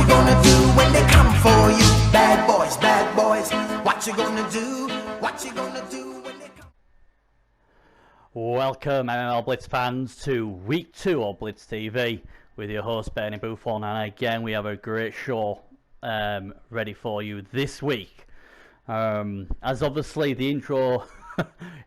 you gonna do when they come for you? Bad boys, what you gonna do? What you gonna do when they come? Welcome MML Blitz fans to week 2 of Blitz TV with your host Bernie Buffon, and again we have a great show ready for you this week. As obviously the intro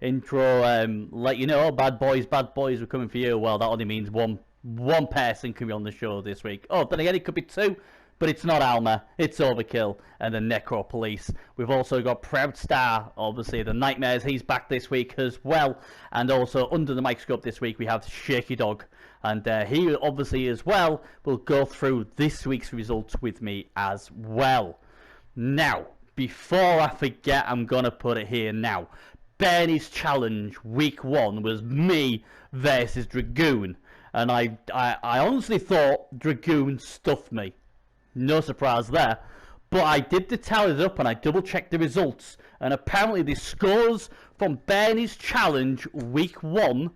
let you know, bad boys we're coming for you. Well, that only means one person can be on the show this week. Oh, then again it could be 2, but it's not Alma, it's Overkill and the Necro Police. We've also got Proudstar, obviously the Nightmares, he's back this week as well. And also under the microscope this week we have Shakeydog, and he obviously as well will go through this week's results with me as well. Now, before I forget, I'm gonna put it here now. Bernie's challenge week 1 was me versus Dragoon, and I honestly thought Dragoon stuffed me. No surprise there, but I did the tallies up and I double checked the results, and apparently the scores from Bernie's challenge week 1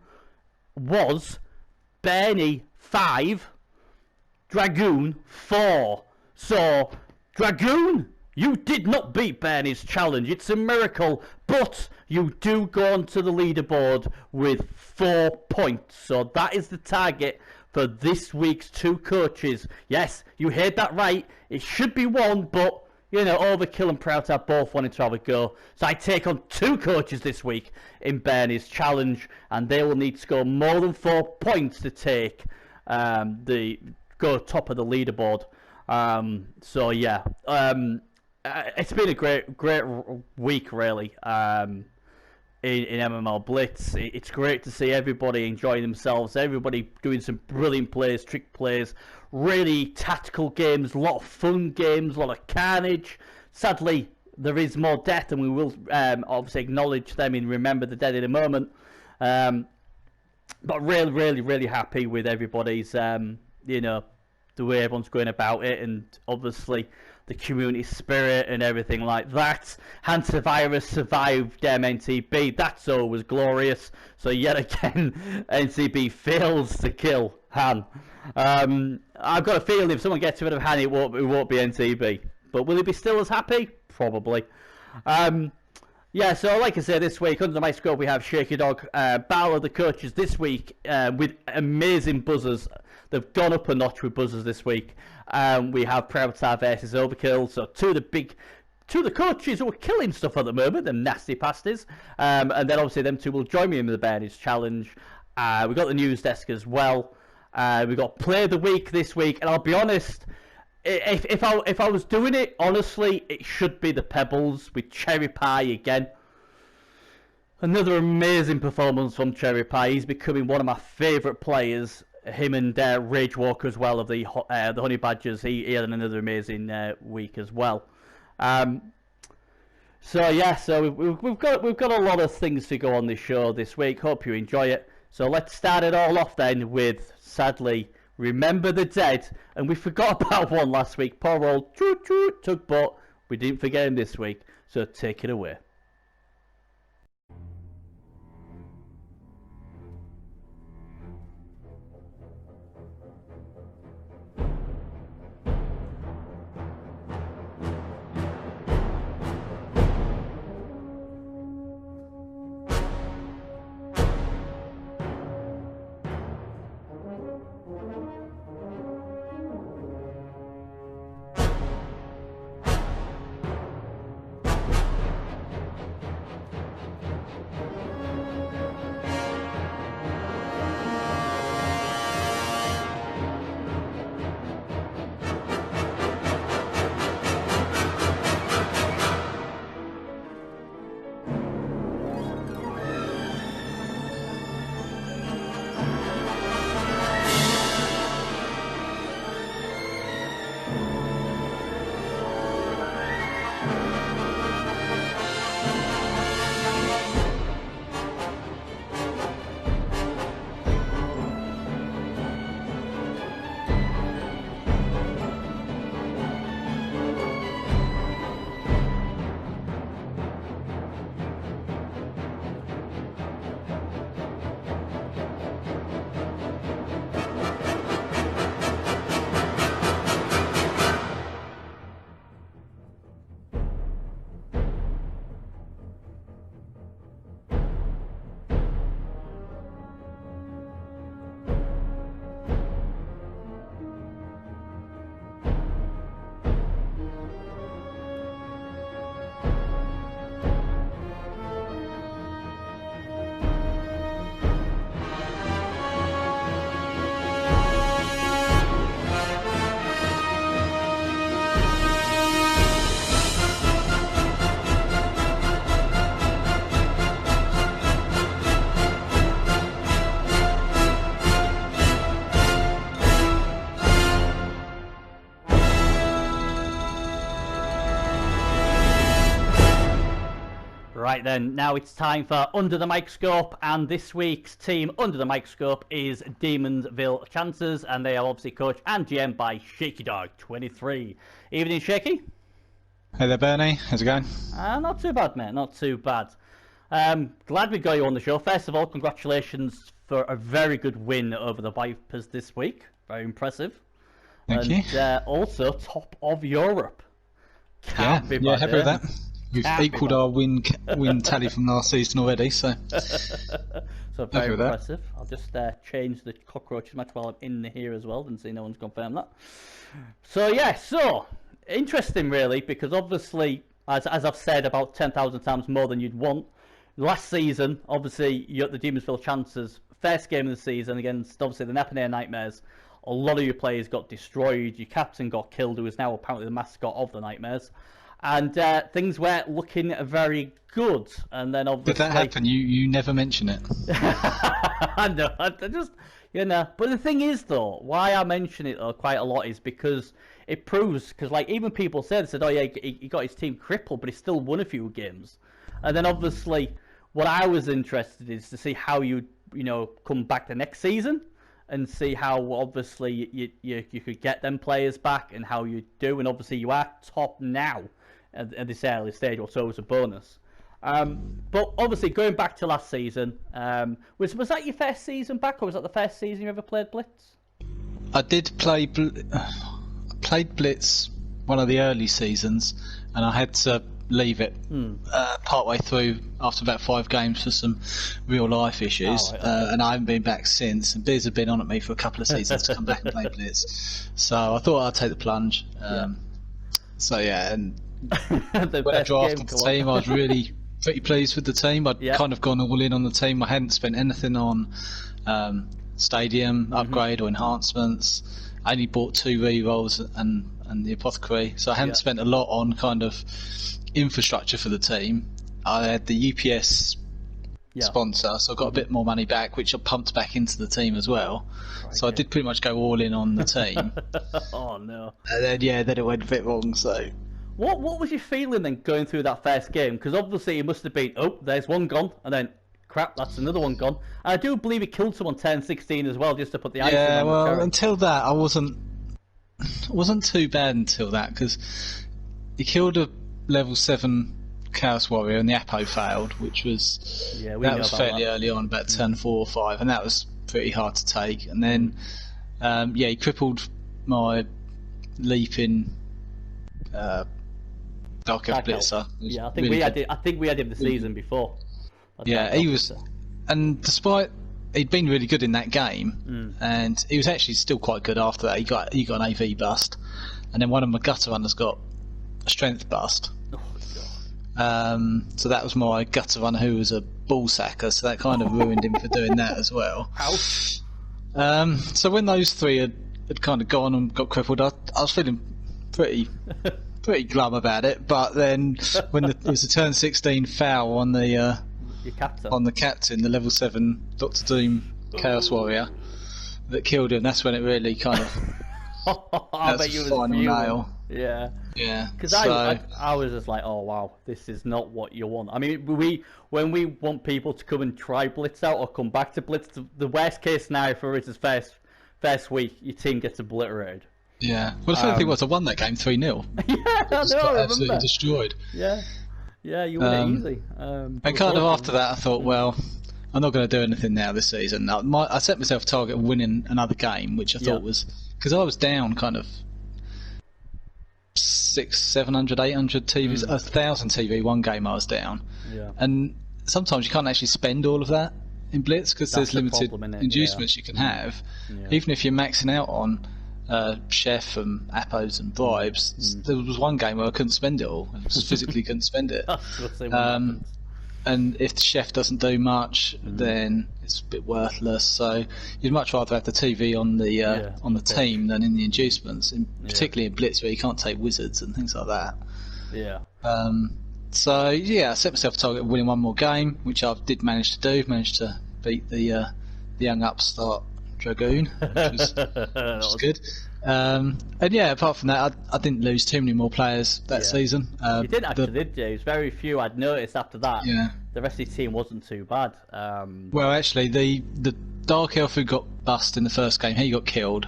was Bernie 5, Dragoon 4. So Dragoon, you did not beat Bernie's challenge. It's a miracle, but you do go onto the leaderboard with 4 points. So that is the target for this week's 2 coaches. Yes, you heard that right. It should be 1, but you know, Overkill and Proudstar both wanted to have a go. So I take on 2 coaches this week in Bernie's challenge, and they will need to score more than 4 points to take go top of the leaderboard. So yeah, it's been a great week really. In MML Blitz, it's great to see everybody enjoying themselves, everybody doing some brilliant plays, trick plays, really tactical games, a lot of fun games, a lot of carnage. Sadly, there is more death, and we will obviously acknowledge them in Remember the Dead in a moment. But really happy with everybody's, you know, the way everyone's going about it, and obviously the community spirit and everything like that. Hantavirus survived NCB. That's always glorious. So yet again, NCB fails to kill Han. I've got a feeling if someone gets rid of Han, it won't be NCB. But will he be still as happy? Probably. Yeah, so like I said, this week under my scope we have Shakeydog, Battle of the Coaches this week with amazing buzzers. They've gone up a notch with buzzers this week. We have Proudstar versus Overkill, so two of the coaches who are killing stuff at the moment, them nasty pasties. And then obviously them 2 will join me in the Bernie's challenge. We've got the news desk as well. We've got Play of the Week this week, and I'll be honest, if I was doing it, honestly, it should be the Pebbles with Cherry Pie again. Another amazing performance from Cherry Pie. He's becoming one of my favourite players. Him and Rage Walker as well of the Honey Badgers. He had another amazing week as well. So yeah, so we've got a lot of things to go on this show this week. Hope you enjoy it. So let's start it all off then with, sadly, Remember the Dead, and we forgot about one last week. Poor old Tugboat. We didn't forget him this week. So take it away. Right then, now it's time for Under the Microscope, and this week's team under the microscope is Demonsville Chancers, and they are obviously coached and GM by Shakeydog 23. Evening, Shaky. Hey there, Bernie. How's it going? Not too bad, mate. Not too bad. Glad we got you on the show. First of all, congratulations for a very good win over the Vipers this week. Very impressive. Thank you. Also, top of Europe. Happy with that. We've equalled our win tally from last season already, so very impressive. I'll just change the cockroaches match while I'm in here as well, and see no one's confirmed that. So interesting really, because obviously, as I've said about 10,000 times more than you'd want, last season, obviously, you're at the Demonsville Chancers, first game of the season against obviously the Napier Nightmares. A lot of your players got destroyed. Your captain got killed, who is now apparently the mascot of the Nightmares. And things weren't looking very good. And then obviously... Did that happen? You never mention it. I know. I just, But the thing is, though, why I mention it quite a lot is because it proves... Because, even people said, oh, yeah, he got his team crippled, but he still won a few games. And then, obviously, what I was interested in is to see how you come back the next season and see how, obviously, you could get them players back and how you do. And, obviously, you are top now at this early stage, or so it's a bonus. But obviously, going back to last season, was that your first season back, or was that the first season you ever played Blitz? I did played Blitz one of the early seasons, and I had to leave it partway through after about 5 games for some real life issues, and I haven't been back since. And Biz have been on at me for a couple of seasons to come back and play Blitz, so I thought I'd take the plunge. And when I drafted the team, I was really pretty pleased with the team. I'd kind of gone all in on the team. I hadn't spent anything on stadium upgrade or enhancements. I only bought 2 re-rolls and the apothecary, so I hadn't spent a lot on kind of infrastructure for the team. I had the UPS sponsor, so I got a bit more money back, which I pumped back into the team as well. So I did pretty much go all in on the team. Oh no! And then it went a bit wrong. So what was your feeling then going through that first game? Because obviously it must have been, oh, there's one gone, and then crap, that's another one gone. And I do believe he killed someone 10-16 as well, just to put the icing on the cherry. Until that, I wasn't too bad until that, because he killed a level 7 Chaos Warrior and the Apo failed, which was fairly early on, about turn 4 or 5, and that was pretty hard to take. And then he crippled my leaping Dark Elf Blitzer. Yeah, I think we had him the season before. He was, and despite he'd been really good in that game, and he was actually still quite good after that. He got an AV bust, and then one of my gutter runners got a strength bust. So that was my gutter runner, who was a ball sacker, so that kind of ruined him for doing that as well. Ouch. So when those 3 had kind of gone and got crippled, I was feeling pretty glum about it. But then when it was a turn 16 foul on the captain, the level 7 Dr. Doom Chaos Warrior that killed him, that's when it really kind of I bet you was final nail. Yeah. Because so, I was just like, oh wow, this is not what you want. I mean, when we want people to come and try Blitz out or come back to Blitz, the worst case scenario for it is first week your team gets obliterated. Yeah. Well, the funny thing was, I won that game 3-0. Yeah, I know. Absolutely destroyed. Yeah, you won it easy. And kind of after that, I thought, well, I'm not going to do anything now this season. I set myself a target of winning another game, which I thought was, because I was down kind of 600, 700, 800 TVs, 1,000 TV one game I was down. Yeah. And sometimes you can't actually spend all of that in Blitz because there's limited inducements you can have. Yeah. Even if you're maxing out on chef and appos and bribes, there was one game where I couldn't spend it all. I just physically couldn't spend it. And if the chef doesn't do much, then it's a bit worthless. So you'd much rather have the TV on the team than in the inducements, particularly in Blitz where you can't take wizards and things like that. Yeah. I set myself a target of winning one more game, which I did manage to do. Managed to beat the young upstart Dragoon, which was good. And yeah, apart from that, I didn't lose too many more players that season. You didn't actually, did you? It was very few. I'd noticed after that. Yeah. The rest of the team wasn't too bad. Well, actually, the Dark Elf who got bust in the first game, he got killed.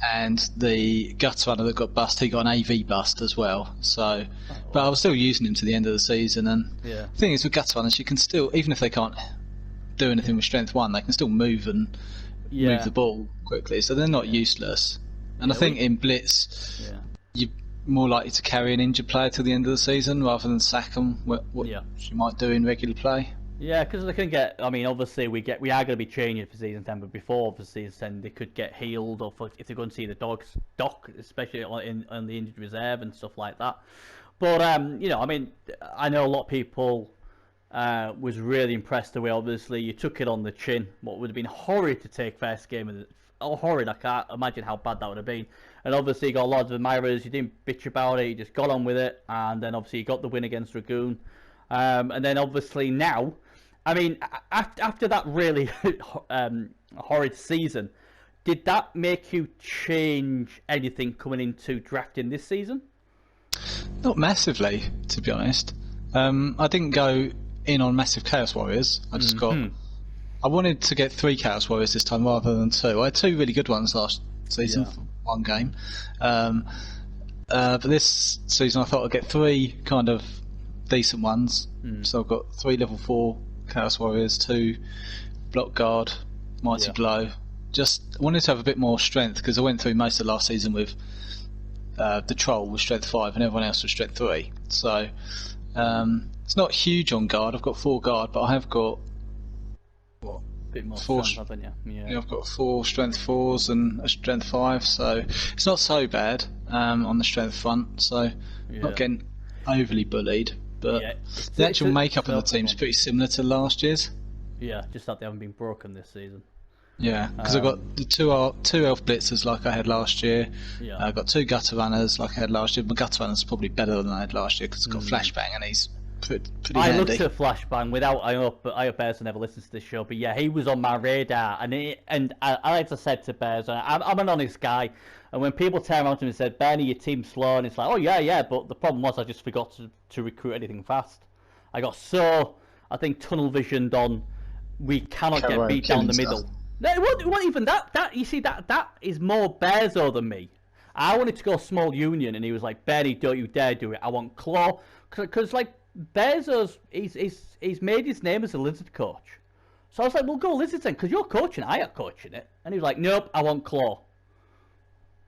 And the Gutter Runner that got bust, he got an AV bust as well. So, but I was still using him to the end of the season. And the thing is, with Gutter Runners, you can still, even if they can't do anything with Strength 1, they can still move and move the ball quickly. So they're not useless. And I think in Blitz, you're more likely to carry an injured player till the end of the season rather than sack them, what you might do in regular play. Yeah, because they can get. I mean, obviously we are going to be changing for season 10, but before for season 10, they could get healed, or if they're going to see the doc, especially on the injured reserve and stuff like that. But you know, I mean, I know a lot of people was really impressed the way obviously you took it on the chin. What would have been horrid to take first game, horrid. I can't imagine how bad that would have been. And obviously you got a lot of admirers. You didn't bitch about it. You just got on with it, and then obviously you got the win against Dragoon. And then obviously now. I mean, after that really horrid season, did that make you change anything coming into drafting this season? Not massively, to be honest. I didn't go in on massive Chaos Warriors. I just got... I wanted to get 3 Chaos Warriors this time rather than 2. I had 2 really good ones last season for one game. But this season I thought I'd get 3 kind of decent ones. So I've got 3 level 4 Chaos Warriors, 2 Block Guard, Mighty Blow. Just wanted to have a bit more strength because I went through most of last season with the Troll with Strength 5 and everyone else with Strength 3. So it's not huge on guard. I've got 4 guard, but I have got a bit more 4 strength, haven't you? Yeah, I've got 4 Strength 4s and a Strength 5, so it's not so bad on the strength front. So not getting overly bullied. But the actual makeup of the team is pretty similar to last year's. Yeah, just that they haven't been broken this season. Yeah, because I've got the 2 Elf Blitzers like I had last year. Yeah. I've got 2 Gutter Runners like I had last year. My Gutter Runner's probably better than I had last year because it's got Flashbang and he's pretty handy. I looked at Flashbang without. I hope Bears never listens to this show, but yeah, he was on my radar. And as I said to Bears, I'm an honest guy. And when people turn around to me and said, Bernie, your team's slow, and it's like, oh yeah, but the problem was I just forgot to recruit anything fast. I got so, I think, tunnel visioned on we cannot get beat down the middle. No, it wasn't even that. You see, that is more Bearzo than me. I wanted to go small union, and he was like, Bernie, don't you dare do it. I want claw. Because, like, Bearzo's, he's made his name as a lizard coach. So I was like, well, go lizard then, because you're coaching it, I am coaching it. And he was like, nope, I want claw.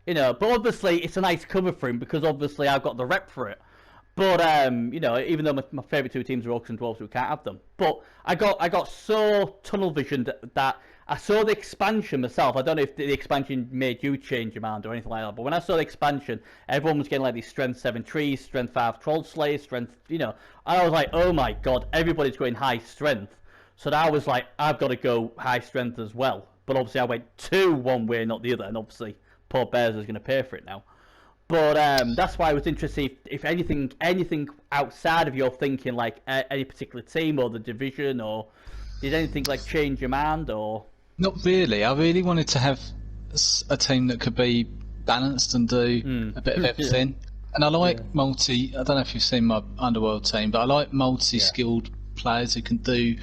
You know, but obviously it's a nice cover for him because obviously I've got the rep for it. But you know, even though my favourite 2 teams are Orcs and Dwarves, we can't have them. But I got so tunnel visioned that I saw the expansion myself. I don't know if the expansion made you change your mind or anything like that. But when I saw the expansion, everyone was getting like these Strength 7 trees, Strength 5 Troll Slayers, Strength, you know. And I was like, oh my god, everybody's going high strength. So that I was like, I've got to go high strength as well. But obviously I went 2 one way, not the other, and obviously poor Bears is going to pay for it now. But that's why I was interested if anything outside of your thinking, like any particular team or the division, or did anything like change your mind, or? Not really. I really wanted to have a team that could be balanced and do a bit of everything. And I like I don't know if you've seen my Underworld team, but I like multi-skilled players who can do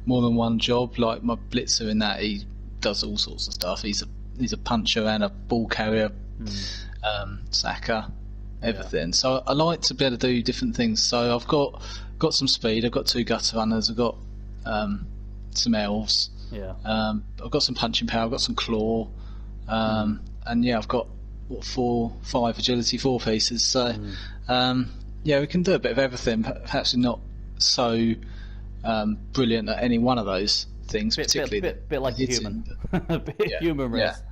more than one job. Like my Blitzer in that, he does all sorts of stuff. He's a puncher and a ball carrier, sacker, everything. So I like to be able to do different things. So I've got some speed. I've got 2 Gutter Runners. I've got some elves. Yeah. I've got some punching power. I've got some claw, and I've got 5 agility 4 pieces. So we can do a bit of everything. Perhaps not so brilliant at any one of those things, particularly bit like a human, a bit human race.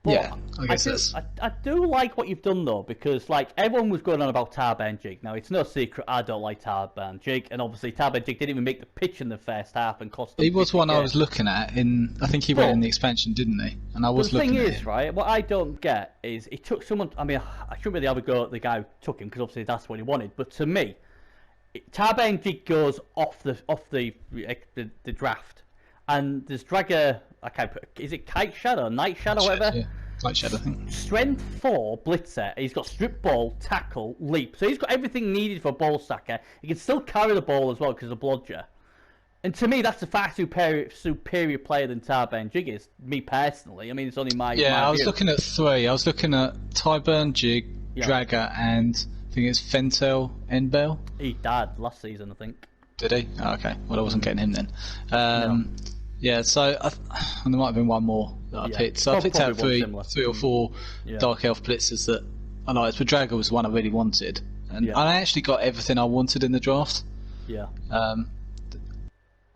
I do like what you've done though, because like everyone was going on about Tarban Jig. Now it's no secret I don't like Tarban Jig, and obviously Tarban Jig didn't even make the pitch in the first half and cost them. He was one I was looking at I think he went in the expansion, didn't he? And I was looking at him. The thing is, right, what I don't get is he took someone. I mean, I shouldn't really have a go at the guy who took him because obviously that's what he wanted. But to me, Tarban Jig goes off the draft, and there's Dragger I can't put, is it Kite Shadow, Night Shadow, whatever? Yeah. Kite Shadow, I think. Strength 4 blitzer. He's got strip ball, tackle, leap. So he's got everything needed for a ball stacker. He can still carry the ball as well because of blodger. And to me, that's a far superior player than Tyburn Jig is. Me personally, I mean, it's only my I was view. looking at 3. I was looking at Tyburn Jig, Dragger, and I think it's Fentel Enbell. He died last season, I think. Did he? Oh, okay. Well, I wasn't getting him then. Yeah, so and there might have been one more that I picked. So I picked out three or four Dark Elf blitzers that I liked. But Dragger was the one I really wanted, and I actually got everything I wanted in the draft. Yeah.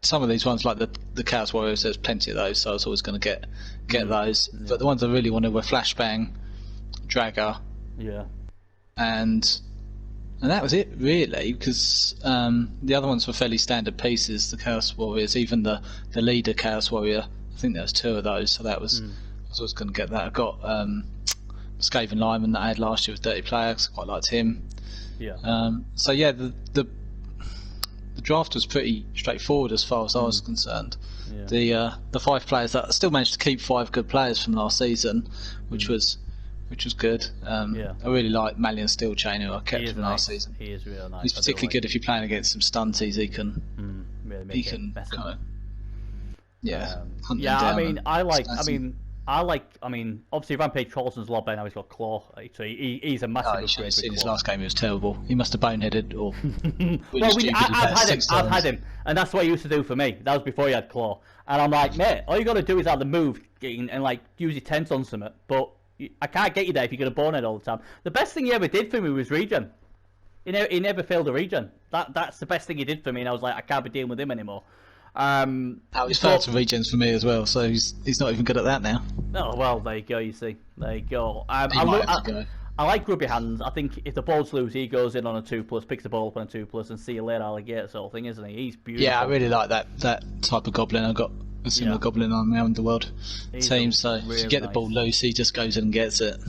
Some of these ones, like the Chaos Warriors, there's plenty of those, so I was always going to get those. Yeah. But the ones I really wanted were Flashbang, Dragger, and that was it really, because the other ones were fairly standard pieces. The Chaos Warriors, even the leader Chaos Warrior, I think there was 2 of those, so that was I was always going to get that. I got Skaven Lyman that I had last year with Dirty Player, because I quite liked him. Yeah. So yeah, the draft was pretty straightforward as far as I was concerned. Yeah. The 5 players that I still managed to keep 5 good players from last season, which was good. I really like Malian Steel Chain, who I kept from last season. He is really nice. He's particularly good if you're playing against some stunties. He can really kind of hunt yeah. them down. I mean, obviously Rampage Charleston's a lot better now. He's got Claw, so he's a massive upgrade. You should have seen his last game. He was terrible. He must have boneheaded or. I've had him, and that's what he used to do for me. That was before he had Claw, and I'm like, mate, all you got to do is have the move and like use your tents on something, but I can't get you there if you're going to bonehead all the time. The best thing he ever did for me was regen. He never failed a regen. That's the best thing he did for me, and I was like, I can't be dealing with him anymore. He's failed some regens for me as well, so he's not even good at that now. Oh well, there you go. You see, there you go. I like Grubby Hands. I think if the ball's loose, he goes in on a 2+, picks the ball up on a 2+, and see you later, alligator sort of thing, isn't he? He's beautiful. Yeah, I really like that type of goblin. I've got a similar goblin on my Underworld team, so if you get the ball loose, he just goes in and gets it.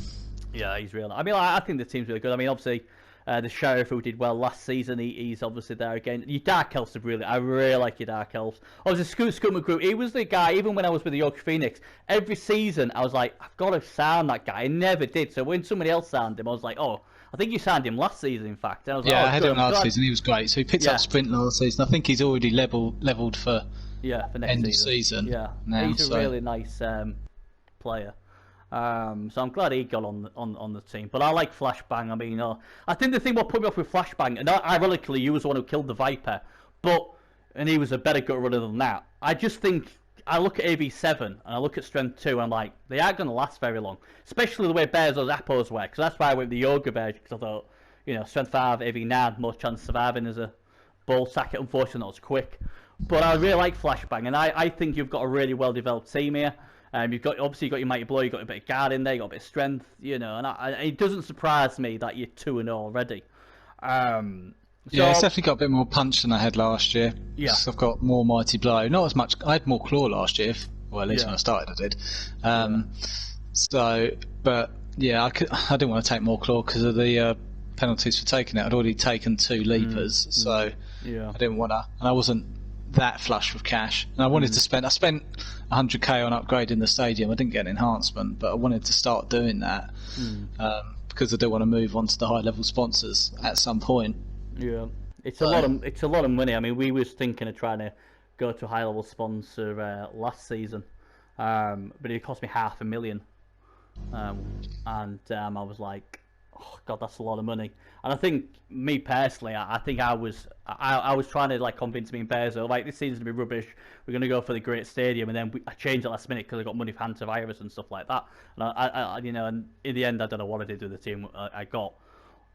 Yeah, he's real. I mean, I think the team's really good. I mean, obviously. The Sheriff, who did well last season, he's obviously there again. Your Dark Elves I really like your Dark Elves. Obviously, Scoot McGrew, he was the guy, even when I was with the Yorkshire Phoenix, every season I was like, I've got to sound that guy. I never did. So when somebody else signed him, I was like, oh, I think you signed him last season, in fact. And I was I like, had him last season. He was great. So he picked up sprint last season. I think he's already leveled for next end of season. Yeah, now, he's a really nice player. So I'm glad he got on the team. But I like Flashbang. I mean, I think the thing what put me off with Flashbang, and ironically, he was the one who killed the Viper, and he was a better gut runner than that. I just think I look at AV7 and I look at Strength 2, and I'm like, they aren't going to last very long, especially the way Bear's appos work. Because that's why I went with the Yoga version, because I thought, Strength 5, AV9, more chance of surviving as a ball sacker. Unfortunately, not as quick. But I really like Flashbang, and I think you've got a really well developed team here. You've got your Mighty Blow, you've got a bit of guard in there, you've got a bit of strength, and it doesn't surprise me that you're 2-0 already. It's definitely got a bit more punch than I had last year. Yeah, I've got more Mighty Blow, not as much. I had more Claw last year, well, at least when I started, I did. I didn't want to take more Claw because of the penalties for taking it. I'd already taken 2 leapers, so I didn't want to, and I wasn't that flush with cash, and I wanted to spend. I spent 100k on upgrading the stadium. I didn't get an enhancement, but I wanted to start doing that because I do want to move on to the high level sponsors at some point. Yeah, it's a lot of money. I mean, we was thinking of trying to go to a high level sponsor last season, but it cost me $500,000, and I was like, oh god, that's a lot of money. And I think me personally, I think I was trying to like convince me and Bezo, like, this season's gonna be rubbish. We're gonna go for the great stadium, and then I changed it last minute because I got money for hantavirus and stuff like that. And I and in the end, I don't know what I did with the team I got.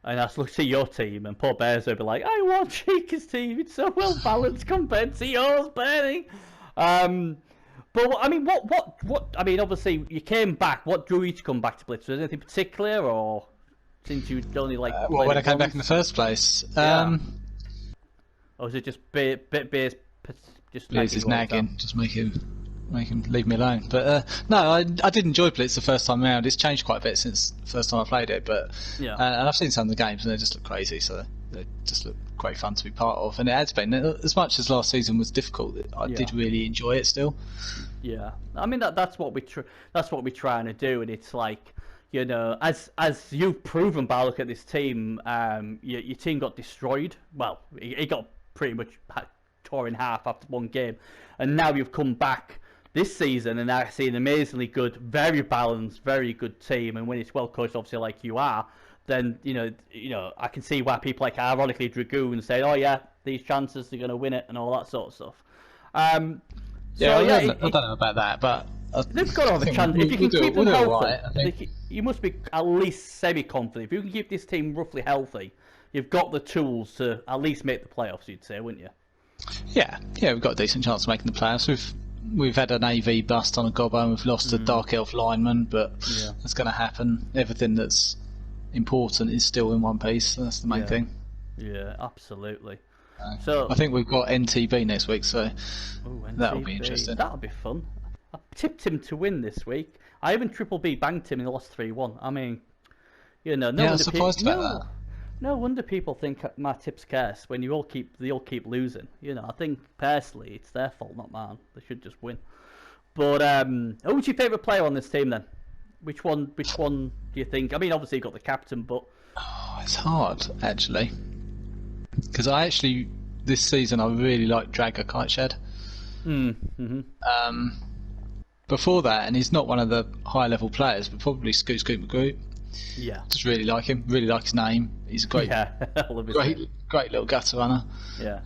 And I looked at your team, and poor Bezo be like, I want Shaker's team. It's so well balanced compared to yours, Bernie. But I mean, what? I mean, obviously you came back. What drew you to come back to Blitz? Was there anything particular, or? Since you only like when I came back in the first place, or was it just beers just Beers is nagging, just make him make him leave me alone. But no, I did enjoy Blitz the first time around. It's changed quite a bit since the first time I played it, but and I've seen some of the games and they just look crazy, so they just look great fun to be part of. And it has been, as much as last season was difficult, I did really enjoy it still. Yeah, I mean that's what we're trying to do, and it's like, you know, as you've proven by looking at this team, your team got destroyed. Well, it got pretty much tore in half after one game, and now you've come back this season and now see an amazingly good, very balanced, very good team. And when it's well coached, obviously like you are, then you know I can see why people like ironically Dragoon say, oh yeah, these chances they're going to win it and all that sort of stuff. I don't know about that, but they've got all the chance. If you can keep them healthy, you must be at least semi-confident. If you can keep this team roughly healthy, you've got the tools to at least make the playoffs, you'd say, wouldn't you? Yeah, we've got a decent chance of making the playoffs. We've had an AV bust on a gobbo and we've lost a Dark Elf lineman, but that's going to happen. Everything that's important is still in one piece, so that's the main thing. Yeah, absolutely. So I think we've got NTB next week, so that'll be interesting. That'll be fun. I tipped him to win this week. I even Triple B banked him and he lost 3-1. I mean, you know, I was surprised about that. No wonder people think my tip's cursed when they all keep losing. You know, I think personally it's their fault, not mine. They should just win. But who's your favourite player on this team then? Which one do you think? I mean, obviously you've got the captain, but it's hard actually, because this season I really like Dragger Kiteshed. Before that, and he's not one of the high level players, but probably Scoot McGroot. Yeah, just really like him. Really like his name. He's a great, great little gutter runner. Yeah.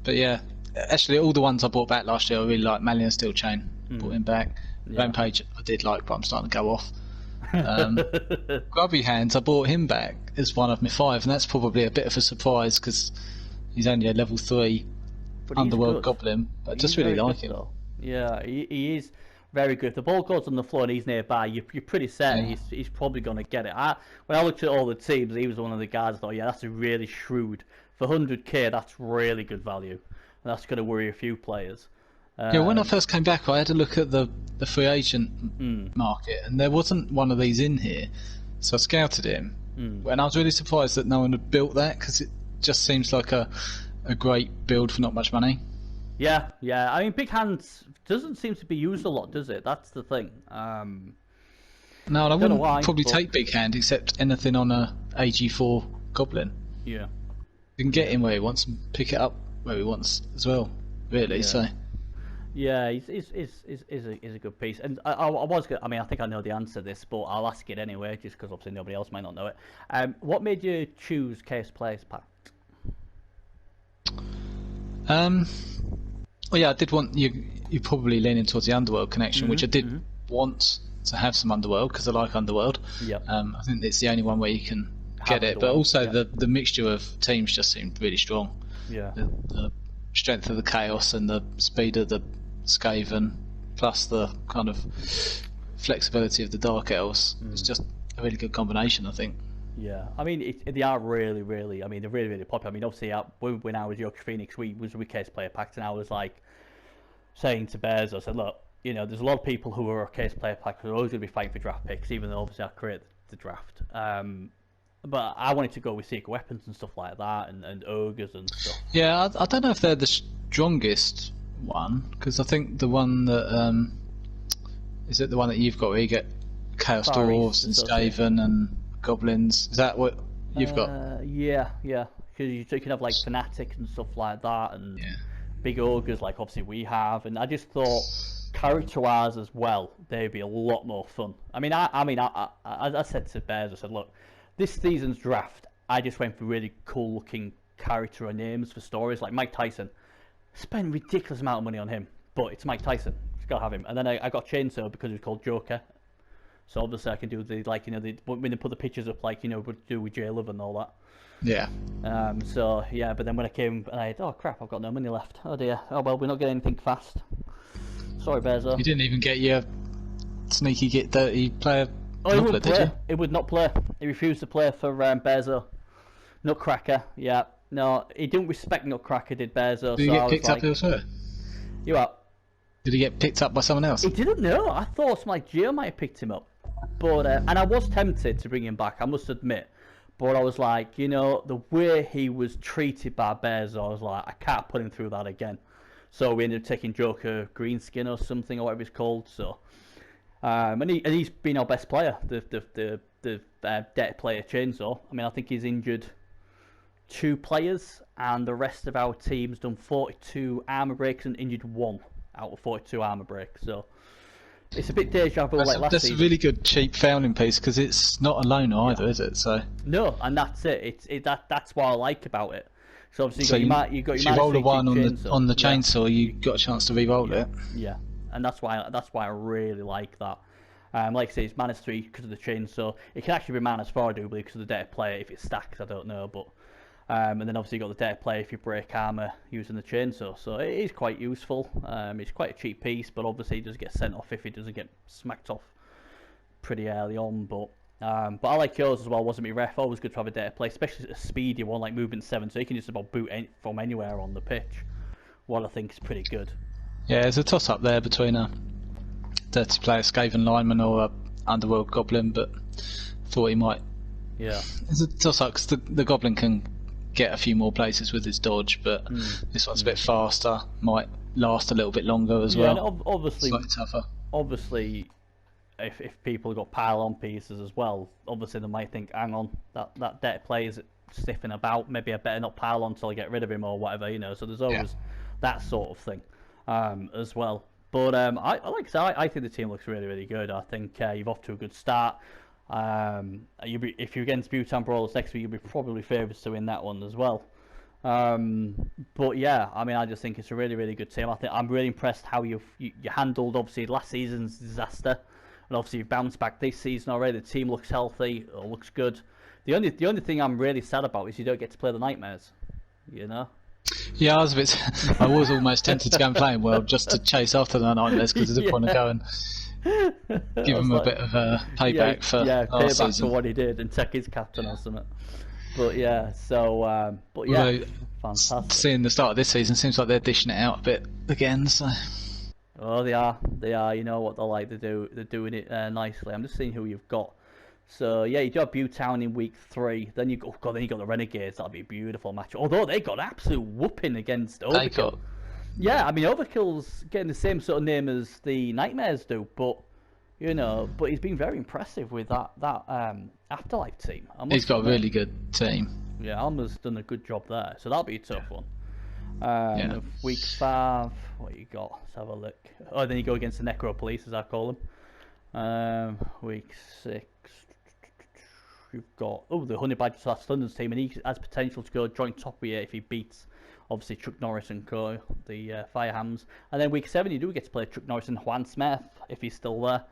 But yeah, actually, all the ones I bought back last year, I really like. Malian Steel Chain, bought him back. Rampage, I did like, but I'm starting to go off. Grubby Hands, I bought him back as one of my 5, and that's probably a bit of a surprise because he's only a level 3 Underworld Goblin. But I just really like him. Yeah, he is very good. If the ball goes on the floor and he's nearby, you're pretty certain he's probably going to get it. When I looked at all the teams, he was one of the guys I thought, yeah, that's a really shrewd. For 100k, that's really good value. And that's going to worry a few players. When I first came back, I had a look at the free agent market, and there wasn't one of these in here. So I scouted him, and I was really surprised that no one had built that, because it just seems like a great build for not much money. Yeah. I mean, Big Hands doesn't seem to be used a lot, does it? That's the thing. No, and I wouldn't probably take Big Hand except anything on a AG4 Goblin. Yeah. You can get him where he wants and pick it up where he wants as well, really. Yeah. So. Yeah, he's a good piece, and I mean, I think I know the answer to this, but I'll ask it anyway, just because obviously nobody else might not know it. What made you choose Case Players Pact? Well, yeah, I did want you probably leaning towards the Underworld connection, which I did want to have some Underworld because I like Underworld. Yeah. I think it's the only one where you can get it, but also the mixture of teams just seemed really strong. Yeah. The strength of the Chaos and the speed of the Skaven, plus the kind of flexibility of the Dark Elves. It's just a really good combination, I think. Yeah, I mean, they are really, I mean, they're really, really popular. I mean, obviously, when I was Yorkshire Phoenix, we was with Case Player Pact, and I was like saying to Bears, I said, look, you know, there's a lot of people who are Case Player Pact who are always going to be fighting for draft picks, even though obviously I create the draft. But I wanted to go with secret weapons and stuff like that, and ogres and stuff. Yeah, I don't know if they're the strongest one, because I think the one that is it the one that you've got where you get Chaos Dwarves and Skaven and Goblins? Is that what you've got? Yeah, because you can have like Fanatics and stuff like that, and big ogres like obviously we have, and I just thought character-wise as well, they'd be a lot more fun. I mean, I said to Bears, I said, look, this season's draft, I just went for really cool-looking character names for stories, like Mike Tyson. Spent ridiculous amount of money on him, but it's Mike Tyson. Just gotta have him. And then I got Chainsaw because he was called Joker. So obviously I can do the, like, you know, when they put the pictures up, like, you know, do with J Love and all that. Yeah. So yeah, but then when I came and I had, oh crap, I've got no money left. Oh dear. Oh well, we're not getting anything fast. Sorry, Bezo. You didn't even get your sneaky get dirty player. Oh, he wouldn't play. He would not play. He refused to play for Bezo. Nutcracker, yeah. No, he didn't respect Nutcracker, did Bezo. Did you get picked up elsewhere? You are. Did he get picked up by someone else? He didn't know. I thought something like Gio might have picked him up. But and I was tempted to bring him back, I must admit. But I was like, you know, the way he was treated by Bears, I was like, I can't put him through that again. So we ended up taking Joker Greenskin or something, or whatever he's called. So, and he's been our best player, the debt player Chainsaw. I mean, I think he's injured 2 players, and the rest of our team's done 42 armor breaks and injured 1 out of 42 armor breaks. So it's a bit deja vu like last season. That's a really good cheap fouling piece because it's not a loner either, is it? So no, and that's it. That's what I like about it. So obviously you got your if you roll a 1 on the chainsaw, you got a chance to re-roll it. Yeah, and that's why I really like that. Like I say, it's -3 because of the chainsaw. It can actually be -4, I do believe, because of the dead player if it stacks. I don't know, but and then obviously you got the dead player if you break armor using the chainsaw. So it is quite useful. It's quite a cheap piece, but obviously it does get sent off if it doesn't get smacked off pretty early on. But I like yours as well. Wasn't me ref? Always good to have a dead play, especially a speedy one like movement 7, so you can just about boot from anywhere on the pitch. What I think is pretty good. Yeah, there's a toss up there between a dirty player Skaven lineman or a underworld goblin, but thought he might. Yeah, there's a toss up because the goblin can get a few more places with his dodge, but this one's a bit faster, might last a little bit longer as well. And obviously, slightly tougher. Obviously, if people have got pile-on pieces as well, obviously they might think, hang on, that debt player is sniffing about, maybe I better not pile on until I get rid of him or whatever, you know. So there's always that sort of thing as well. But I think the team looks really, really good. I think you're off to a good start. If you're against Bhutan Brawlers next week, you'll be probably favourites to win that one as well. But yeah, I mean, I just think it's a really, really good team. I'm really impressed how you handled obviously last season's disaster, and obviously you've bounced back this season already. The team looks healthy, it looks good. The only thing I'm really sad about is you don't get to play the Nightmares. You know. Yeah, I was almost tempted to go and play him well just to chase after the Nightmares because I didn't want to go and give him a bit of a payback for last season. For what he did and take his captain or something. But yeah, so but yeah, although, fantastic. Seeing the start of this season, seems like they're dishing it out a bit again. So. Oh, they are. You know what they like to do. They're doing it nicely. I'm just seeing who you've got. So yeah, you do have Bhutan in week 3. Then you got the Renegades. That'll be a beautiful match. Although they got an absolute whooping against Overkill. Yeah, I mean Overkill's getting the same sort of name as the Nightmares do, but you know, he's been very impressive with that Afterlife team. He's got a really good team. Yeah, Alma's done a good job there, so that'll be a tough one. Week 5, what you got? Let's have a look. Oh, then you go against the Necro Police, as I call them. Week 6, you've got the Honey Badger / London's team, and he has potential to go joint top with you if he beats obviously Chuck Norris and co, the Firehams. And then week 7, you do get to play Chuck Norris and Juan Smith if he's still there.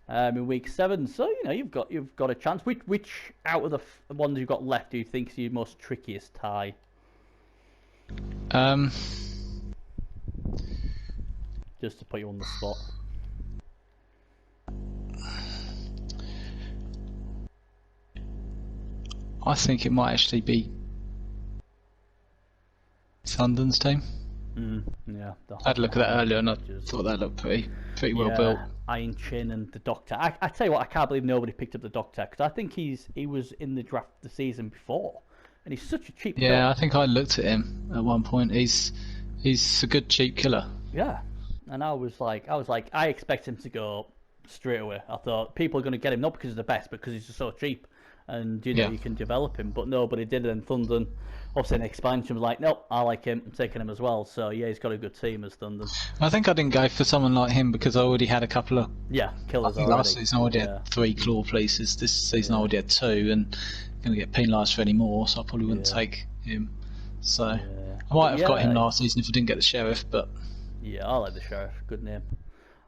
In week 7, so you know you've got a chance. Which out of the ones you've got left do you think is your most trickiest tie? Just to put you on the spot. I think it might actually be Sundon's team. Yeah, I had a look at that earlier and I thought that looked pretty well built. Iron Chin and the Doctor. I tell you what, I can't believe nobody picked up the Doctor because I think he was in the draft the season before, and he's such a cheap. Yeah, killer. I think I looked at him at one point. He's a good cheap killer. Yeah, and I was like, I expect him to go straight away. I thought people are going to get him not because he's the best, but because he's just so cheap, and you know you can develop him. But nobody did it. And Thunder, obviously an expansion, was like, nope, I like him. I'm taking him as well. So yeah, he's got a good team as Thunder. I think I didn't go for someone like him because I already had a couple of killers. Last season I already had 3 claw fleeces. This season I already had 2, and I'm going to get penalised for any more, so I probably wouldn't take him. So I might have got him last season if I didn't get the Sheriff, but yeah, I like the Sheriff. Good name.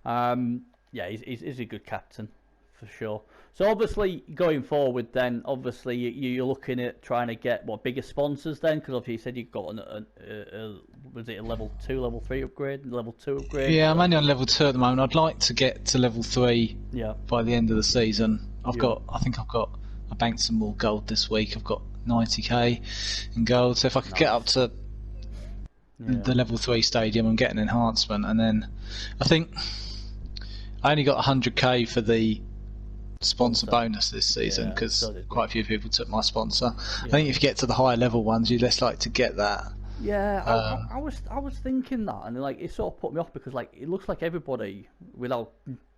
Yeah, he's a good captain for sure. So obviously going forward, then obviously you're looking at trying to get bigger sponsors then, because obviously you said you got was it a level 2, level 3 upgrade, level 2 upgrade? Yeah, I'm only on level 2 at the moment. I'd like to get to level 3 by the end of the season. I banked some more gold this week. I've got 90k in gold, so if I could get up to the level 3 stadium and get an enhancement. And then I think I only got 100k for the sponsor bonus this season because quite a few people took my sponsor. I think if you get to the higher level ones, you're less likely to get that. Yeah, I was thinking that, and like it sort of put me off because like it looks like everybody, without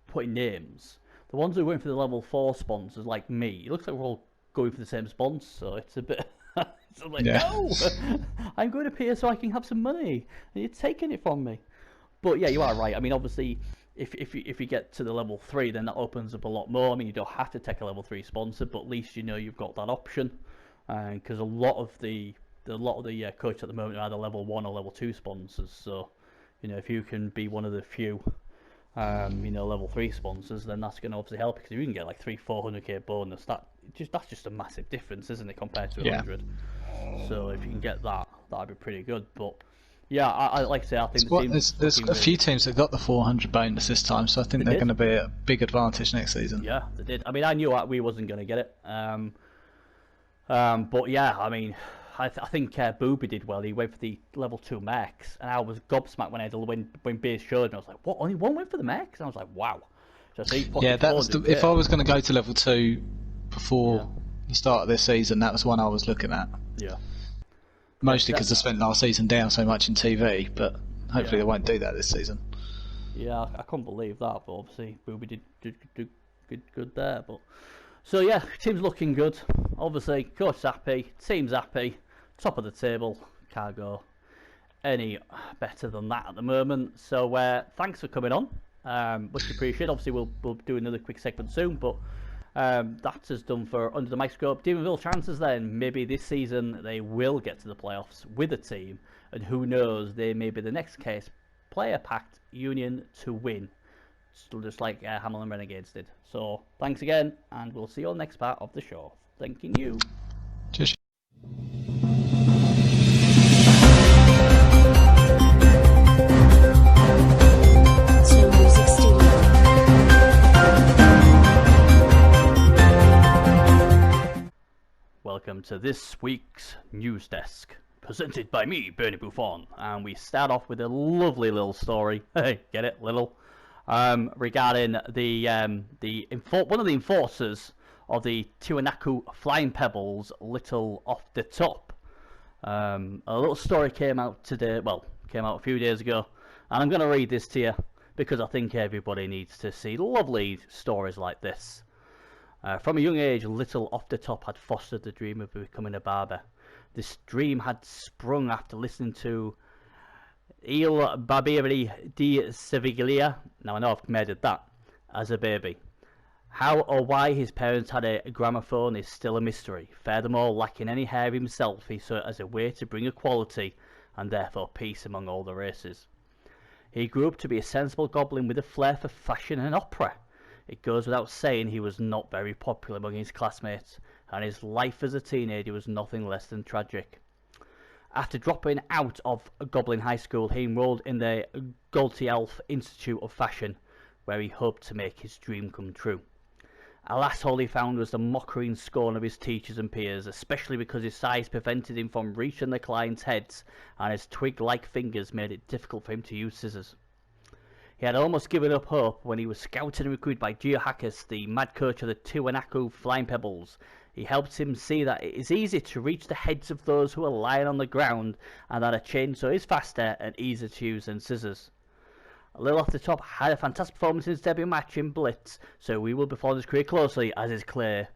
putting names, the ones who went for the level 4 sponsors like me, it looks like we're all going for the same sponsor. So it's a bit. It's like no, I'm going up here so I can have some money, and you're taking it from me. But yeah, you are right. I mean, obviously, if you get to the level 3, then that opens up a lot more. I mean, you don't have to take a level 3 sponsor, but at least you know you've got that option. Because a lot of the coaches at the moment are either level 1 or level 2 sponsors. So, you know, if you can be one of the few, level 3 sponsors, then that's going to obviously help because if you can get like 300-400k bonus, that's just a massive difference, isn't it, compared to 100? So if you can get that, that'd be pretty good. But yeah, I like to say, I think there's a few teams that got the 400 bonus this time, so I think they're going to be a big advantage next season. Yeah, they did. I mean, I knew we wasn't going to get it. But yeah, I mean, I think Booby did well. He went for the level 2 max, and I was gobsmacked when Beers showed me. I was like, what? Only one went for the max? And I was like, wow. So if I was going to go to level 2 before the start of this season, that was one I was looking at. Yeah. Mostly because I spent last season down so much in TV, but hopefully they won't do that this season. Yeah, I couldn't believe that, but obviously Booby did good there. But so yeah, team's looking good. Obviously, coach's happy, team's happy, top of the table. Can't go any better than that at the moment. So thanks for coming on. Much appreciated. Obviously, we'll do another quick segment soon, but. That is done for Under the Microscope. Demonville chances then, maybe this season they will get to the playoffs with a team, and who knows, they may be the next case player packed union to win, still just like Hamilton Renegades did. So thanks again, and we'll see you on the next part of the show. Thanking you. Cheers. Welcome to this week's news desk, presented by me, Bernie Buffon, and we start off with a lovely little story. Hey, get it, little? Regarding one of the enforcers of the Tiwanaku Flying Pebbles, little off the top. A little story came out a few days ago, and I'm going to read this to you because I think everybody needs to see lovely stories like this. From a young age, Little Off the Top had fostered the dream of becoming a barber. This dream had sprung after listening to Il Barbieri di Seviglia, now I know I've murdered that, as a baby. How or why his parents had a gramophone is still a mystery. Furthermore, lacking any hair himself, he saw it as a way to bring equality and therefore peace among all the races. He grew up to be a sensible goblin with a flair for fashion and opera. It goes without saying he was not very popular among his classmates, and his life as a teenager was nothing less than tragic. After dropping out of Goblin High School, he enrolled in the Galty Elf Institute of Fashion, where he hoped to make his dream come true. Alas, all he found was the mockery and scorn of his teachers and peers, especially because his size prevented him from reaching the clients' heads, and his twig-like fingers made it difficult for him to use scissors. He had almost given up hope when he was scouted and recruited by Gio Hackers, the mad coach of the Tiwanaku Flying Pebbles. He helped him see that it is easy to reach the heads of those who are lying on the ground, and that a chainsaw is faster and easier to use than scissors. Little Off the Top had a fantastic performance in his debut match in Blitz, so we will be following his career closely, as is clear,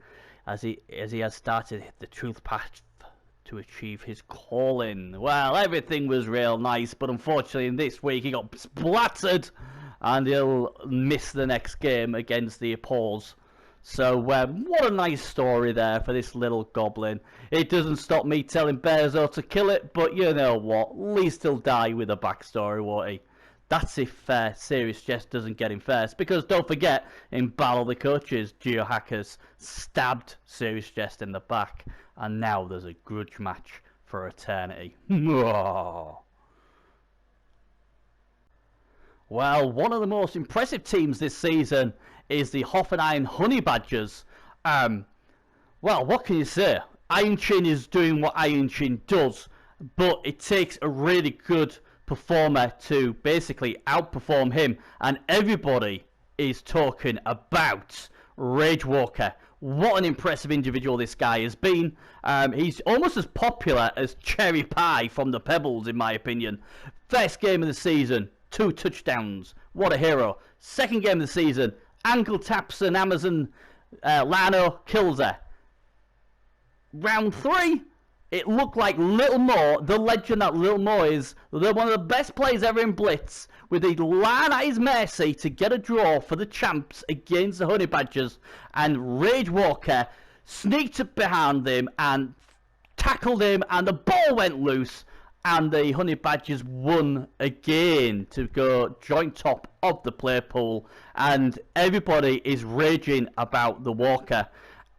as he has started the truth path to achieve his calling. Well, everything was real nice, but unfortunately this week he got splattered, and he'll miss the next game against the Paws. So what a nice story there for this little goblin. It doesn't stop me telling Bearzo to kill it, but you know what, at least he'll die with a backstory, won't he? That's if Serious Jest doesn't get him first, because don't forget, in Battle of the Coaches, Geo Hackers stabbed Serious Jest in the back, and now there's a grudge match for eternity. Well, one of the most impressive teams this season is the Hoffenheim Honey Badgers. Well, what can you say? Iron Chin is doing what Iron Chin does. but it takes a really good performer to basically outperform him, and everybody is talking about Rage Walker. What an impressive individual this guy has been. He's almost as popular as Cherry Pie from the Pebbles, in my opinion. First game of the season, 2 touchdowns. What a hero. Second game of the season, ankle taps an Amazon Lano, kills her. Round 3, it looked like Little Mo, the legend that Little Mo is, one of the best players ever in Blitz, with a line at his mercy to get a draw for the champs against the Honey Badgers, and Rage Walker sneaked up behind him and tackled him, and the ball went loose, and the Honey Badgers won again to go joint top of the play pool, and everybody is raging about the Walker.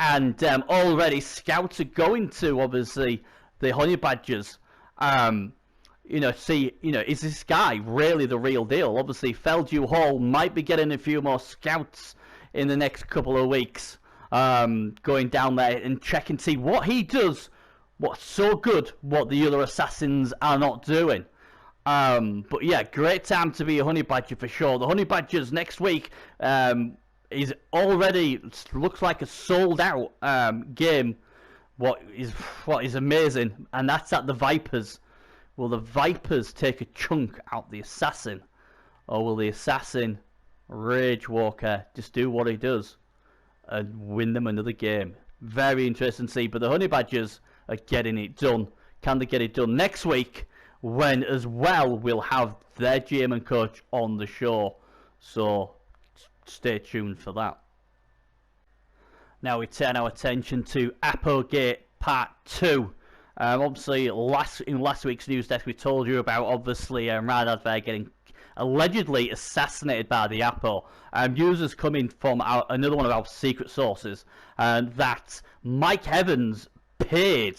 And already scouts are going to, obviously, the Honey Badgers. Is this guy really the real deal? Obviously, Feldew Hall might be getting a few more scouts in the next couple of weeks, going down there and check and see what he does, what's so good, what the other assassins are not doing. But yeah, great time to be a Honey Badger for sure. The Honey Badgers next week is already looks like a sold out game. What is amazing, and that's at the Vipers. Will the Vipers take a chunk out the assassin, or will the assassin Rage Walker just do what he does and win them another game? Very interesting to see. But the Honey Badgers are getting it done. Can they get it done next week, when as well we'll have their GM and coach on the show? So stay tuned for that. Now we turn our attention to Applegate Part 2. Obviously, in last week's news desk, we told you about, obviously, Ryan Adver getting allegedly assassinated by the Apo. News has come in from another one of our secret sources, that Mike Evans paid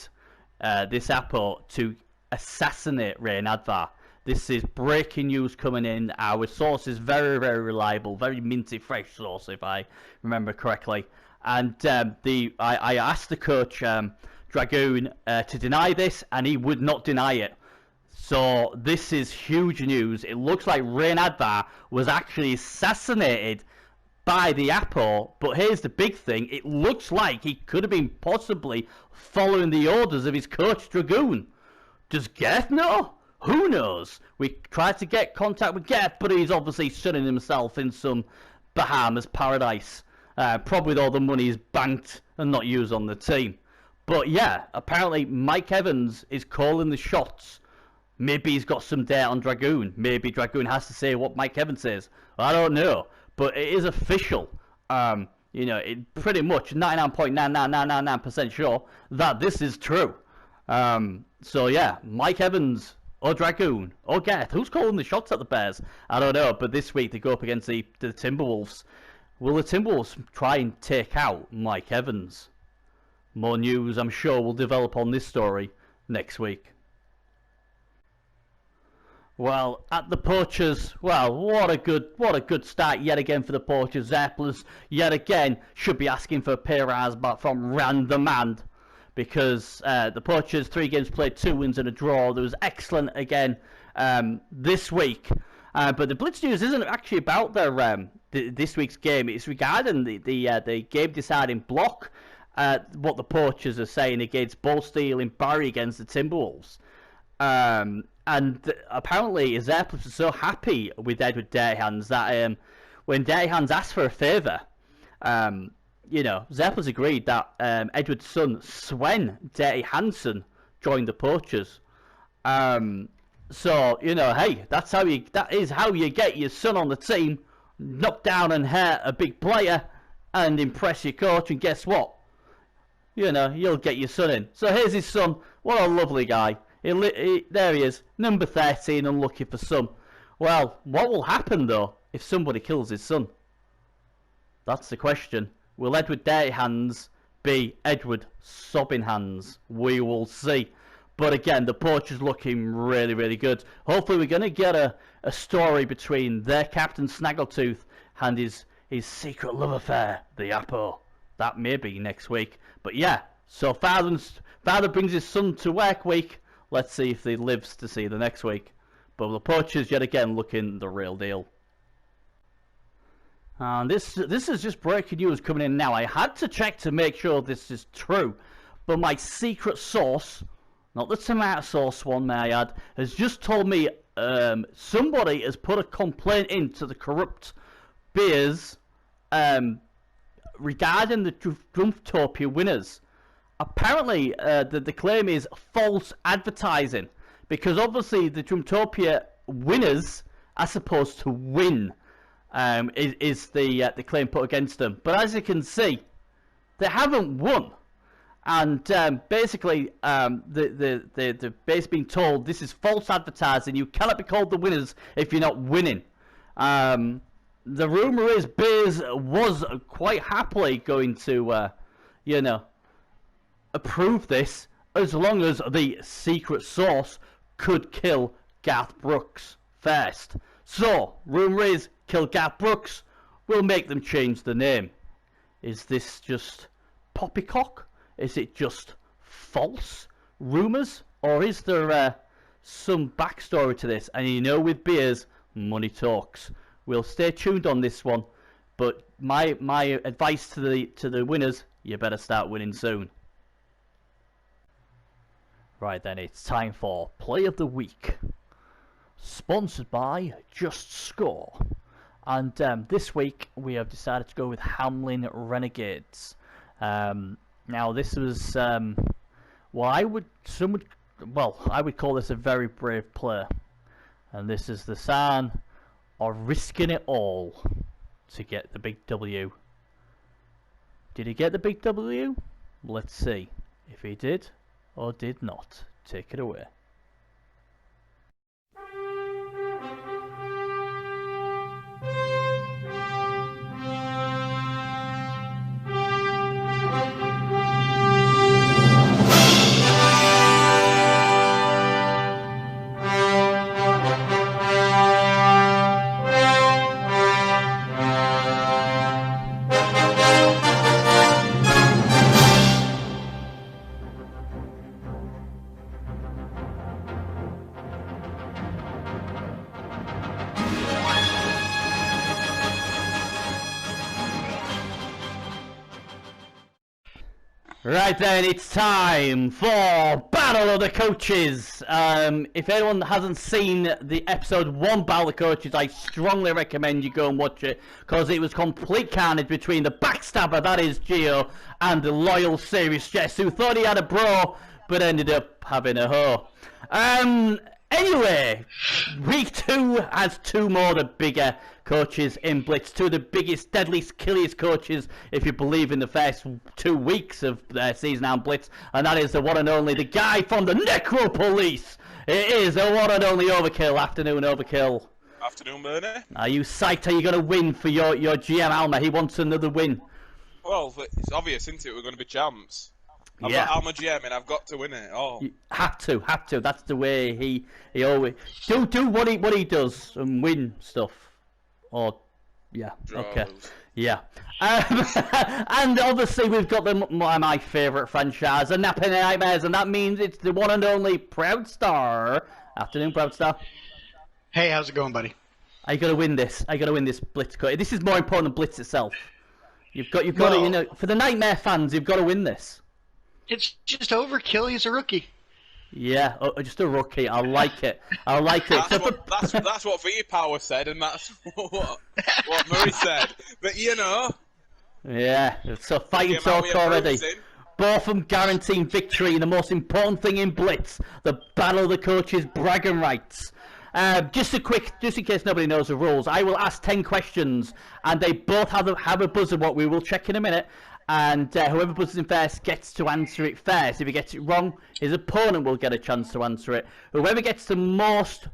this Apo to assassinate Ryan Adver. This is breaking news coming in. Our source is very, very reliable, very minty, fresh source, if I remember correctly. And I asked the coach, Dragoon, to deny this, and he would not deny it. So this is huge news. It looks like Ryan Adver was actually assassinated by the Apo, but here's the big thing. It looks like he could have been possibly following the orders of his coach, Dragoon. Does Gareth know? Who knows? We tried to get contact with Gareth, but he's obviously sunning himself in some Bahamas paradise. Probably with all the money he's banked and not used on the team. But yeah, apparently Mike Evans is calling the shots. Maybe he's got some dirt on Dragoon. Maybe Dragoon has to say what Mike Evans says. I don't know. But it is official. It pretty much 99.99999% sure that this is true. So yeah, Mike Evans or Dragoon or Gareth. Who's calling the shots at the Bears? I don't know. But this week they go up against the Timberwolves. Will the Timberwolves try and take out Mike Evans? More news, I'm sure, will develop on this story next week. Well, at the Poachers, well, what a good start yet again for the Poachers. Zerplers yet again should be asking for a pay rise from Random Man, because the Poachers, 3 games played, 2 wins and a draw. There was excellent again this week. But the Blitz news isn't actually about their this week's game. It's regarding the game deciding block. What the Poachers are saying against Ball Steel in Barry against the Timberwolves. And apparently Zerplus is so happy with Edward Dirty Hands that when Dirty Hands asked for a favour, Zerplus agreed that Edward's son, Sven Dirty Hansen, joined the Poachers. So, hey, that is how you get your son on the team, knock down and hurt a big player, and impress your coach, and guess what? You'll get your son in. So here's his son. What a lovely guy. There he is, number 13, unlucky for some. Well, what will happen, though, if somebody kills his son? That's the question. Will Edward Dirty Hands be Edward Sobbing Hands? We will see. But again, the Poachers looking really, really good. Hopefully we're going to get a story between their captain, Snaggletooth, and his secret love affair, the Apo. That may be next week. But yeah, so father brings his son to work week. Let's see if they lives to see the next week. But the poachers yet again looking the real deal. And this is just breaking news coming in now. I had to check to make sure this is true, but my secret source, not the tomato sauce one, may I add, has just told me somebody has put a complaint into the corrupt beers regarding the Drumtopia winners. Apparently, the claim is false advertising, because obviously the Drumtopia winners are supposed to win. Is the claim put against them? But as you can see, they haven't won, and basically the base being told this is false advertising. You cannot be called the winners if you're not winning. The rumor is Beers was quite happily going to, approve this as long as the secret source could kill Garth Brooks first. So, rumor is, kill Garth Brooks, will make them change the name. Is this just poppycock? Is it just false rumors? Or is there some backstory to this? And with Beers, money talks. We'll stay tuned on this one. But my advice to the winners, you better start winning soon. Right then, it's time for Play of the Week. Sponsored by Just Score. And this week we have decided to go with Hamlin Renegades. Now this was I would call this a very brave player, and this is the sign of risking it all to get the big W. Did he get the big W? Let's see if he did or did not. Take it away. Right then, it's time for Battle of the Coaches. If anyone hasn't seen the episode 1 Battle of the Coaches, I strongly recommend you go and watch it, because it was complete carnage between the backstabber, that is Gio, and the loyal Serious Jess, who thought he had a bro, but ended up having a hoe. Anyway, week 2 has 2 more the bigger coaches in Blitz. 2 of the biggest, deadliest, killiest coaches, if you believe in the first 2 weeks of season on Blitz. And that is the one and only, the guy from the Necro Police. It is the one and only Overkill. Afternoon, Overkill. Afternoon, Bernie. Are you psyched? Are you going to win for your GM Alma? He wants another win. Well, it's obvious, isn't it? We're going to be champs. I've Yeah. got Alma GM and I've got to win it. Oh, You have to. That's the way he always do what he does and win stuff. Or yeah, draws. okay, yeah. And obviously we've got my favourite franchise, the Napping Nightmares, and that means it's the one and only Proudstar. Afternoon, Proudstar. Hey, how's it going, buddy? I gotta win this. Blitz. This is more important than Blitz itself. You've got to, for the Nightmare fans, you've got to win this. It's just Overkill. He's a rookie. Yeah, just a rookie. I like it. That's what V-Power said, and that's what Murray said. But Yeah, so fighting talk already. Both of them guaranteeing victory in the most important thing in Blitz, the Battle of the Coaches bragging rights. Just in case nobody knows the rules, I will ask 10 questions, and they both have a buzzer, what we will check in a minute. And whoever buzzes in first gets to answer it first. If he gets it wrong, his opponent will get a chance to answer it. Whoever gets the most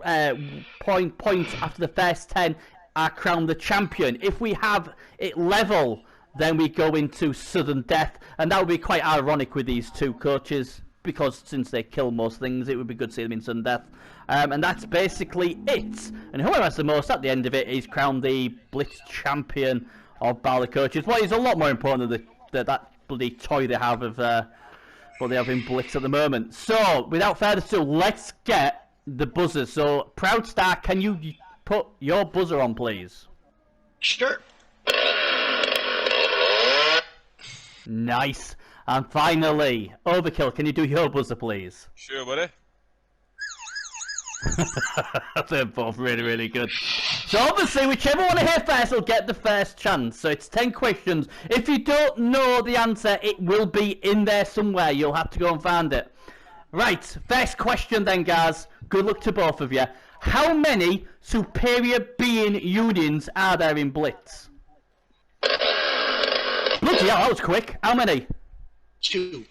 points after the first 10 are crowned the champion. If we have it level, then we go into sudden death. And that would be quite ironic with these 2 coaches, because since they kill most things, it would be good to see them in sudden death. And that's basically it. And whoever has the most at the end of it is crowned the Blitz champion of Battle of the Coaches. What is a lot more important than that bloody toy they have of but they have in Blitz at the moment. So, without further ado, let's get the buzzer. So, Proudstar, can you put your buzzer on, please? Sure. Nice. And finally, Overkill, can you do your buzzer, please? Sure, buddy. They're both really, really good. So obviously, whichever one I hear first will get the first chance. So it's 10 questions. If you don't know the answer, it will be in there somewhere. You'll have to go and find it. Right, first question then, guys. Good luck to both of you. How many superior being unions are there in Blitz? Bloody hell, that was quick. How many? 2.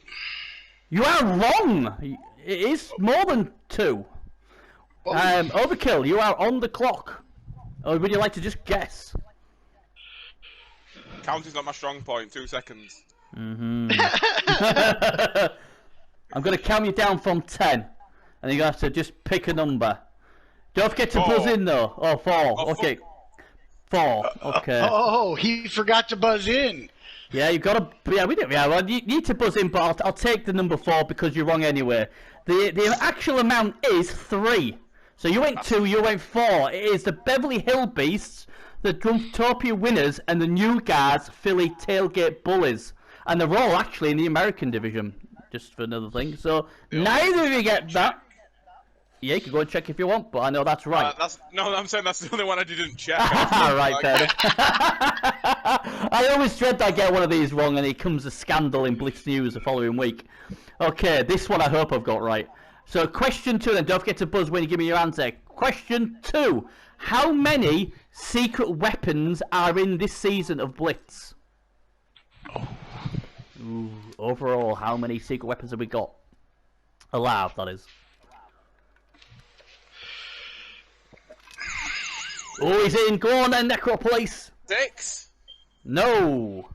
You are wrong. It is more than 2. Overkill, you are on the clock. Or would you like to just guess? Counting's not my strong point. 2 seconds. I'm going to count you down from 10. And you're going to have to just pick a number. Don't forget to buzz in though. Oh, 4. Okay. 4. Okay. Oh, he forgot to buzz in. Yeah, you got to. Yeah, we do. Yeah, well, you need to buzz in, but I'll take the number 4 because you're wrong anyway. The actual amount is 3. So you went 2, you went 4. It is the Beverly Hill Beasts, the Drumptopia Winners, and the New Guards Philly Tailgate Bullies. And they're all actually in the American division, just for another thing. So neither of you get that. Yeah, you can go and check if you want, but I know that's right. I'm saying that's the only one I didn't check. Right, fair enough. I always dread that I get one of these wrong and it comes a scandal in Blitz News the following week. Okay, this one I hope I've got right. So question 2 then, don't forget to buzz when you give me your answer. Question 2. How many secret weapons are in this season of Blitz? Ooh, overall, how many secret weapons have we got? Alive, that is. Oh, he's in. Go on then, Necropolice. 6. No.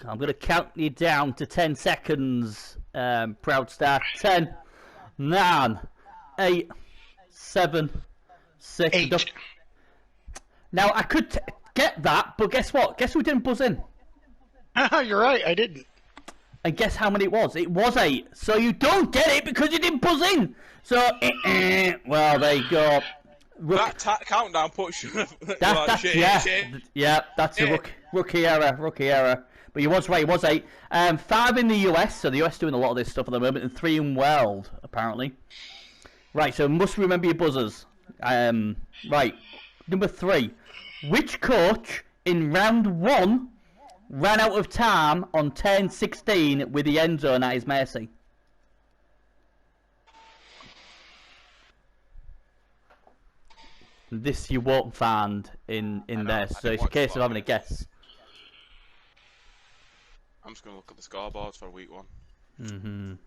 I'm going to count you down to 10 seconds, Proudstar. 10, 9, 8, 7, 6. 8. Now, I could get that, but guess what? Guess who didn't buzz in? You're right, I didn't. And guess how many it was? It was 8. So you don't get it because you didn't buzz in. So, well, there you go. That countdown puts you. Yeah, that's a rookie error. But he was right, it was 8. 5 in the US, so the US doing a lot of this stuff at the moment, and 3 in world, apparently. Right, so must remember your buzzers. Right, number 3. Which coach in round 1 ran out of time on turn 16 with the end zone at his mercy? This you won't find in there, so it's a case of having a guess. I'm just going to look at the scoreboards for week 1.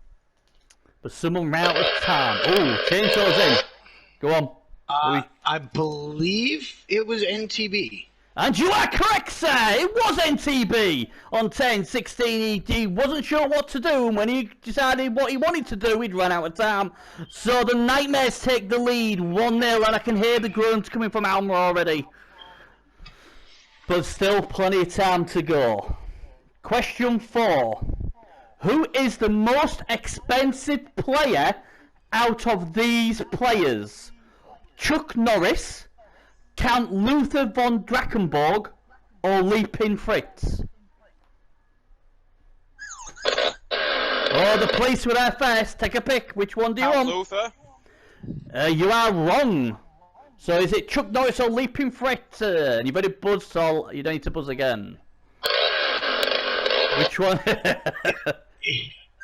But someone ran out of time. Oh, chainsaws in. Go on. I believe it was NTB. And you are correct, sir! It was NTB! On 10-16, he wasn't sure what to do, and when he decided what he wanted to do, he'd run out of time. So the Nightmares take the lead, 1-0, and I can hear the groans coming from Alma already. But still plenty of time to go. Question 4. Who is the most expensive player out of these players? Chuck Norris, Count Luther von Drakenborg, or Leaping Fritz? Oh, the police were there first. Take a pick. Which one do you want? Luther. You are wrong. So is it Chuck Norris or Leaping Fritz? And you've already buzzed, so you don't need to buzz again. Which one?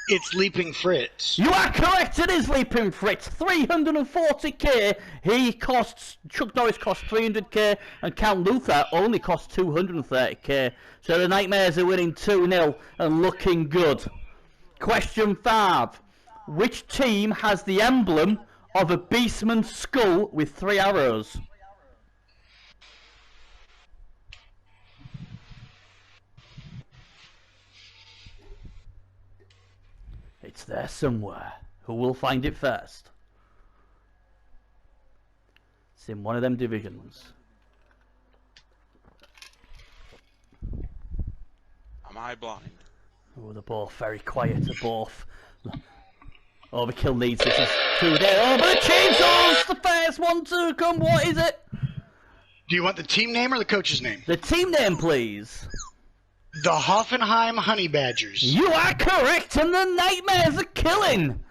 It's Leaping Fritz. You are correct, it is Leaping Fritz. 340k. Chuck Norris costs 300k, and Count Luther only costs 230k. So the Nightmares are winning 2-0 and looking good. Question 5. Which team has the emblem of a beastman's skull with 3 arrows? It's there somewhere. Who will find it first? It's in one of them divisions. Am I blind? Oh, they're both very quiet. They're both. Overkill needs this. He's through there. Oh, but the chainsaw's the first one to come. What is it? Do you want the team name or the coach's name? The team name, please. The Hoffenheim Honey Badgers. You are correct, and the Nightmares are killing.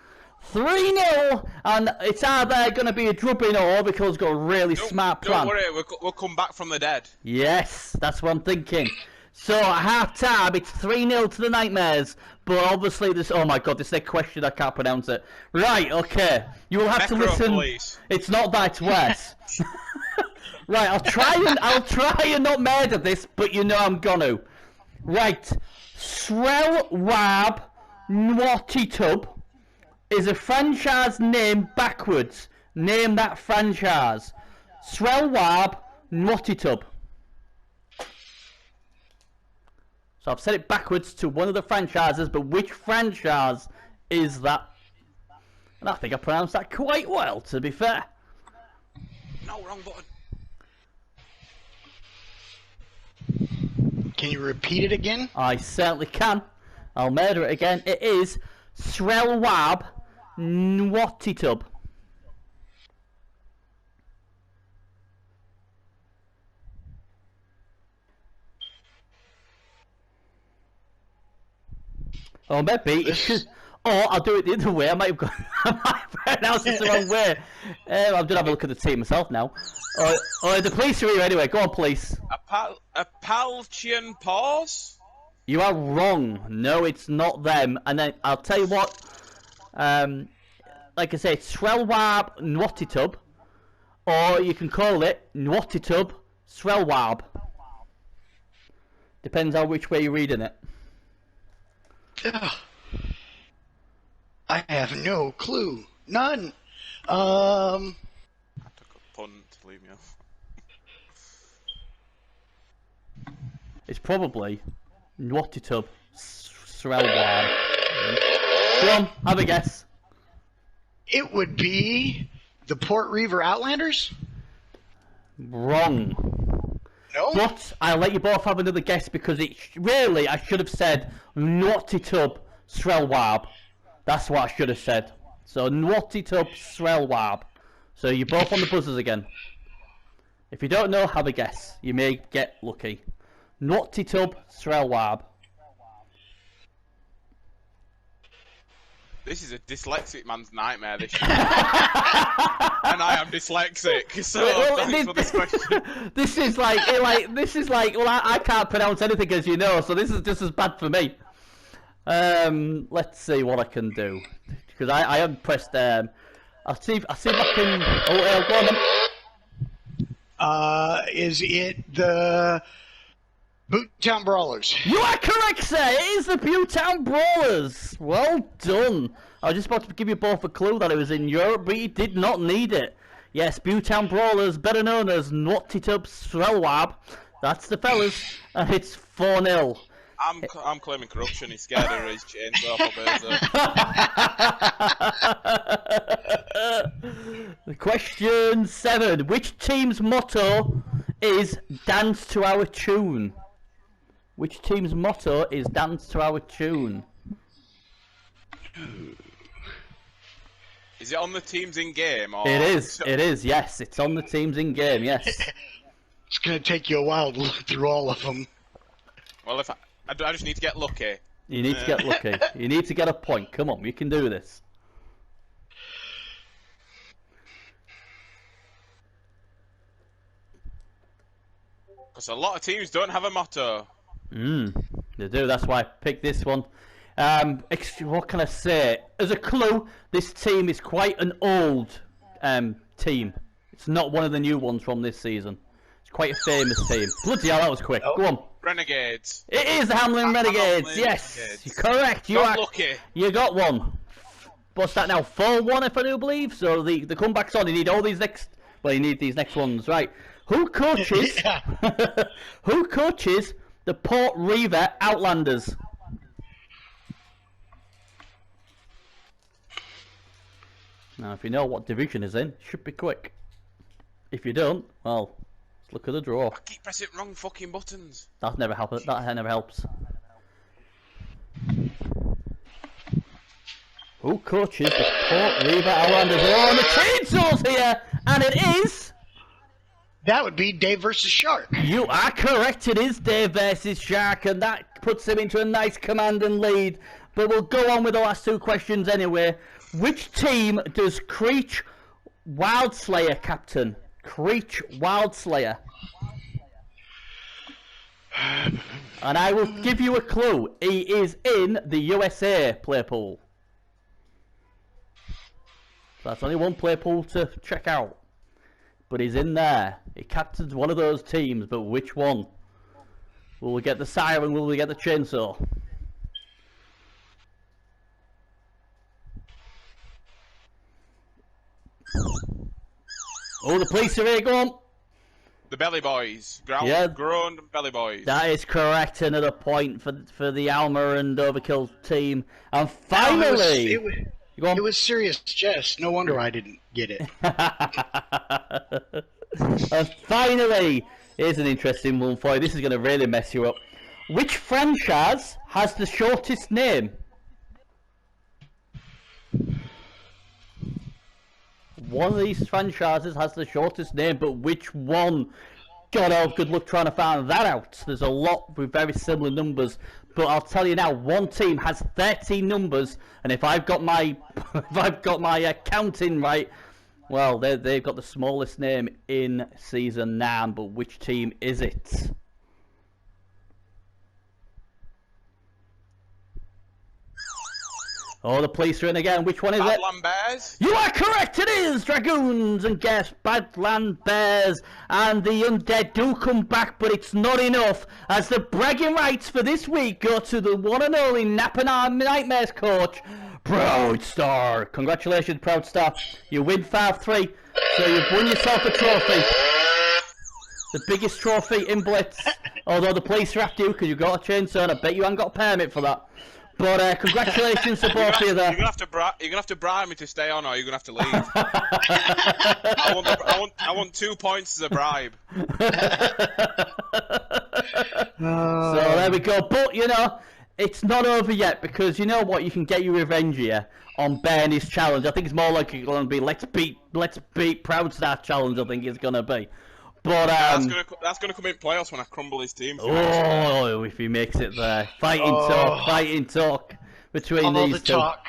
3-0, and it's either going to be a drubbing or Overkill's got a really smart plan. Don't worry, we'll come back from the dead. Yes, that's what I'm thinking. So at half time, it's 3-0 to the Nightmares. But obviously, this. Oh my god, this next question, I can't pronounce it. Right, okay. You will have to listen. Police. It's not that, it's worse. Right, I'll try and not murder this, but you know I'm gonna. Right. Srel Wab Nwati Tub is a franchise name backwards. Name that franchise. Srel Wab Nwati Tub. So I've said it backwards to one of the franchises, but which franchise is that? And I think I pronounced that quite well, to be fair. No, wrong button. Can you repeat it again? I certainly can. I'll murder it again. It is Srelwab Nwati Tub. Oh, maybe it should. Or I'll do it the other way. I might pronounce it the wrong way. I'm going to have a look at the team myself now. The police are here anyway. Go on, police. Appalachian Paws? You are wrong. No, it's not them. And then I'll tell you what. Like I say, it's Srelwab Nwati Tub, or you can call it Nwati Tub Srelwab. Depends on which way you're reading it. Ugh. I have no clue. None. I took a punt to leave me off. It's probably Nwati Tub Srelwab. Go on, have a guess. It would be the Port Reaver Outlanders? Wrong. No? But I'll let you both have another guess because it really, I should have said Nwati Tub Srelwab. That's what I should have said. So Nwati Tub Srelwab. So you're both on the buzzers again. If you don't know, have a guess. You may get lucky. Nwati Tub Srelwab. This is a dyslexic man's nightmare, this shit. And I am dyslexic, so thanks for this question. This is like, well, I can't pronounce anything, as you know, so this is just as bad for me. Let's see what I can do, because I haven't pressed. I'll see if I can. Oh, go on then. Is it the Boottown Brawlers? You are correct, sir. It is the Boottown Brawlers. Well done. I was just about to give you both a clue that it was in Europe, but you did not need it. Yes, Boottown Brawlers, better known as Nwati Tub Srelwab. That's the fellas, and it's 4-0. I'm claiming corruption. He's scared of his chainsaw for Question 7. Which team's motto is "Dance to our tune"? Which team's motto is "Dance to our tune"? Is it on the teams in game? Or... It is. It is. Yes, it's on the teams in game. Yes. It's going to take you a while to look through all of them. Well, if I just need to get lucky. You need to get lucky. You need to get a point. Come on, you can do this. Because a lot of teams don't have a motto. They do. That's why I picked this one. What can I say? As a clue, this team is quite an old team. It's not one of the new ones from this season. It's quite a famous team. Bloody hell, that was quick. Go on. Renegades. It is the Hamlin Renegades. Yes, Renegades. you're correct. You Got are lucky. You got one. What's that now? 4-1, if I do believe. So the comeback's on. You need all these next. Well, you need these next ones, right? Who coaches? Who coaches the Port Reaver Outlanders? Now, if you know what division is in, it should be quick. If you don't, well, let's look at the draw. I keep pressing wrong fucking buttons. That never helps. That never helps. Who coaches the Port River Outlanders? They're on the chainsaws here, and it is... That would be Dave versus Shark. You are correct, it is Dave versus Shark, and that puts him into a nice commanding lead. But we'll go on with the last two questions anyway. Which team does Creech Wildslayer captain? Creech Wildslayer. And I will give you a clue. He is in the USA play pool. So that's only one play pool to check out. But he's in there. He captains one of those teams, but which one? Will we get the siren? Will we get the chainsaw? Oh, the police are here, go on. The Belly Boys. Grown Belly Boys. That is correct. Another point for the Alma and Overkill team. And finally... It was serious jest. No wonder I didn't get it. And finally, here's an interesting one for you. This is going to really mess you up. Which franchise has the shortest name? One of these franchises has the shortest name, but which one? God, oh, good luck trying to find that out. There's a lot with very similar numbers, but I'll tell you now, one team has 13 numbers, and if I've got my counting right, well, they've got the smallest name in Season 9, but which team is it? Oh, the police are in again. Which one is it? Badland Bears. You are correct, it is! Dragoons, and guess Badland Bears. And the undead do come back, but it's not enough, as the bragging rights for this week go to the one and only Napanar Nightmares coach, Proudstar. Congratulations, Proudstar. You win 5-3, so you've won yourself a trophy. The biggest trophy in Blitz. Although the police are after you because you got a chainsaw, and I bet you haven't got a permit for that. But congratulations to both of you there. You're gonna have to bribe me to stay on, or you're gonna have to leave. I want 2 points as a bribe. So there we go. But you know, it's not over yet, because you know what? You can get your revenge here on Bernie's challenge. I think it's more likely going to be let's beat Proudstar challenge. I think it's going to be. But that's gonna come in playoffs when I crumble his team. Oh, if he makes it there, fighting talk between all these the two. Talk.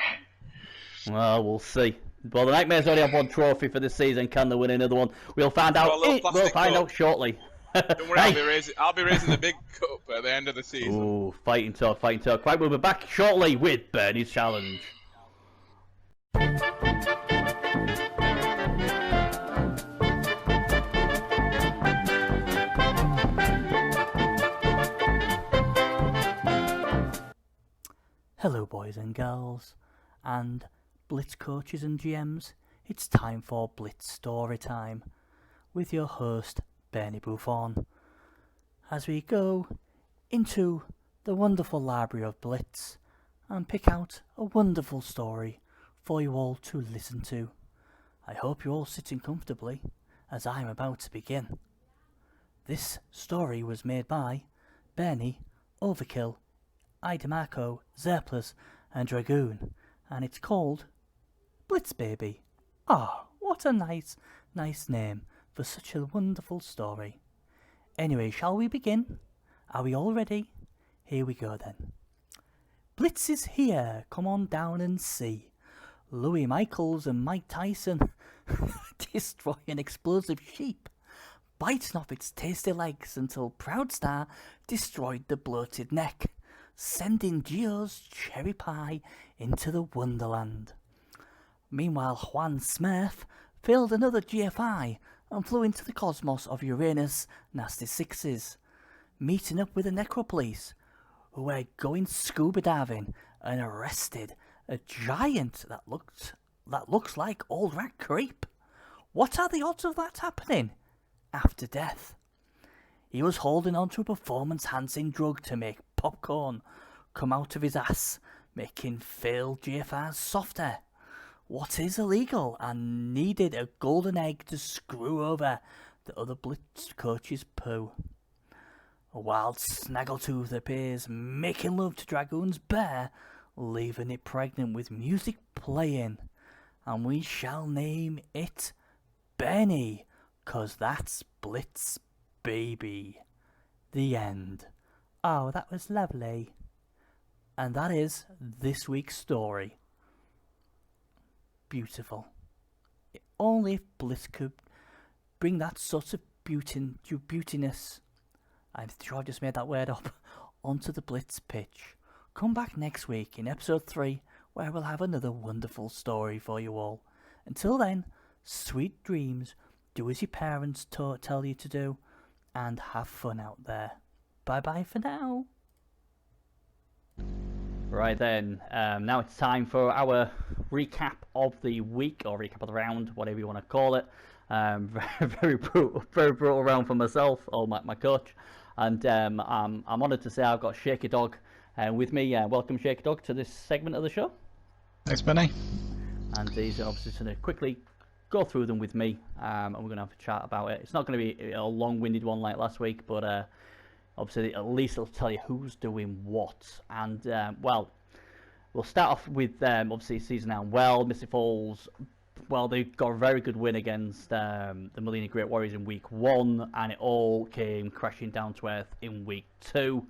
Well, we'll see. Well, the Nightmares only have one trophy for this season. Can they win another one? We'll find out. We'll find out shortly. Don't worry, I'll be raising the big cup at the end of the season. Ooh, fighting talk. Right, we'll be back shortly with Bernie's challenge. Hello boys and girls, and Blitz coaches and GMs, it's time for Blitz story time, with your host Bernie Buffon, as we go into the wonderful library of Blitz and pick out a wonderful story for you all to listen to. I hope you're all sitting comfortably, as I'm about to begin. This story was made by Bernie, Overkill, Idamarco, Zerplus, and Dragoon, and it's called Blitz Baby. Ah, what a nice name for such a wonderful story. Anyway, shall we begin? Are we all ready? Here we go then. Blitz is here, come on down and see. Louis Michaels and Mike Tyson destroy an explosive sheep, biting off its tasty legs until Proudstar destroyed the bloated neck, sending Gio's cherry pie into the wonderland. Meanwhile, Juan Smurf failed another GFI and flew into the cosmos of Uranus Nasty Sixes, meeting up with the Necropolice, who were going scuba diving and arrested a giant that looks like Old Rat Creep. What are the odds of that happening after death? He was holding on to a performance-enhancing drug to make popcorn come out of his ass, making failed GFRs softer. What is illegal and needed a golden egg to screw over the other Blitz coach's poo. A wild snaggletooth appears, making love to Dragoon's bear, leaving it pregnant with music playing. And we shall name it Benny, 'cause that's Blitz baby. The end. Oh, that was lovely. And that is this week's story. Beautiful. Only if Blitz could bring that sort of beautiness, I'm sure I just made that word up, onto the Blitz pitch. Come back next week in episode 3, where we'll have another wonderful story for you all. Until then, sweet dreams, do as your parents tell you to do, and have fun out there. Bye bye for now. Right then, now it's time for our recap of the week, or recap of the round, whatever you want to call it. Very brutal round for myself, or my coach, and I'm honoured to say I've got Shakeydog with me. Welcome, Shakeydog, to this segment of the show. Thanks, Benny. And he's obviously going to quickly go through them with me, and we're going to have a chat about it. It's not going to be a long-winded one like last week, but obviously at least it'll tell you who's doing what. And well, we'll start off with obviously season 9. Well, Missy Falls, well, they got a very good win against the Molina Great Warriors in week 1, and it all came crashing down to earth in week 2.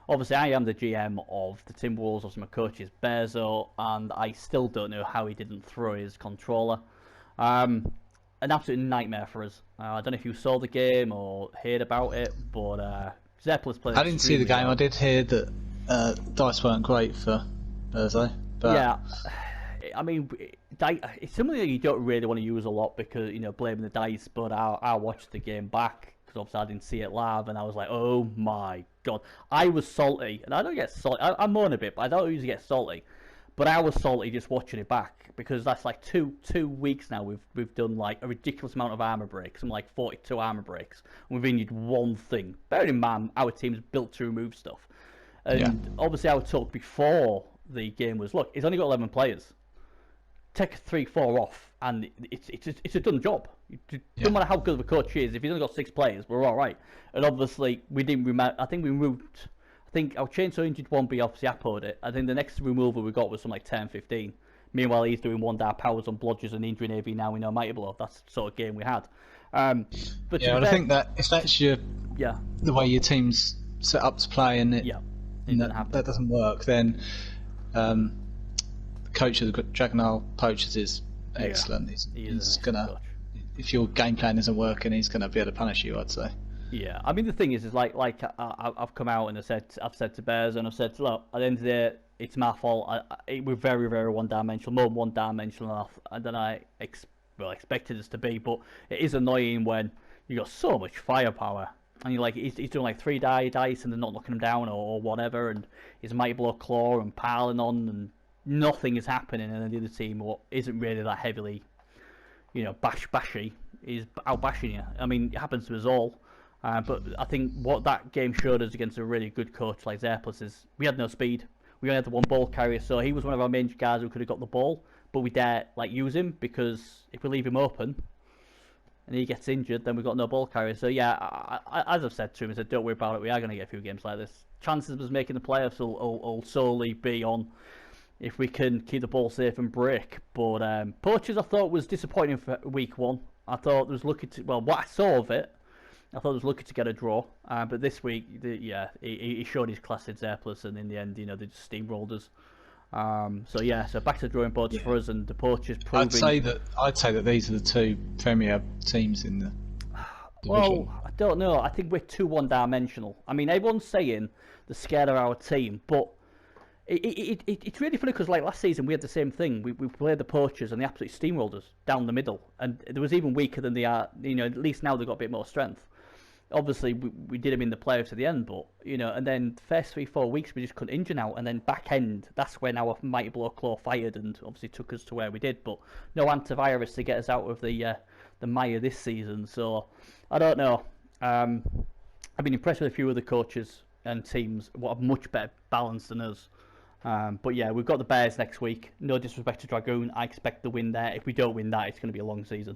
Obviously, I am the GM of the Timberwolves. Obviously, my coach is Bearzo, and I still don't know how he didn't throw his controller. An absolute nightmare for us. I don't know if you saw the game or heard about it, but Zeppelin played. I didn't see the game. Well. I did hear that dice weren't great for Bearzo. But... Yeah, I mean, it's something that you don't really want to use a lot because, you know, blaming the dice, but I watched the game back because obviously I didn't see it live, and I was like, oh my god. I was salty, and I don't get salty. I moan a bit, but I don't usually get salty. But I was salty just watching it back because that's like two weeks now we've done like a ridiculous amount of armor breaks, something like 42 armor breaks, and we've injured one thing. Bearing in mind, our team's built to remove stuff. And obviously our talk before the game was, look, he's only got 11 players. Take 3-4 off, and it's a done job. No matter how good of a coach he is, if he's only got 6 players, we're all right. And obviously, we didn't remove. I think we moved. I think our chainsaw injured 1B obviously uploaded it. I think the next removal we got was something like 10-15. Meanwhile, he's doing 1-dar powers on blodgers and injuring AV now we know Mighty Blow. That's the sort of game we had. But yeah, I think that if that's the way your team's set up to play, and that doesn't work, then the coach of the Dragonile Poachers is excellent. He's gonna, if your game plan isn't working, he's gonna be able to punish you, I'd say. Yeah, I mean the thing is like I've come out and I've said to Bears, and I've said, look, at the end of the day, it's my fault. We're very, very one-dimensional, more one-dimensional than I expected us to be. But it is annoying when you got so much firepower, and you're like, he's doing like 3 dice, and they're not knocking him down or whatever, and he's Mighty Blow claw and piling on, and nothing is happening, and then the other team, what isn't really that heavily, you know, bashy, is out bashing you. I mean, it happens to us all. But I think what that game showed us against a really good coach like Zerplus is we had no speed. We only had the one ball carrier, so he was one of our main guys who could have got the ball, but we dare use him because if we leave him open and he gets injured, then we've got no ball carrier. So yeah, as I've said to him, I said, don't worry about it. We are going to get a few games like this. Chances of us making the playoffs will solely be on if we can keep the ball safe and break. But Poachers, I thought, was disappointing for week 1. I thought there was lucky to, well, what I saw of it, I thought it was lucky to get a draw, but this week, he showed his class in Zerplus, and in the end, you know, they just steamrolled us. So back to the drawing boards for us, and the Poachers proving. I'd say that these are the 2 premier teams in the division. Well, I don't know. I think we're too one-dimensional. I mean, everyone's saying they're scared of our team, but it's really funny because like last season we had the same thing. We played the Poachers and they absolutely steamrolled us down the middle, and there was even weaker than they are. You know, at least now they've got a bit more strength. Obviously, we did them in the playoffs at the end, but, you know, and then the first 3-4 weeks we just couldn't injure now, and then back end, that's when our Mighty Blow claw fired and obviously took us to where we did, but no antivirus to get us out of the mire this season, so I don't know. I've been impressed with a few of the coaches and teams what are much better balanced than us. But yeah, we've got the Bears next week. No disrespect to Dragoon, I expect the win there. If we don't win that, it's going to be a long season.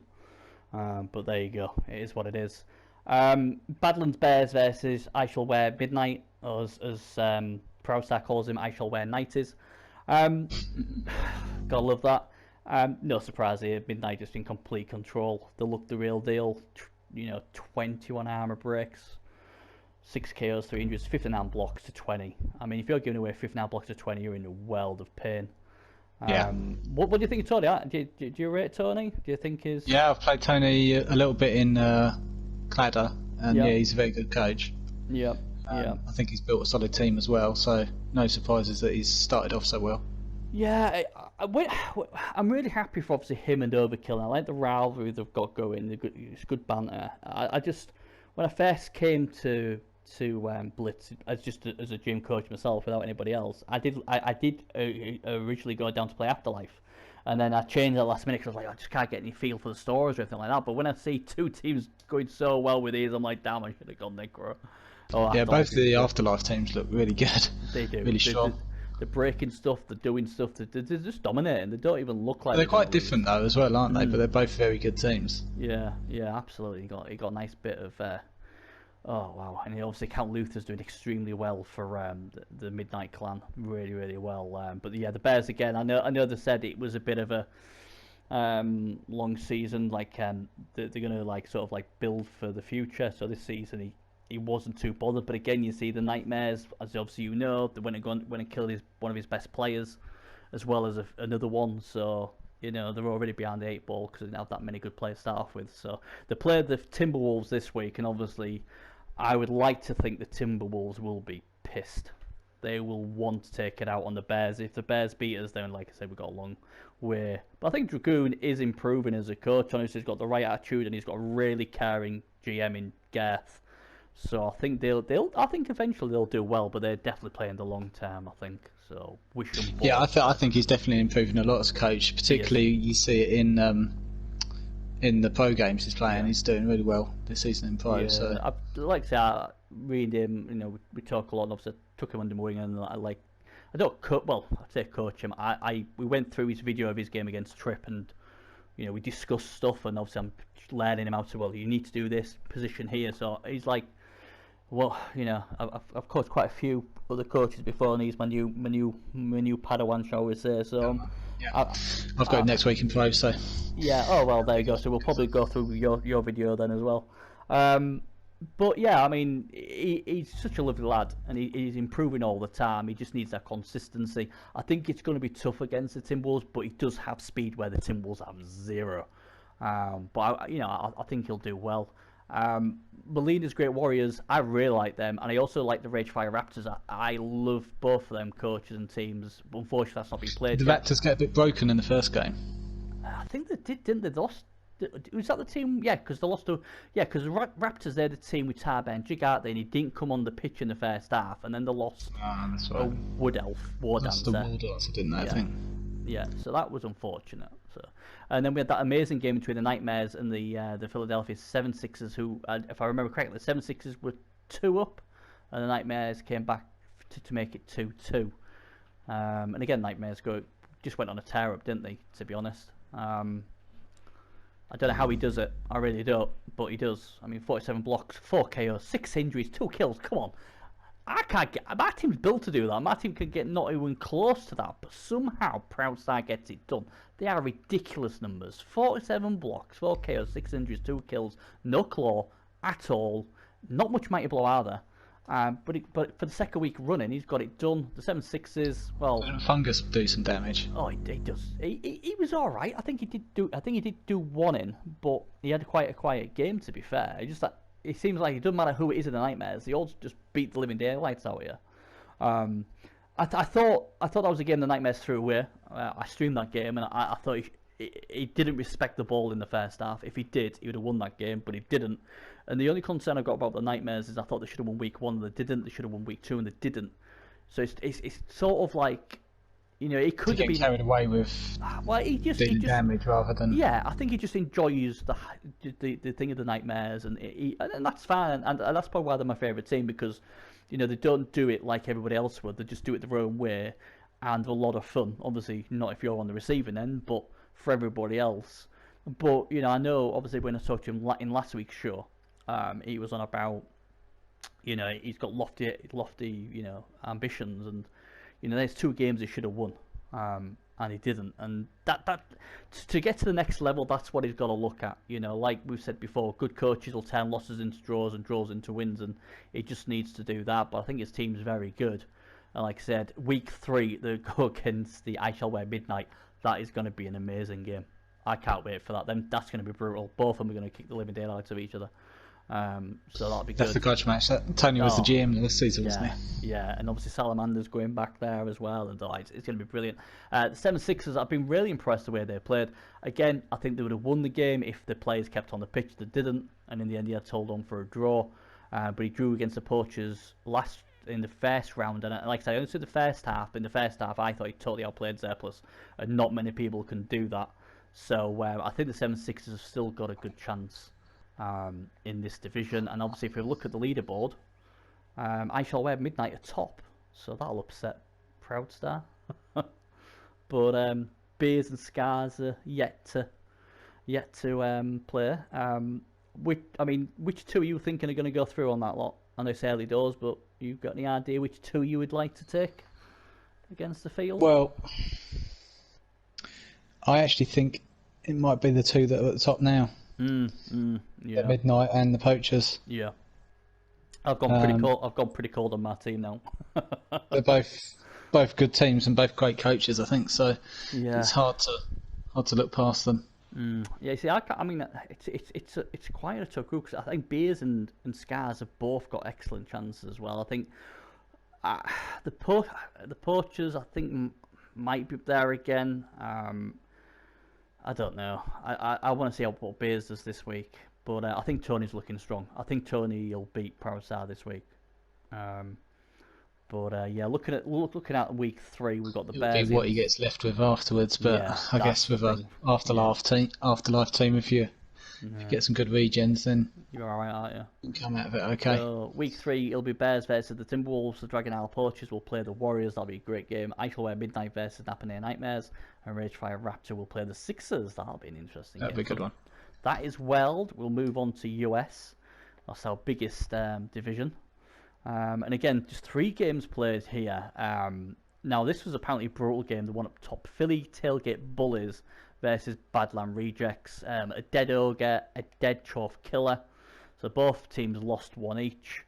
But there you go, it is what it is. Badlands Bears versus I Shall Wear Midnight, or as Proudstar calls him, I Shall Wear Nighties. Gotta love that. No surprise here. Midnight just in complete control. They look the real deal. 21 armor breaks, 6 KOs, 3 injuries, 59 blocks to 20. I mean, if you're giving away 59 blocks to 20, you're in a world of pain. What do you think of Tony? Do you rate Tony? Do you think he's... Yeah, I've played Tony a little bit in Cladder, and he's a very good coach. I think he's built a solid team as well, so no surprises that he's started off so well. Yeah, I'm really happy for obviously him and Overkill. I like the rivalry they've got going. It's good banter. I just, when I first came to Blitz as a gym coach myself without anybody else, I did originally go down to play Afterlife, and then I changed at the last minute because I was like, I just can't get any feel for the stores or anything like that. But when I see two teams going so well with these, I'm like, damn, I should have gone Necro. Yeah, both the Afterlife teams look really good. They do. Really strong. They're breaking stuff, they're doing stuff, they're just dominating. They don't even look like... They're quite different though as well, aren't they? But they're both very good teams. Yeah, absolutely. He got a nice bit of... oh, wow. And obviously Count Luther's doing extremely well for the Midnight Clan. Really, really well. But yeah, the Bears again, I know they said it was a bit of a long season, like they're going to like sort of like build for the future. So this season he wasn't too bothered, but again, you see the Nightmares, as obviously they went and killed one of his best players, as well as another one. So they're already behind the 8 ball because they didn't have that many good players to start off with. So they played the Timberwolves this week, and obviously, I would like to think the Timberwolves will be pissed. They will want to take it out on the Bears. If the Bears beat us, then like I said, we've got a long way. But I think Dragoon is improving as a coach. Honestly, he's got the right attitude, and he's got a really caring GM in Garth. So I think I think eventually they'll do well, but they're definitely playing the long term. I think so. Wish them. Yeah, I think he's definitely improving a lot as a coach. Particularly, you see it in the pro games he's playing. He's doing really well this season in pro. Yeah, so I like to say, I read him. We talk a lot. And obviously, I took him under my wing, and I don't say coach him. We went through his video of his game against Trip, and we discussed stuff, and obviously I'm learning him out to, well, you need to do this position here. So he's like, well, I've coached quite a few other coaches before, and he's my new Padawan, shall we say? So I've got him next week in pro. So yeah. Oh well, there you go. So we'll probably go through your video then as well. But yeah, I mean, he's such a lovely lad, and he's improving all the time. He just needs that consistency. I think it's going to be tough against the Timberwolves, but he does have speed where the Timberwolves have zero. But I think he'll do well. Molina's Great Warriors, I really like them, and I also like the Ragefire Raptors. I love both of them coaches and teams. But unfortunately, that's not been played. The Raptors get a bit broken in the first game. I think they did, didn't they? They lost. Was that the team? Yeah, because they lost to. Yeah, because the Raptors, they're the team with Tarban and Jig, aren't they? And he didn't come on the pitch in the first half, and then they lost. That's right. Wood Elf, War Dancer. That's the War Dancer, didn't they? I think. Yeah, so that was unfortunate. So, and then we had that amazing game between the Nightmares and the Philadelphia 76ers, who, if I remember correctly, the 76ers were 2 up, and the Nightmares came back to make it 2-2. And again, Nightmares just went on a tear up, didn't they? To be honest, I don't know how he does it. I really don't, but he does. I mean, 47 blocks, 4 KOs, 6 injuries, 2 kills. Come on. I can't get. My team's built to do that. My team can get not even close to that, but somehow Proudstar gets it done. They are ridiculous numbers. 47 blocks, 4 KOs, 6 injuries, 2 kills, no claw at all. Not much mighty blow either. But for the second week running, he's got it done. The 76ers, well, Fungus do some damage. Oh, he does. He was all right. I think he did do one in, but he had quite a quiet game. To be fair, it seems like it doesn't matter who it is in the Nightmares. They all just beat the living daylights out here. I thought that was a game the Nightmares threw away. I streamed that game, and I thought he didn't respect the ball in the first half. If he did, he would have won that game, but he didn't. And the only concern I got about the Nightmares is I thought they should have won week 1, and they didn't. They should have won week 2, and they didn't. So it's sort of like, it could have been carried away with he just damage rather than. Yeah, I think he just enjoys the thing of the Nightmares, and that's fine, and that's probably why they're my favourite team, because they don't do it like everybody else would. They just do it their own way, and a lot of fun. Obviously, not if you're on the receiving end, but for everybody else. But I know obviously when I talked to him in last week's show, he was on about he's got lofty ambitions, and there's 2 games he should have won. and he didn't. And that to get to the next level, that's what he's got to look at. Like we've said before, good coaches will turn losses into draws and draws into wins, and he just needs to do that. But I think his team's very good. And like I said, week 3 they go against the I Shall Wear Midnight. That is going to be an amazing game. I can't wait for that. That's going to be brutal. Both of them are going to kick the living daylights of each other. So that'll be good. That's the grudge match. Tony was the GM this season, wasn't he? Yeah, and obviously Salamander's going back there as well, and it's going to be brilliant. The 76ers, I've been really impressed the way they played. Again, I think they would have won the game if the players kept on the pitch. They didn't, and in the end, he had to hold on for a draw. But he drew against the Poachers in the first round, and like I said, I only saw the first half. In the first half, I thought he totally outplayed Zerplus, and not many people can do that. So I think the 76ers have still got a good chance in this division. And obviously, if we look at the leaderboard, I Shall Wear Midnight atop, so that'll upset Proudstar. But Beers and Scars are yet to play. Which two are you thinking are going to go through on that lot? I know it's early doors, but you've got any idea which two you would like to take against the field? Well, I actually think it might be the two that are at the top now. Yeah. The Midnight and the Poachers. Yeah. I've gone pretty cold. I've gone pretty cold on my team now. They're both good teams and both great coaches, I think. So it's hard to look past them. Yeah, see, it's quite a tough group because I think Beers and Scars have both got excellent chances as well. I think the Poachers, I think, might be up there again. I don't know. I want to see what Beers does this week, but I think Tony's looking strong. I think Tony will beat Proudstar this week. Looking at week 3, we've got the Bears. Be what he gets left with afterwards, but I guess with an afterlife team, if you get some good regens, then you're alright, aren't you? You can come out of it okay. So week 3, it'll be Bears versus the Timberwolves. The Dragon Isle Poachers will play the Warriors. That'll be a great game. I Shall Wear Midnight versus Napanee Nightmares, and Ragefire Raptor will play the Sixers. That'll be an interesting game. That'll be a good one. That is Weld. We'll move on to US. That's our biggest division. And again, just 3 games played here. Now, this was apparently a brutal game, the one up top. Philly Tailgate Bullies versus Badland Rejects. A dead Ogre, a dead Chorf Killer. So both teams lost 1 each.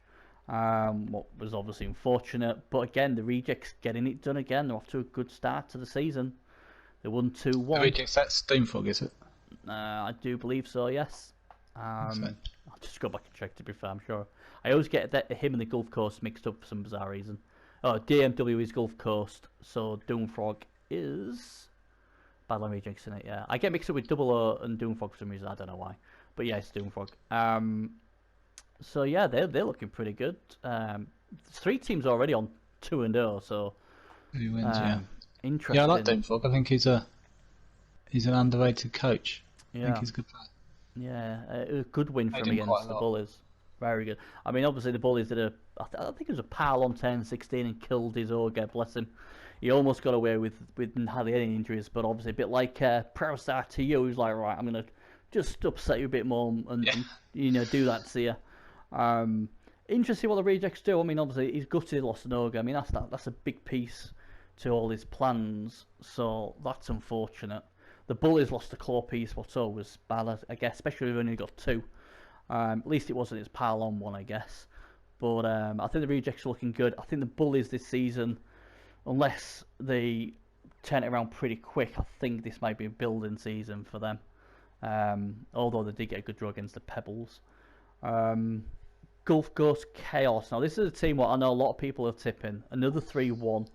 What was obviously unfortunate. But again, the Rejects getting it done again. They're off to a good start to the season. They won 2-1. The Rejects, that's Doomfog, is it? I do believe so, yes. I'll just go back and check, to be fair, I'm sure. I always get him and the Gulf Coast mixed up for some bizarre reason. Oh, DMW is Gulf Coast, so Doomfrog is Badland Rejects in it, yeah. I get mixed up with Double O and Doomfrog for some reason, I don't know why. But yeah, it's Doomfrog. So yeah, they're looking pretty good. 3 teams already on 2-0, so... Who wins, yeah. Interesting. Yeah, I like Doomfrog. I think he's an underrated coach. Yeah. I think he's a good player. Yeah, a good win from against the Bullies. Very good. I mean, obviously the Bullies did I think it was a pal on 10-16 and killed his Ogre, bless him. He almost got away with hardly any injuries, but obviously a bit like Proudstar to you, who's like, right, I'm going to just upset you a bit more and do that to you. Interesting what the Rejects do. I mean, obviously he's gutted, lost an Ogre. I mean, that's a big piece to all his plans, so that's unfortunate. The Bullies lost a claw piece, what's always bad, I guess, especially if we've only got 2. At least it wasn't his pal on one, I guess. But I think the Rejects are looking good. I think the Bullies this season, unless they turn it around pretty quick, I think this might be a building season for them. Although they did get a good draw against the Pebbles. Gulf Coast Chaos. Now, this is a team what I know a lot of people are tipping. Another 3-1.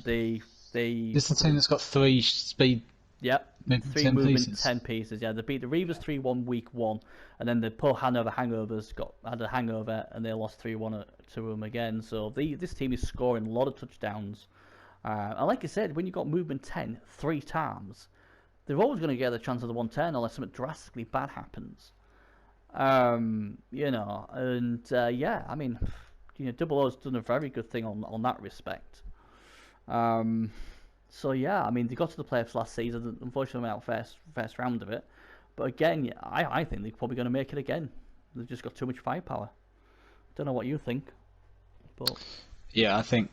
This is the team that's got 3 speed. Yep, 3 movement, 10 pieces. Yeah, they beat the Reavers 3-1 week 1, and then the poor Hanover Hangovers had a hangover and they lost 3-1 to them again. So this team is scoring a lot of touchdowns. And like I said, when you got movement 10 3 times, they're always going to get the chance of the 110 unless something drastically bad happens. I mean, Double O's done a very good thing on that respect. So yeah, I mean, they got to the playoffs last season. Unfortunately, went out first round of it. But again, I think they're probably going to make it again. They've just got too much firepower. Don't know what you think, but yeah, I think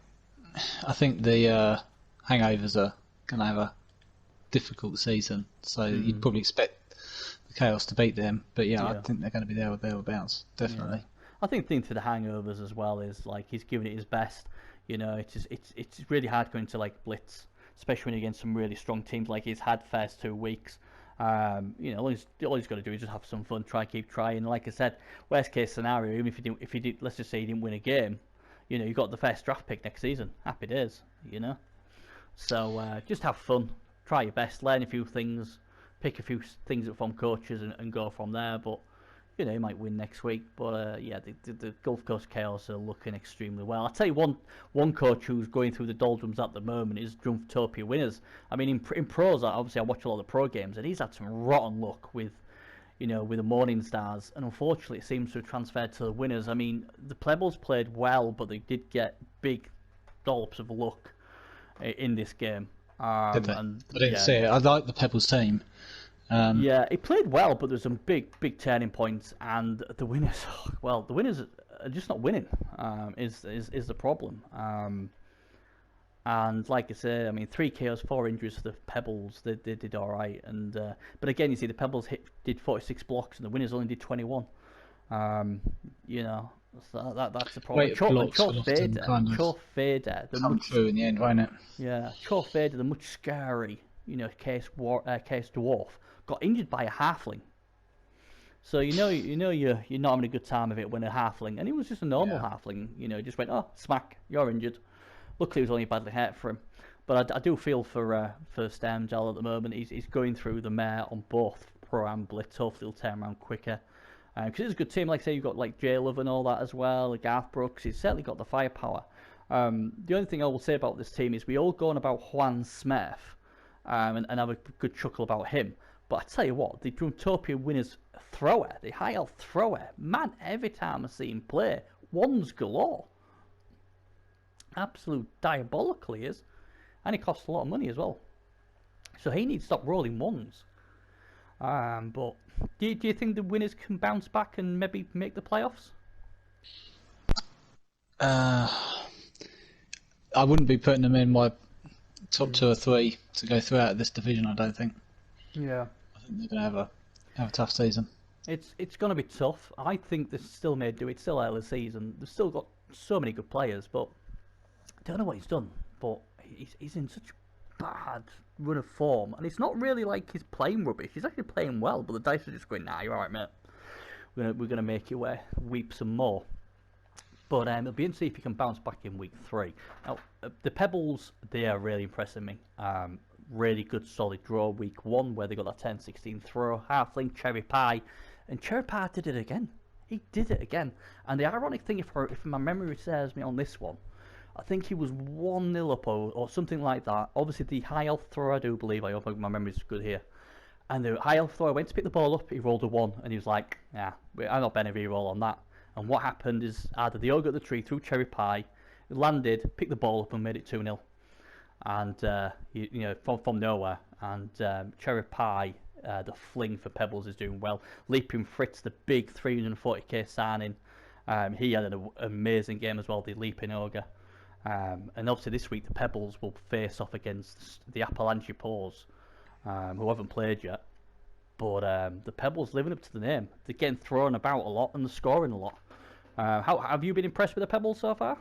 the Hangovers are going to have a difficult season, so you'd probably expect the Chaos to beat them. But yeah, I think they're going to be there or thereabouts, definitely. Yeah. I think the thing to the Hangovers as well is like he's giving it his best. You know, it's really hard going to like blitz, especially when you're against some really strong teams. Like he's had first 2 weeks. You know, all he's got to do is just have some fun, keep trying. Like I said, worst case scenario, even if he did, let's just say he didn't win a game, you know, you got the first draft pick next season. Happy days, you know. So just have fun, try your best, learn a few things, pick a few things up from coaches, and go from there. But you know, he might win next week. But yeah, the Gulf Coast Chaos are looking extremely well. I'll tell you one coach who's going through the doldrums at the moment is Drumtopia Winners. I mean, in pros, obviously I watch a lot of the pro games, and he's had some rotten luck with, you know, with the Morning Stars, and unfortunately it seems to have transferred to the Winners. I mean, the Plebbles played well, but they did get big dollops of luck in this game. Did they? I didn't see it. I like the Pebbles team. Yeah, he played well, but there's some big turning points, and the Winners, well, the Winners are just not winning. Is the problem? And like I say, I mean, 3 KOs, 4 injuries for the Pebbles. They did all right, and but again, you see the Pebbles did 46 blocks, and the Winners only did 21. You know, so that's the problem. Chorfader, come through in the end, won't it? Yeah, Chorfader, the much scary, you know, case dwarf, got injured by a halfling. So you know you're not having a good time of it when a halfling, and he was just a normal halfling, you know, just went, oh, smack, you're injured. Luckily it was only badly hurt for him, but I do feel for Stemgel at the moment. He's going through the mare on both pro and blitz. Hopefully he'll turn around quicker, because it's a good team. Like say you've got like J Love and all that as well, Garth Brooks. He's certainly got the firepower. The only thing I will say about this team is we all go on about Juan Smith, and have a good chuckle about him. But I tell you what, the Drumtopia Winners thrower, the high elf thrower, man, every time I see him play, ones galore. Absolute diabolical he is. And he costs a lot of money as well. So he needs to stop rolling ones. But do you think the Winners can bounce back and maybe make the playoffs? I wouldn't be putting them in my top 2 or 3 to go throughout this division, I don't think. Yeah. I think they're going to have a tough season. It's going to be tough. I think they still may do it. It's still early season. They've still got so many good players, but I don't know what he's done. But he's in such bad run of form, and it's not really like he's playing rubbish. He's actually playing well, but the dice are just going, nah, you're all right, mate. We're gonna make you weep some more. But it'll be interesting if he can bounce back in week 3. Now, the Pebbles, they are really impressing me. Really good solid draw week 1 where they got that 10-16 throw, halfling, cherry pie, and cherry pie did it again. He did it again. And the ironic thing, if my memory serves me on this one, I think he was 1-0 up or something like that. Obviously the high elf thrower, I do believe, I hope my memory's good here. And the high elf thrower went to pick the ball up, he rolled a 1, and he was like, yeah, I'm not betting a reroll on that. And what happened is either the ogre at the tree threw cherry pie, landed, picked the ball up and made it 2-0. And you know, from nowhere. And cherry pie, the fling for Pebbles is doing well. Leaping Fritz, the big 340k signing, he had an amazing game as well, the leaping ogre. And obviously this week the Pebbles will face off against the Appalachian Paws, who haven't played yet. But the Pebbles living up to the name. They're getting thrown about a lot and they're scoring a lot. How have you been impressed with the Pebbles so far?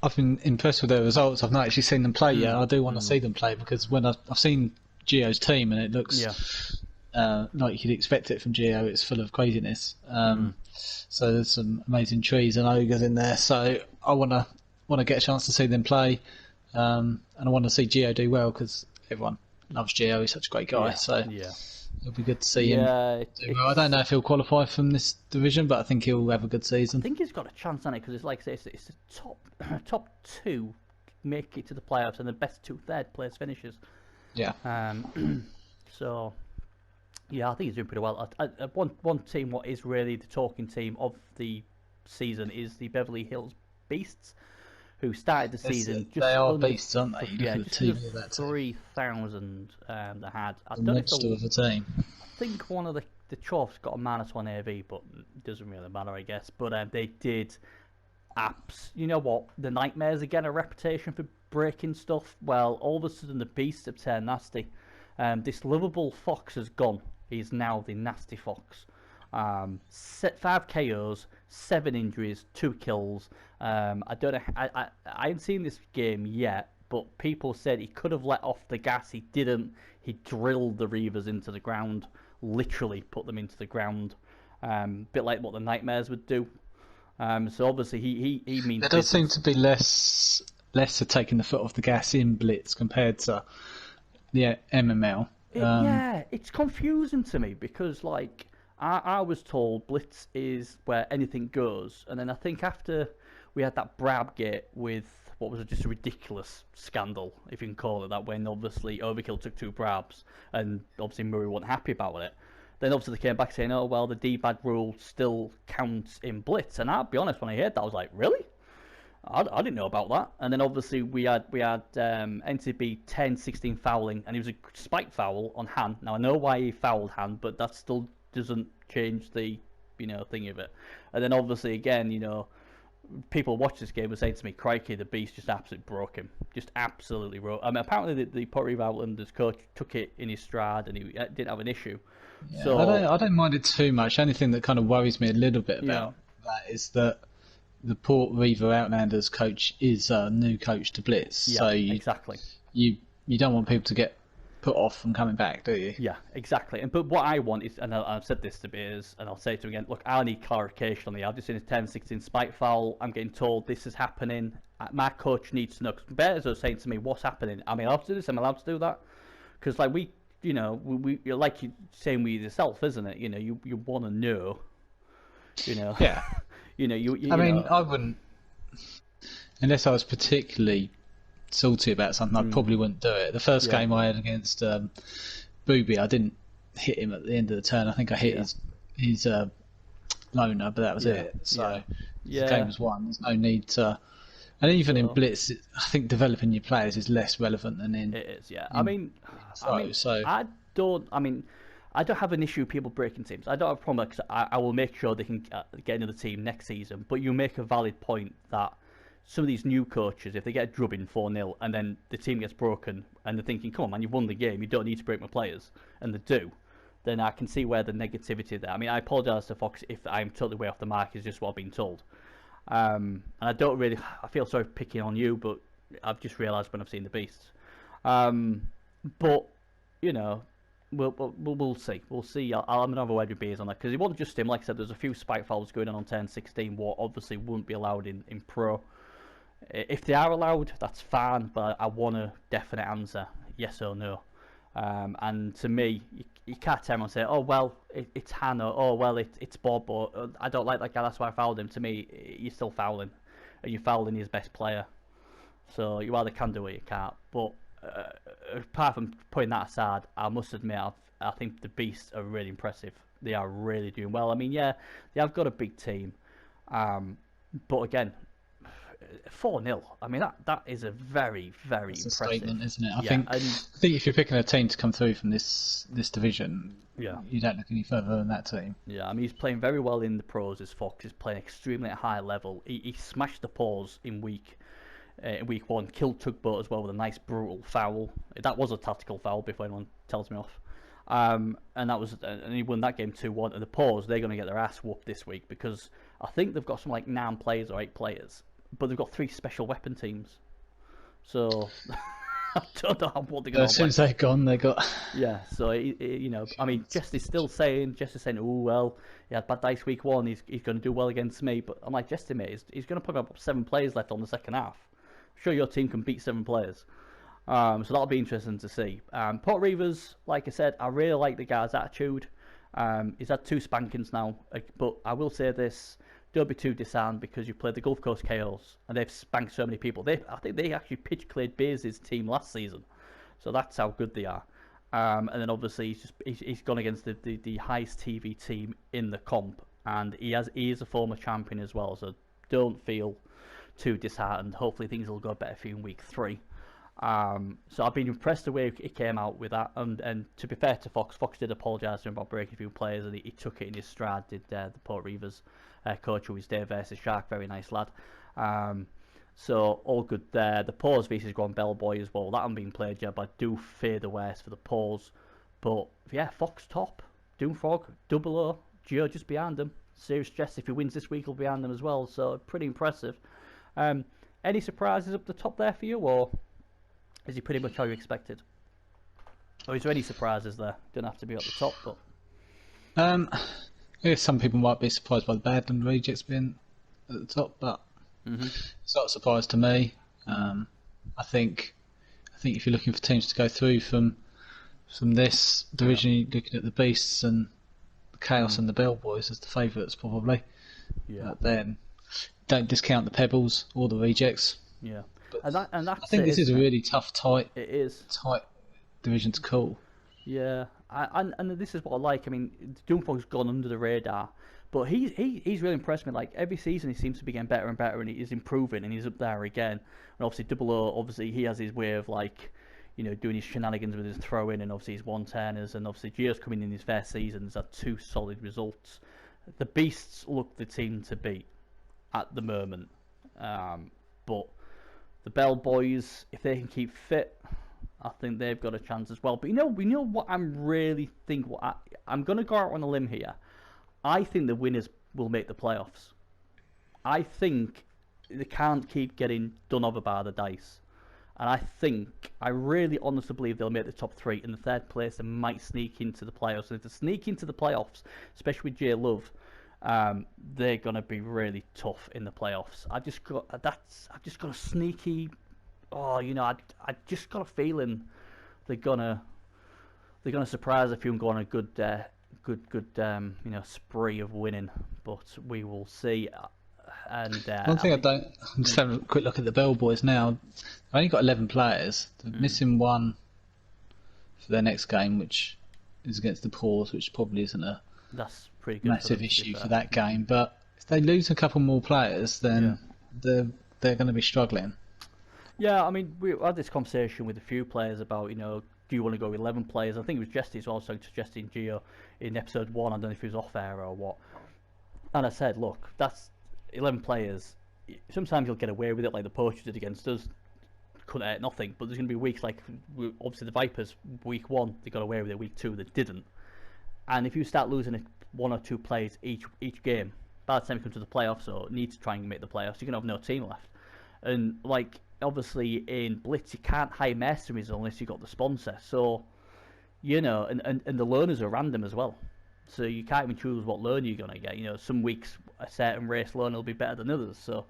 I've been impressed with their results. I've not actually seen them play yet. I do want to see them play because when I've seen Gio's team and it looks like you'd expect it from Gio. It's full of craziness. So there's some amazing trees and ogres in there. So I want to get a chance to see them play, and I want to see Gio do well because everyone loves Gio. He's such a great guy. It'll be good to see him do well. I don't know if he'll qualify from this division, but I think he'll have a good season. I think he's got a chance on it because it's like I say, it's the top 2 make it to the playoffs and the best 2 third place finishes. Yeah. So yeah, I think he's doing pretty well. One team, what is really the talking team of the season is the Beverly Hills Beasts, who started the season. They are beasts, aren't they? Yeah, just 3,000 they had. I don't know if of a team. I think one of the Chofs got a -1 AV, but it doesn't really matter, I guess. But they did apps. You know what? The Nightmares again, a reputation for breaking stuff. Well, all of a sudden the beasts have turned nasty. This lovable fox has gone. He's now the nasty fox. 5 KOs, 7 injuries, 2 kills. I don't know. I haven't seen this game yet, but people said he could have let off the gas. He didn't. He drilled the Reavers into the ground. Literally put them into the ground. Bit like what the Nightmares would do. So obviously he means. There does seem to be less of taking the foot off the gas in Blitz compared to the MML. Yeah, it's confusing to me because like I was told Blitz is where anything goes, and then I think after we had that Brabgate with what was just a ridiculous scandal, if you can call it that, when obviously Overkill took 2 Brabs and obviously Murray wasn't happy about it. Then obviously they came back saying, oh well, the D-bag rule still counts in Blitz, and I'll be honest, when I heard that I was like, really? I didn't know about that. And then obviously we had NCB 10-16 fouling, and it was a spike foul on Han. Now I know why he fouled Han, but that still doesn't change the thing of it. And then obviously again, people watch this game were saying to me, crikey, the beast just absolutely broke him. Just absolutely broke. I mean, apparently the Port Reeve Outlanders coach took it in his stride and he didn't have an issue. Yeah, so I don't mind it too much. The only thing that kind of worries me a little bit about that is that the Port Reaver Outlanders coach is a new coach to Blitz. Yeah, so exactly. You don't want people to get put off from coming back, do you? Yeah, exactly. But what I want is, and I've said this to Beers, and I'll say it to him again, look, I need clarification on the. I've just seen a 10-16 spike foul. I'm getting told this is happening. My coach needs to know. Because Bears are saying to me, what's happening? Am I allowed to do this? Am I allowed to do that? Because like we like you saying with yourself, isn't it? You want to know. Yeah. I mean, I wouldn't, unless I was particularly salty about something, I probably wouldn't do it. The first game I had against Booby, I didn't hit him at the end of the turn. I think I hit his loner, but that was it. So the game was won. There's no need to. And even in Blitz, I think developing your players is less relevant than in. It is, yeah. I mean, I don't have an issue with people breaking teams. I don't have a problem because I will make sure they can get another team next season. But you make a valid point that some of these new coaches, if they get a drubbing 4-0 and then the team gets broken and they're thinking, come on, man, you've won the game, you don't need to break my players, and they do, then I can see where the negativity there. I mean, I apologise to Fox if I'm totally way off the mark, is just what I've been told. And I feel sorry picking on you, but I've just realised when I've seen the beasts. But, we'll see. We'll see. I'll have another word with Beers on that, because it wasn't just him. Like I said, there's a few spike fouls going on 10-16, what obviously wouldn't be allowed in Pro. If they are allowed, that's fine, but I want a definite answer, yes or no. And to me, you can't tell me and say, oh, well, it's Hannah, oh, well, it's Bob, or I don't like that guy, that's why I fouled him. To me, you're still fouling, and you're fouling his best player. So you either can do it or you can't. But apart from putting that aside, I must admit, I think the Beasts are really impressive. They are really doing well. I mean, yeah, they have got a big team. But again, 4-0. I mean, that is a very, very impressive statement, isn't it? I think if you're picking a team to come through from this division, you don't look any further than that team. Yeah, I mean, he's playing very well in the pros. As Fox is playing extremely at a high level. He smashed the paws in week 1, killed Tugboat as well with a nice brutal foul. That was a tactical foul before anyone tells me off. And he won that game 2-1. And the paws, they're going to get their ass whooped this week, because I think they've got some like 9 players or 8 players. But they've got 3 special weapon teams, so I don't know what they're going to. As soon as they're gone, they got. Yeah, so I mean, Jesse's saying, oh well, he had bad dice week 1. He's going to do well against me. But I'm like, Jesse, mate, he's going to put up 7 players left on the second half. I'm sure your team can beat 7 players. So that'll be interesting to see. Port Reavers, like I said, I really like the guy's attitude. He's had 2 spankings now, but I will say this. Don't be too disarmed, because you played the Gulf Coast Chaos and they've spanked so many people. I think they actually pitch cleared Beers' team last season, so that's how good they are. And then obviously he's gone against the highest TV team in the comp, and he is a former champion as well. So don't feel too disheartened. Hopefully things will go better for you in week 3. So I've been impressed the way he came out with that, and to be fair to Fox did apologise to him about breaking a few players, and he took it in his stride, did the Port Reavers coach, who is Dave versus Shark, very nice lad. So all good there. The Paws versus Grand Bell Boy as well. That hasn't been played yet, but I do fear the worst for the Paws. But yeah, Fox top, Doomfrog, Double O, Gio just behind them. Serious Jess, if he wins this week, will be behind them as well. So pretty impressive. Any surprises up the top there for you, or is he pretty much how you expected? Or is there any surprises there? Don't have to be at the top, but I guess some people might be surprised by the Badland rejects being at the top, but it's not a surprise to me. I think if you're looking for teams to go through from this division, you're looking at the Beasts and the Chaos and the Bell Boys as the favourites probably. Yeah. But then don't discount the Pebbles or the rejects. Yeah. And that's I think this is a really tough, tight division to call. Yeah. And this is what I like. I mean, Doomfrog's gone under the radar, but he's really impressed me. Like every season, he seems to be getting better and better, and he's improving, and he's up there again. And obviously, Double O, obviously he has his way of like, doing his shenanigans with his throw-in, and obviously his one-turners, and obviously Gio's coming in his first season has had 2 solid results. The Beasts look the team to beat at the moment, but the Bell Boys, if they can keep fit, I think they've got a chance as well. But we know what I'm really think. I'm going to go out on a limb here. I think the winners will make the playoffs. I think they can't keep getting done over by the dice. And I really honestly believe they'll make the top 3. In the 3rd place, they might sneak into the playoffs. And if they sneak into the playoffs, especially with J Love, they're going to be really tough in the playoffs. I've just got a sneaky... I just got a feeling they're gonna surprise a few and go on a good spree of winning, but we will see. And one thing I'm just having a quick look at the Bell Boys now. They've only got 11 players. They're missing 1 for their next game, which is against the Paws, which probably isn't a pretty good massive issue for that game. But if they lose a couple more players, then they're going to be struggling. Yeah, I mean, we had this conversation with a few players about, do you want to go with 11 players? I think it was Jesse as well, suggesting Gio in episode 1. I don't know if he was off air or what. And I said, look, that's 11 players. Sometimes you'll get away with it, like the Poachers did against us. Couldn't hurt nothing. But there's going to be weeks like, obviously, the Vipers, week 1, they got away with it. Week 2, they didn't. And if you start losing 1 or 2 players each game, by the time you come to the playoffs or need to try and make the playoffs, you're going to have no team left. And, like... Obviously, in Blitz, you can't hire mercenaries unless you've got the sponsor. So, and the learners are random as well. So you can't even choose what learner you're going to get. Some weeks a certain race learner will be better than others. So,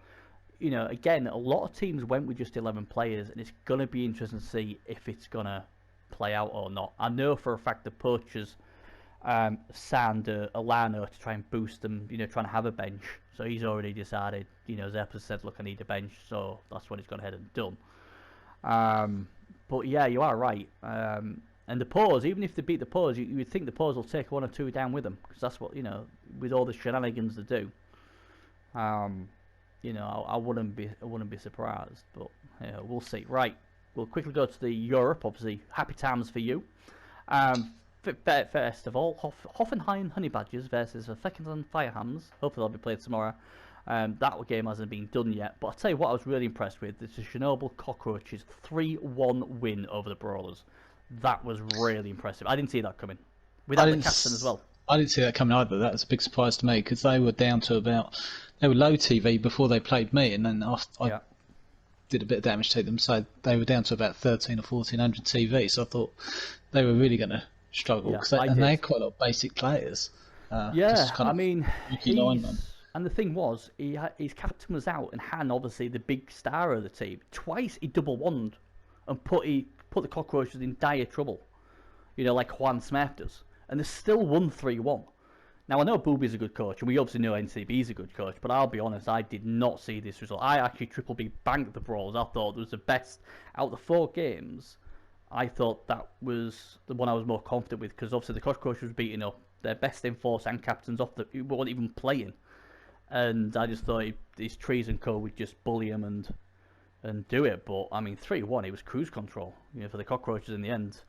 again, a lot of teams went with just 11 players, and it's going to be interesting to see if it's going to play out or not. I know for a fact the Poachers signed Alano to try and boost them, trying to have a bench. So he's already decided, Zeppa said, look, I need a bench, so that's what he's gone ahead and done. But yeah, you are right. And the Paws, even if they beat the Paws, you would think the Paws will take 1 or 2 down with them, because that's what, with all the shenanigans they do. I wouldn't be surprised, but we'll see. Right, we'll quickly go to the Europe, obviously. Happy times for you. First of all, Hoffenheim Honey Badgers versus Feckenton Firehams. Hopefully they'll be played tomorrow. That game hasn't been done yet. But I'll tell you what I was really impressed with. It's the Chernobyl Cockroaches 3-1 win over the Brawlers. That was really impressive. I didn't see that coming. Without the captain as well. I didn't see that coming either. That was a big surprise to me because they were down to they were low TV before they played me, and then I did a bit of damage to them. So they were down to about 13 or 1400 TV. So I thought they were really going to struggle and they had quite a lot of basic players. And the thing was, his captain was out, and Han, obviously the big star of the team, twice he double wand and put the Cockroaches in dire trouble, like Juan Smith does, and they still won 3-1. Now I know Booby's a good coach, and we obviously know NCB's a good coach, but I'll be honest, I did not see this result. I actually triple B banked the Brawls. I thought it was the best out of the 4 games. I thought that was the one I was more confident with, because obviously the Cockroach was beating up their best enforce and captains off who weren't even playing, and I just thought these Trees and Co would just bully him and do it. But I mean, 3-1, it was cruise control, for the Cockroaches in the end.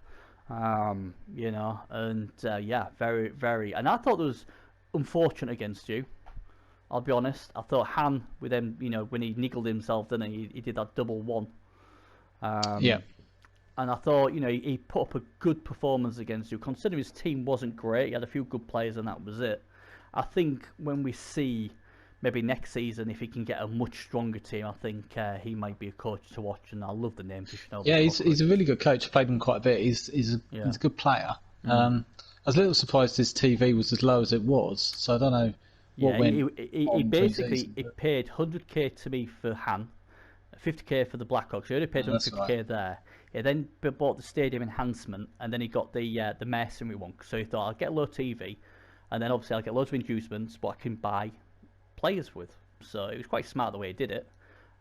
Very, very, and I thought it was unfortunate against you. I'll be honest. I thought Han with him, when he niggled himself, didn't he did that double one. Yeah. And I thought, he put up a good performance against you. Considering his team wasn't great, he had a few good players, and that was it. I think when we see maybe next season, if he can get a much stronger team, I think he might be a coach to watch. And I love the name. Yeah, he's a really good coach. I played him quite a bit. He's a good player. I was a little surprised his TV was as low as it was. So I don't know what went. He basically paid 100k to me for Han, 50k for the Blackhawks. He only paid 150k there. He then bought the stadium enhancement, and then he got the mercenary one. So he thought, I'll get a low TV, and then obviously I'll get loads of inducements, but I can buy players with. So it was quite smart the way he did it.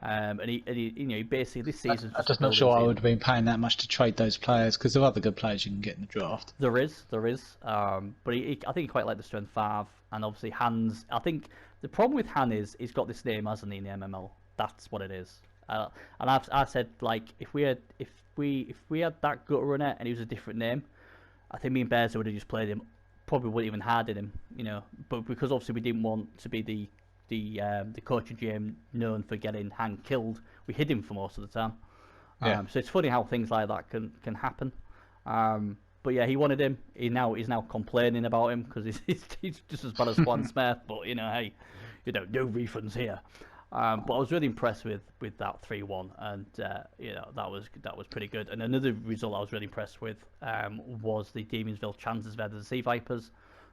And he basically this season. I'm just not sure I would have been paying that much to trade those players because there are other good players you can get in the draft. There is. But I think he quite liked the strength 5, and obviously Han's. I think the problem with Han is he's got this name, hasn't he, in the MML? That's what it is. And I've said, like, if we had that gut runner and he was a different name, I think me and Bears would have just played him. Probably wouldn't even hardened him, But because obviously we didn't want to be the coach of GM known for getting Han killed, we hid him for most of the time. So it's funny how things like that can happen. But yeah, he wanted him. He's now complaining about him because he's just as bad as Juan Smith. But hey, no refunds here. But I was really impressed with that 3-1, and that was pretty good. And another result I was really impressed with was the Demonsville Chances versus the Sea Vipers.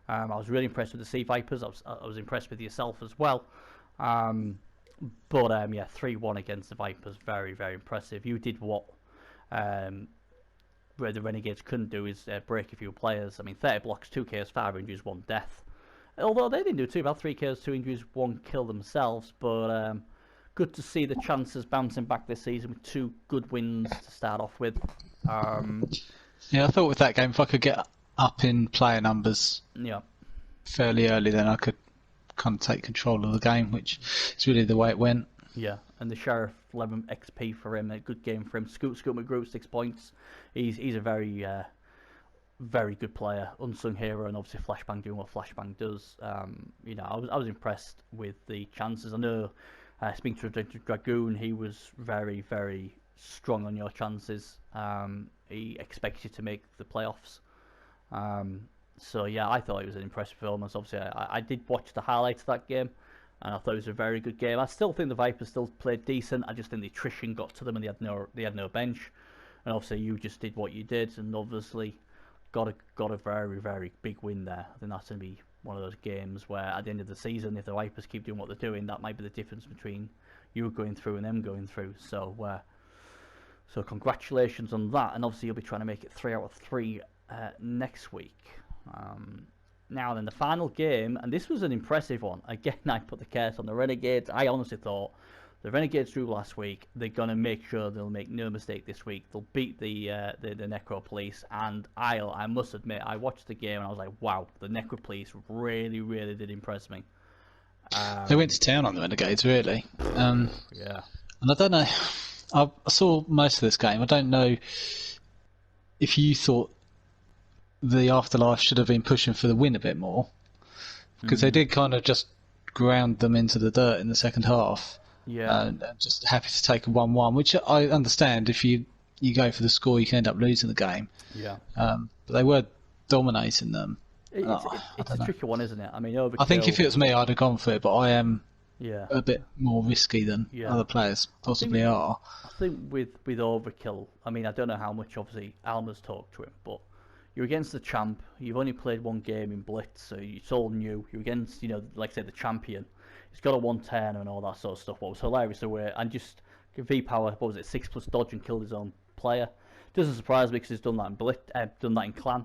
I was really impressed with the Sea Vipers. I was impressed with yourself as well. But 3-1 against the Vipers, very, very impressive. You did what where the Renegades couldn't do is break a few players. I mean, 30 blocks, 2 KOs, 5 injuries, 1 death. Although they didn't do too bad, 3 KOs, 2 injuries, 1 kill themselves. But good to see the Chances bouncing back this season with 2 good wins to start off with. Yeah, I thought with that game, if I could get up in player numbers fairly early, then I could kind of take control of the game, which is really the way it went. Yeah, and the Sheriff 11 XP for him, a good game for him. Scoot McGrew 6 points. He's a very very good player, unsung hero, and obviously Flashbang doing what Flashbang does. I was impressed with the Chances. I know speaking to Dragoon, he was very, very strong on your Chances. He expects you to make the playoffs. So yeah, I thought it was an impressive performance. Obviously, I did watch the highlights of that game, and I thought it was a very good game. I still think the Vipers still played decent. I just think the attrition got to them, and they had no bench. And obviously, you just did what you did, and obviously got a very, very big win there. I think that's going to be one of those games where at the end of the season, if the Vipers keep doing what they're doing, that might be the difference between you going through and them going through. So congratulations on that, and obviously you'll be trying to make it 3 out of 3 next week. Now then, the final game, and this was an impressive one. Again, I put the curse on the Renegades. I honestly thought the Renegades drew last week. They're gonna make sure they'll make no mistake this week. They'll beat the Necro Police, and I must admit, I watched the game and I was like, wow, the Necro Police really, really did impress me. They went to town on the Renegades, really. Yeah. And I don't know. I saw most of this game. I don't know if you thought the Afterlife should have been pushing for the win a bit more, because they did kind of just ground them into the dirt in the second half. Yeah. And just happy to take a 1-1, which I understand. If you go for the score, you can end up losing the game. Yeah. But they were dominating them. It's a tricky one, isn't it? I mean, Overkill... I think if it was me, I'd have gone for it, but I am Yeah. a bit more risky than other players possibly are. I think with Overkill, I mean, I don't know how much, obviously, Alma's talked to him, but you're against the champ, you've only played 1 game in Blitz, so it's all new. You're against, like I said, the champion. He's got a 110 and all that sort of stuff. What was hilarious the way, and just V-Power, what was it, 6+ dodge and killed his own player. Doesn't surprise me because he's done that in Blitz, done that in Clan.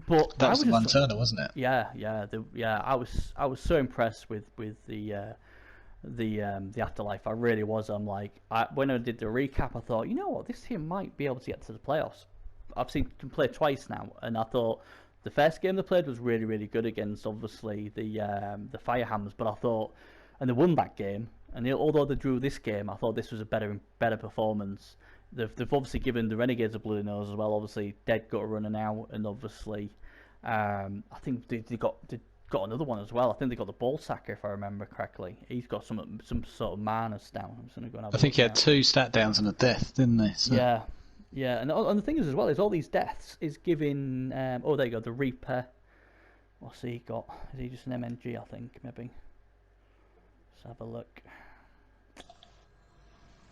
But that was the one turner, wasn't it? Yeah. I was so impressed with the Afterlife. I really was. I'm like, when I did the recap, I thought, you know what, this team might be able to get to the playoffs. I've seen them play twice now, and I thought the first game they played was really, really good against obviously the Firehams. But I thought, and they won that game. And although they drew this game, I thought this was a better performance. They've obviously given the Renegades a blue nose as well. Obviously, Dead got a runner now, and obviously, I think they got another one as well. I think they got the ball sacker, if I remember correctly. He's got some sort of manus down. I'm just gonna go and have I think he had 2 stat downs and a death, didn't he? So. Yeah, and the thing is as well is all these deaths is giving. Oh, there you go, the Reaper. What's he got? Is he just an MNG? I think maybe. Let's have a look.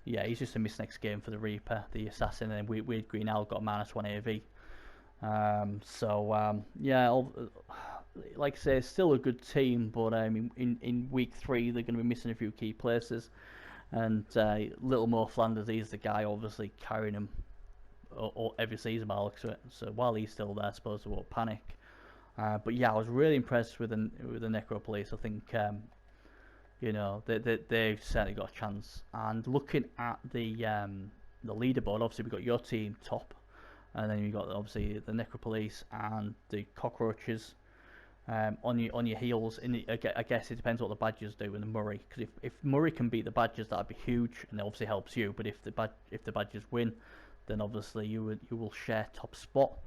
Yeah, he's just a miss next game for the Reaper, the Assassin, and then Weird Green Owl got a -1 AV. Yeah, like I say, it's still a good team, but in week 3 they're going to be missing a few key places, and Little Mo Flanders, he's the guy obviously carrying them every season by the looks of it. So while he's still there, I suppose they won't panic. But yeah, I was really impressed with the Necro Police. I think they've certainly got a chance. And looking at the leaderboard, obviously we've got your team top, and then you've got obviously the Necro Police and the Cockroaches on your heels. I guess it depends what the Badgers do with the Murray, because if Murray can beat the Badgers, that'd be huge, and it obviously helps you. But if the Badgers win, then obviously you will share top spot.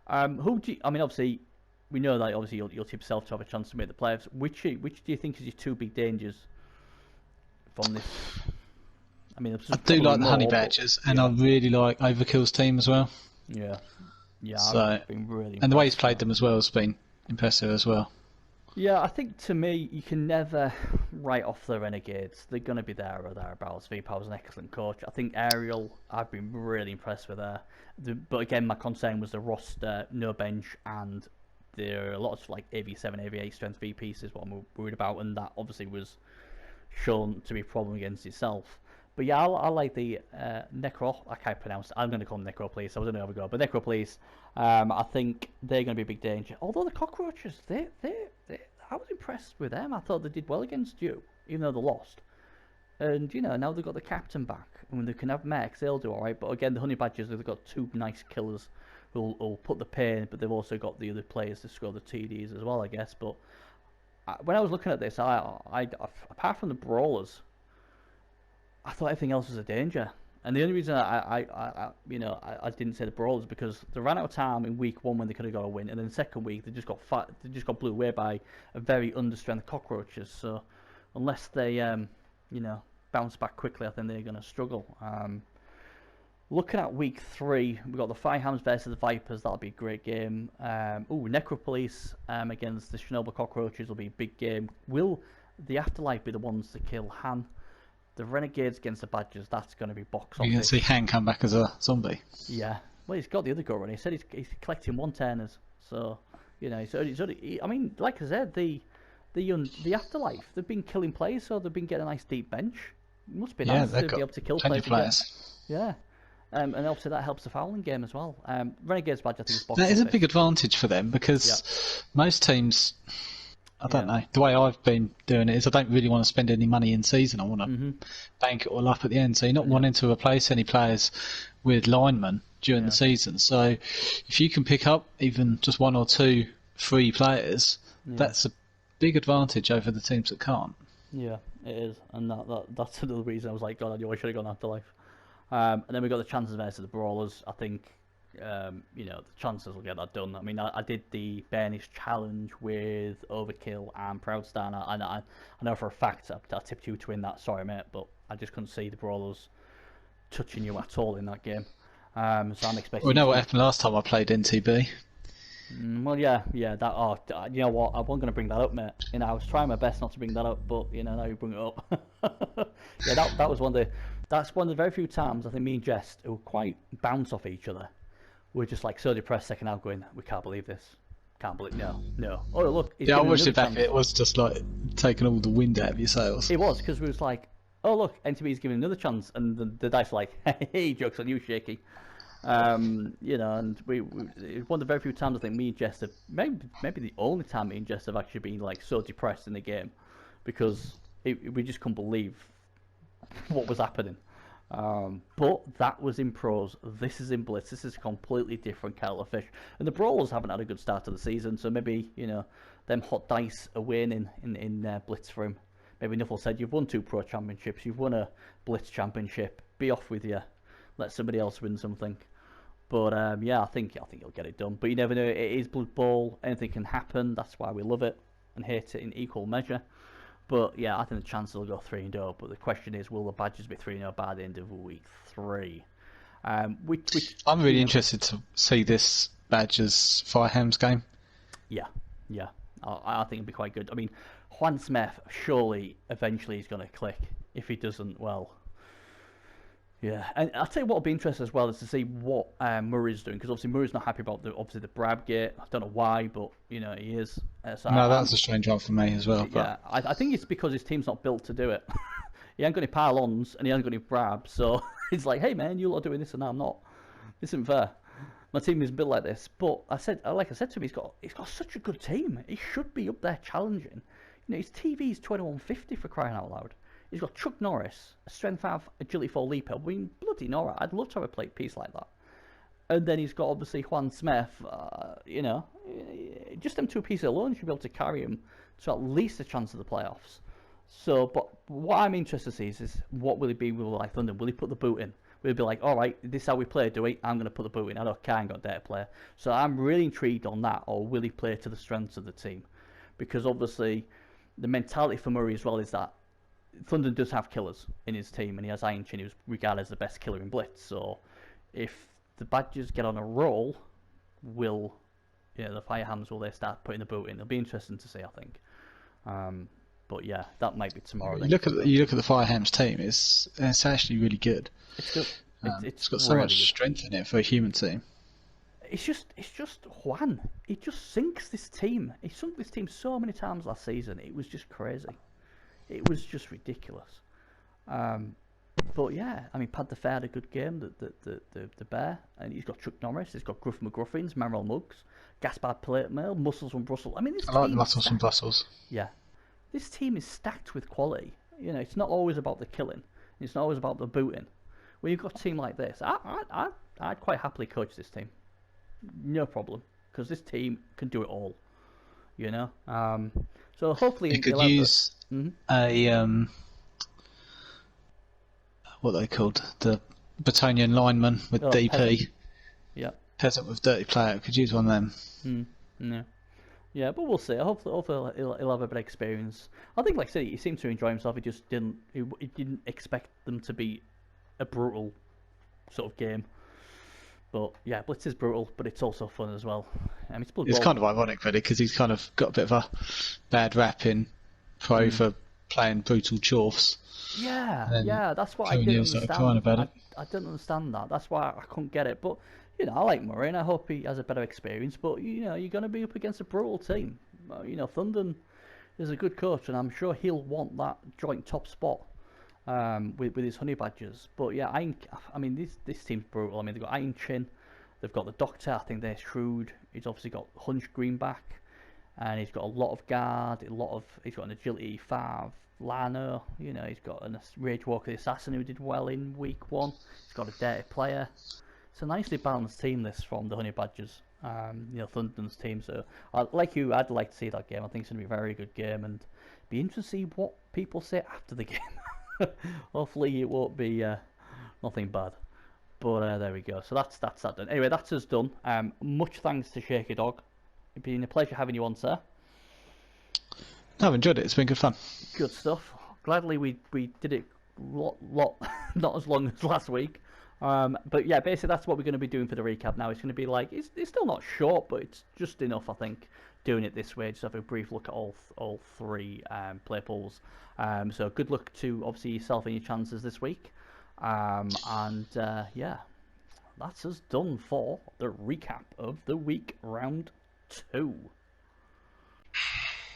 Obviously we know that obviously you'll tip yourself to have a chance to make the playoffs. Which do you think is your 2 big dangers from this? I do like the Honey Badgers, and I really like Overkill's team as well. Yeah. So, I've been really and the way he's played them as well has been impressive as well. Yeah, I think to me, you can never write off the Renegades. They're going to be there or thereabouts. V-Power's an excellent coach. I think Ariel, I've been really impressed with her. But again, my concern was the roster, no bench, and there are lots of like AV7, AV8 strength V pieces, what I'm worried about, and that obviously was shown to be a problem against itself. But yeah, I like the Necro. I can't pronounce it. I'm going to call them Necro Police. I don't know how we go, but Necro Police. I think they're going to be a big danger. Although the Cockroaches, I was impressed with them. I thought they did well against you, even though they lost. And now they've got the captain back, and when they can have mechs, they'll do all right. But again, the Honey Badgers, they've got 2 nice killers who'll put the pain, but they've also got the other players to score the TDs as well, I guess. But when I was looking at this, I apart from the brawlers, I thought everything else was a danger. And the only reason I didn't say the brawlers because they ran out of time in week 1 when they could have got a win, and then the second week they just got blew away by a very understrength Cockroaches. So unless they bounce back quickly, I think they're going to struggle. Looking at week 3, we've got the Firehams versus the Vipers. That'll be a great game. Necro Police against the Chernobyl Cockroaches will be a big game. Will the Afterlife be the ones to kill Han? The Renegades against the Badgers, that's going to be box office. You can see Han come back as a zombie. Yeah. Well, he's got the other goal, and he said he's collecting 1-turners. So, it's only, like I said, the Afterlife, they've been killing players, so they've been getting a nice deep bench. It must be nice to be able to kill players. Yeah. And obviously that helps the fouling game as well. Renegades Badge, I think, is box office. That is a big advantage for them because most teams, I don't know, the way I've been doing it is I don't really want to spend any money in season. I want to bank it all up at the end. So you're not wanting to replace any players with linemen during the season. So if you can pick up even just 1 or 2 free players, that's a big advantage over the teams that can't. Yeah, it is. And that's another reason I was like, God, I knew I should have gone Afterlife. And then we've got the chances versus the Brawlers. I think, the chances will get that done. I mean, I did the Bairnish challenge with Overkill and Proudstar, and I know for a fact I tipped you to win that. Sorry, mate, but I just couldn't see the Brawlers touching you at all in that game. So I'm expecting. We know what happened last time I played NTB. Well, yeah. That. You know what? I wasn't going to bring that up, mate. I was trying my best not to bring that up, but now you bring it up. Yeah, that was one of the. That's one of the very few times I think me and Jess, who quite bounce off each other, we're just like so depressed second half going, we can't believe this. Can't believe no. Oh look. Yeah, I watched it back. It was just like taking all the wind out of your sails. It was because we was like, oh look, NTB's giving another chance, and the dice were like, hey, jokes on you, Shaky. And we it was one of the very few times I think me and Jess have, maybe the only time me and Jess have actually been like so depressed in the game because we just couldn't believe what was happening. But that was in pros. This is in blitz. This is a completely different kettle of fish. And the Brawlers haven't had a good start to the season, so maybe them hot dice are winning in blitz for him. Maybe Nuffle said, you've won 2 pro championships, you've won a blitz championship, be off with you, let somebody else win something. But I think he'll get it done. But you never know. It is Blood Bowl. Anything can happen. That's why we love it. and hate it in equal measure. But yeah, I think the chances will go 3-0. But the question is, will the Badgers be 3-0 by the end of week 3? I'm really interested to see this Badgers Firehams game. Yeah. I think it'd be quite good. I mean, Juan Smith surely eventually is going to click. If he doesn't, well, yeah. And I'll tell you what will be interesting as well is to see what Murray's doing, because obviously Murray's not happy about the Brab gate. I don't know why, but he is. So no, that's a strange one for me as well. Yeah, but... I think it's because his team's not built to do it. He ain't got any pylons and he ain't got any Brab, so he's like, hey man, you lot are doing this and I'm not. This isn't fair. My team is built like this. But like I said to him, he's got such a good team. He should be up there challenging. His TV's 2150 for crying out loud. He's got Chuck Norris, a strength 5, agility 4 leaper. I mean, bloody Nora, I'd love to have a plate piece like that. And then he's got obviously Juan Smith. Just them 2 pieces alone should be able to carry him to at least a chance of the playoffs. So, but what I'm interested to see is what will he be with like London? Will he put the boot in? Will he be like, all right, this is how we play, do we? I'm going to put the boot in. I don't care, I ain't got a data player. So I'm really intrigued on that. Or will he play to the strengths of the team? Because obviously, the mentality for Murray as well is that Thunder does have killers in his team, and he has Iron Chin, who's regarded as the best killer in Blitz. So if the Badgers get on a roll, the Firehams, will they start putting the boot in? It'll be interesting to see, I think. But yeah, that might be tomorrow. You look at the Firehams team; it's actually really good. It's good. It's got so much strength in it for a human team. It's just Juan. He just sinks this team. He sunk this team so many times last season. It was just crazy. It was just ridiculous. But yeah, I mean, Pad the Fair had a good game. The Bear, and he's got Chuck Norris. He's got Gruff McGruffins, Merrill Muggs, Gaspard Plate Mail, Muscles from Brussels. I mean, I like Muscles from Brussels. Yeah, this team is stacked with quality. It's not always about the killing. It's not always about the booting. When you've got a team like this, I'd quite happily coach this team. No problem, because this team can do it all. So hopefully you could use a what are they called, the Battonian lineman with DP. Peasant. Yeah. Peasant with dirty player. Could use one of them. Yeah, but we'll see. Hopefully he'll have a better experience. I think, like I said, he seemed to enjoy himself. He just didn't. He didn't expect them to be a brutal sort of game. But yeah, Blitz is brutal, but it's also fun as well. It's kind of ironic, really, because he's kind of got a bit of a bad rap in pro for playing brutal chorfs. Yeah, that's what I didn't understand. I didn't understand that. That's why I couldn't get it. But I like Murray, and I hope he has a better experience. But you're going to be up against a brutal team. Thunden is a good coach, and I'm sure he'll want that joint top spot with his Honey Badgers. But yeah, I mean, this team's brutal. I mean, they've got Iron Chin, they've got the Doctor. I think they're shrewd. He's obviously got Hunch Greenback, and he's got a lot of guard. He's got an agility 5. Lano, he's got a Rage Walker the Assassin who did well in week 1. He's got a dirty player. It's a nicely balanced team, this, from the Honey Badgers. Thunden's team. So, I'd like to see that game. I think it's going to be a very good game, and be interested to see what people say after the game. Hopefully, it won't be nothing bad. But there we go. So that's that done. Anyway, that's us done. Much thanks to Shakeydog. It's been a pleasure having you on, sir. I've enjoyed it. It's been good fun. Good stuff. Gladly we did it lot not as long as last week. But yeah, basically that's what we're going to be doing for the recap now. It's going to be like it's still not short, but it's just enough, I think, doing it this way. Just have a brief look at all 3 play pools. So good luck to obviously yourself and your chances this week. Yeah, that's us done for the recap of the week round 2.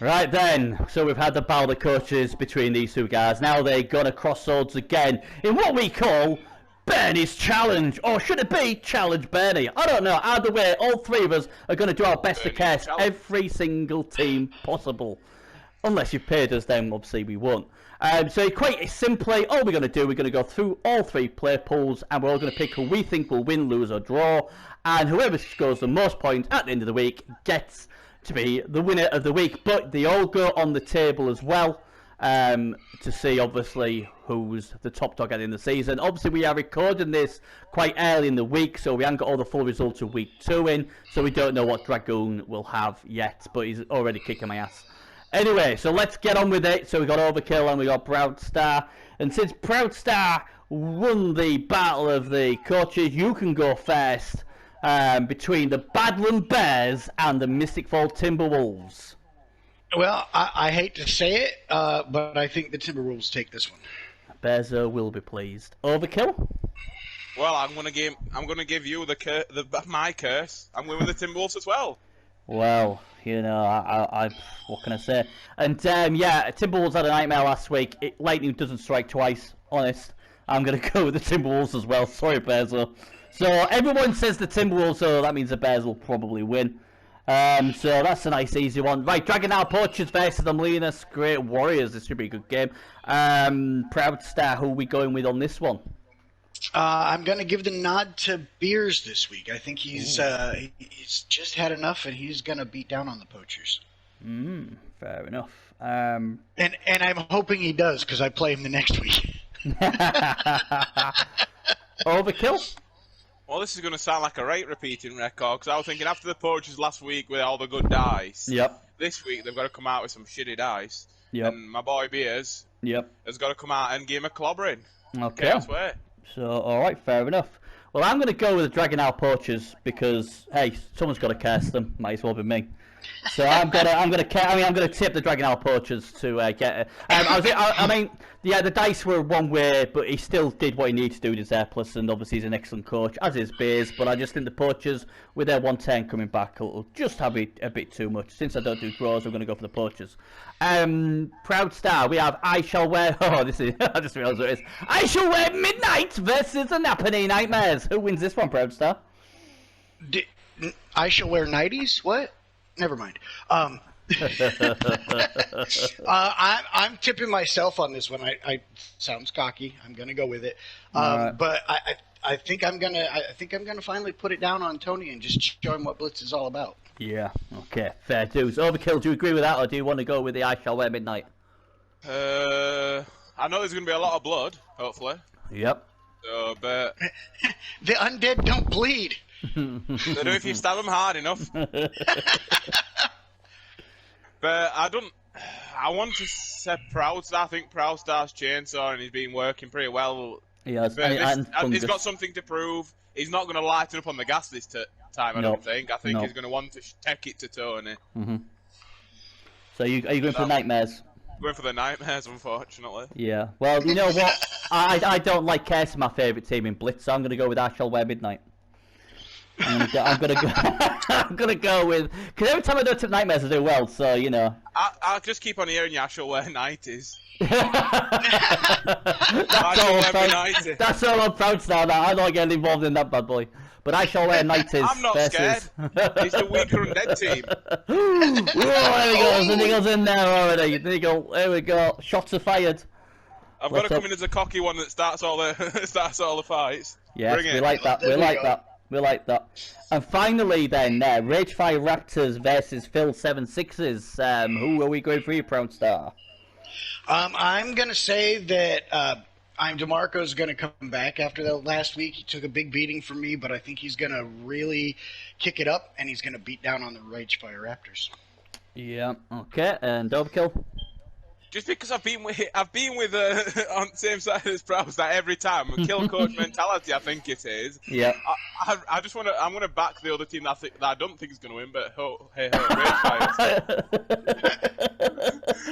Right then, so we've had the battle of coaches between these 2 guys. Now they're going to cross swords again in what we call Bernie's Challenge. Or should it be Challenge Bernie? I don't know. Either way, all 3 of us are going to do our best to catch every single team possible. Unless you've paid us, then obviously we won't. So quite simply, all we're going to go through all 3 play pools, and we're all going to pick who we think will win, lose or draw. And whoever scores the most points at the end of the week gets to be the winner of the week. But they all go on the table as well, to see obviously who's the top dog at the end of the season. Obviously we are recording this quite early in the week, so we haven't got all the full results of week 2 in, so we don't know what Dragoon will have yet, but he's already kicking my ass Anyway, so let's get on with it. So we got Overkill and we got Proudstar. And since Proudstar won the battle of the coaches, you can go first between the Badland Bears and the Mystic Fall Timberwolves. Well, I hate to say it, but I think the Timberwolves take this one. Bears will be pleased. Overkill? Well, I'm gonna give you my curse. I'm going with the Timberwolves as well. Well, you know, I what can I say? And yeah, Timberwolves had a nightmare last week. Lightning doesn't strike twice. Honest, I'm gonna go with the Timberwolves as well. Sorry, Bears. So everyone says the Timberwolves, so that means the Bears will probably win. So that's a nice easy one. Right, Dragon Hour Poachers versus the Molinas Great Warriors. This should be a good game. Proudstar, who are we going with on this one? I'm going to give the nod to Beers this week. I think he's just had enough, and he's going to beat down on the Poachers. Fair enough. And I'm hoping he does, because I play him the next week. Overkill? Well, this is going to sound like a rate repeating record, because I was thinking after the Poachers last week with all the good dice, this week they've got to come out with some shitty dice. And my boy Beers has got to come out and give him a clobbering. Okay. I swear. So, alright, fair enough. Well, I'm going to go with the Dragon Hour Poachers because, hey, someone's got to curse them. Might as well be me. So I'm gonna tip the Dragon Hour Poachers to get it. I mean, yeah, the dice were one way, but he still did what he needed to do with his Airplus, and obviously he's an excellent coach, as is Beers. But I just think the Poachers, with their 110 coming back, will just have it a bit too much. Since I don't do draws, I'm going to go for the Poachers. Proudstar, we have I Shall Wear. Oh, this is. I just realised what it is. I Shall Wear Midnight versus the Napanee Nightmares. Who wins this one, Proudstar? I Shall Wear Nighties? What? Never mind. I'm tipping myself on this one. I sounds cocky. I'm gonna go with it. Right. But I think I'm gonna finally put it down on Tony and just show him what Blitz is all about. Yeah. Okay. Fair dues. Overkill. Do you agree with that, or do you want to go with the I Shall Wear Midnight? I know there's gonna be a lot of blood. Hopefully. Yep. But the undead don't bleed. They do if you stab them hard enough. But I want to say Proudstar. I think Proudstar's chainsaw and he's been working pretty well. Yeah, he's got something to prove. He's not going to lighten up on the gas this time, I don't think. I think he's going to want to take it to Tony. So are you going for the Nightmares? Going for the Nightmares, unfortunately. Yeah. Well, you know what? I don't like cursing my favourite team in Blitz, so I'm going to go with I Shall Wear Midnight. I'm gonna go with, because every time I do tip Nightmares I do well, so you know. I'll just keep on hearing you. I shall wear 90s. That's all I'm Proudstar now. I'm not getting involved in that bad boy. But I Shall Wear 90s. I'm not scared. It's the weaker undead team. Whoa, there he goes. The Niggle's in there already. There we go. Shots are fired. I've got to come in as a cocky one that starts all the fights. Yes, we like that. We like that. We like that. And finally then, Ragefire Raptors versus Phil 76s. Who are we going for, Proudstar? I'm going to say that DeMarco's going to come back after the last week. He took a big beating from me, but I think he's going to really kick it up, and he's going to beat down on the Ragefire Raptors. Yeah, okay. And Overkill? Just because I've been with on the same side as Proudstar every time, kill coach mentality, I think it is. Yeah. I just want to. I'm going to back the other team that I don't think is going to win, but Ragefire.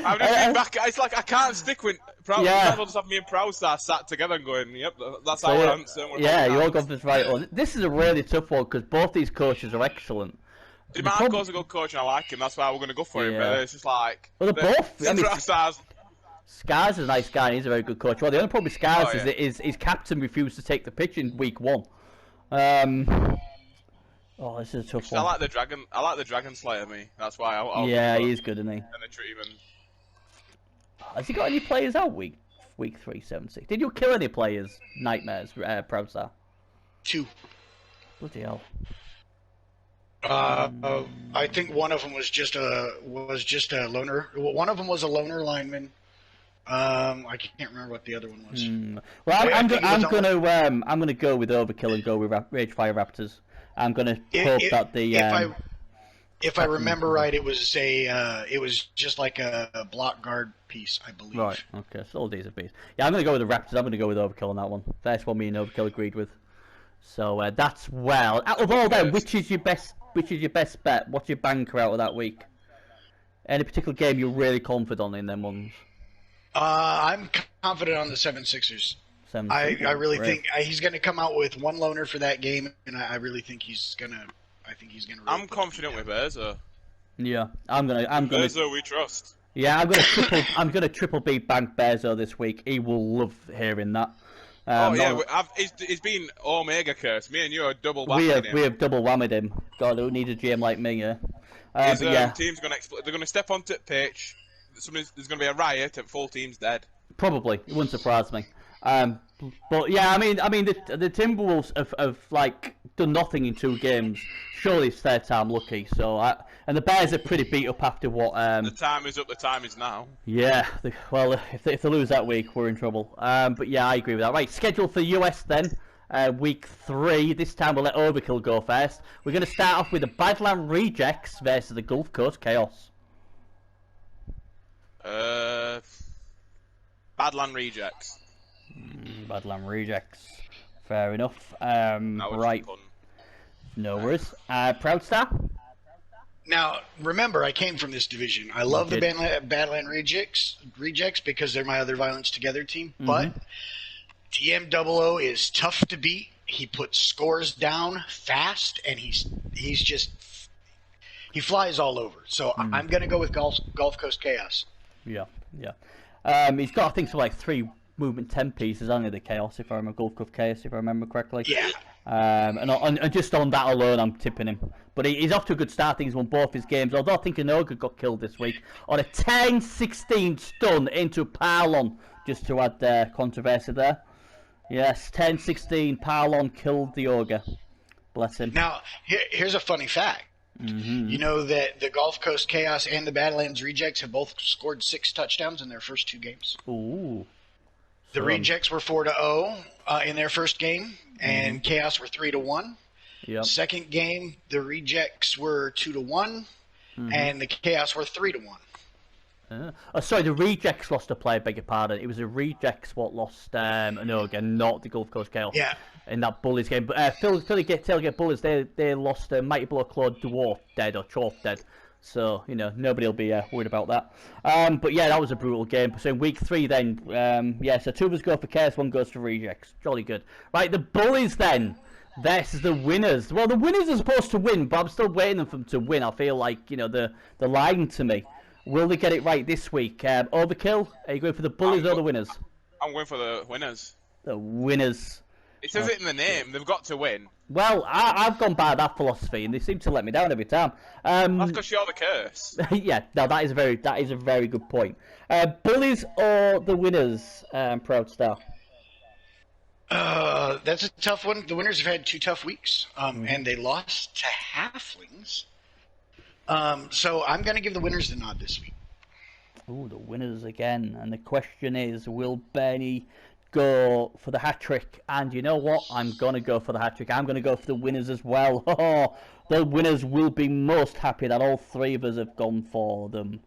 I've just been back. It's like I can't stick with Proudstar. Yeah. I'll just have me and Proudstar sat together and going, "Yep, that's our answer." Yeah, you're all going for the right one. This is a really tough one because both these coaches are excellent. DeMarco's a good coach and I like him, that's why we're going to go for him, but it's just like... Well, they're both... I mean, Scars is a nice guy and he's a very good coach. Well, the only problem with Scars is his captain refused to take the pitch in week 1. Oh, this is a tough one. I like the Dragon Slayer, me. That's why I'll he's good, isn't he? And the treatment. Has he got any players out week 376? Did you kill any players, Nightmares, Proudstar? 2. Bloody hell. I think one of them was just a loner. One of them was a loner lineman. I can't remember what the other one was. Well, I'm gonna go with Overkill and go with Ragefire Raptors. I'm gonna hope that the If I remember right, it was just like a block guard piece, I believe. Right. Okay. So all these are beasts. Yeah, I'm gonna go with the Raptors. I'm gonna go with Overkill on that one. That's what me and Overkill agreed with. So that's well. Out of all them, which is your best? Which is your best bet? What's your banker out of that week? Any particular game you're really confident in them ones? I'm confident on the 76ers. I really think he's going to come out with one loner for that game, and I really think he's going to. I think he's going to. I'm confident with Urza. Yeah, I'm gonna. Urza, we trust. Yeah, I'm gonna triple beat Bank Bezo this week. He will love hearing that. He's been Omega curse. Me and you are double whammied him. We have double whammied him. God, who needs a GM like me? Yeah. His team's gonna explode. They're gonna step onto the pitch. There's gonna be a riot and full team's dead. Probably, it wouldn't surprise me. But yeah, I mean, the Timberwolves have like done nothing in 2 games. Surely it's their time lucky. And the Bears are pretty beat up after what. The time is up. The time is now. Yeah. If they lose that week, we're in trouble. But yeah, I agree with that. Right, schedule for US then. Week 3. This time we'll let Overkill go first. We're going to start off with the Badland Rejects versus the Gulf Coast Chaos. Badland Rejects. Badland Rejects. Fair enough. Right. No worries. Proudstar? Now, remember, I came from this division. I love the Badland Rejects because they're my other Violence Together team, but TM00 is tough to beat. He puts scores down fast, and he flies all over. So I'm going to go with Gulf Coast Chaos. Yeah. He's got, I think, so like 3 movement 10 pieces, only the Chaos, if I remember, Gulf Coast Chaos, if I remember correctly. Yeah. And just on that alone, I'm tipping him. But he's off to a good start. I think he's won both his games. Although I think Inoga got killed this week on a 10-16 stun into Parlon, just to add controversy there. Yes, 10-16, Parlon killed the Ogre. Bless him. Now, here's a funny fact. You know that the Gulf Coast Chaos and the Badlands Rejects have both scored 6 touchdowns in their first 2 games. Ooh. The Rejects were 4-0 in their first game, and Chaos were 3-1. Yep. Second game, the Rejects were 2-1, and the Chaos were 3-1. Sorry, the Rejects lost a player, beg your pardon. It was the Rejects what lost Inoga, not the Gulf Coast Chaos. Yeah. In that Bullies game. But Tailgate Bullies, they lost Mighty Blow Claude Dwarf dead, or Chorf dead. So, nobody will be worried about that. But yeah, that was a brutal game. So in week 3 then, so 2 of us go for Chaos, 1 goes for Rejects. Jolly good. Right, the Bullies then. Versus the Winners. Well, the Winners are supposed to win, but I'm still waiting for them to win. I feel like, they're lying to me. Will they get it right this week? Overkill, are you going for the Bullies or the Winners? I'm going for the Winners. The Winners. It says it in the name. They've got to win. Well, I've gone by that philosophy, and they seem to let me down every time. That's because you're the curse. Yeah, no, that is a very good point. Bullies or the Winners, Proudstar? That's a tough one. The Winners have had 2 tough weeks, and they lost to Halflings. So I'm going to give the Winners the nod this week. Ooh, the Winners again. And the question is, will Benny go for the hat-trick? And you know what? I'm going to go for the hat-trick. I'm going to go for the Winners as well. Oh, the Winners will be most happy that all 3 of us have gone for them.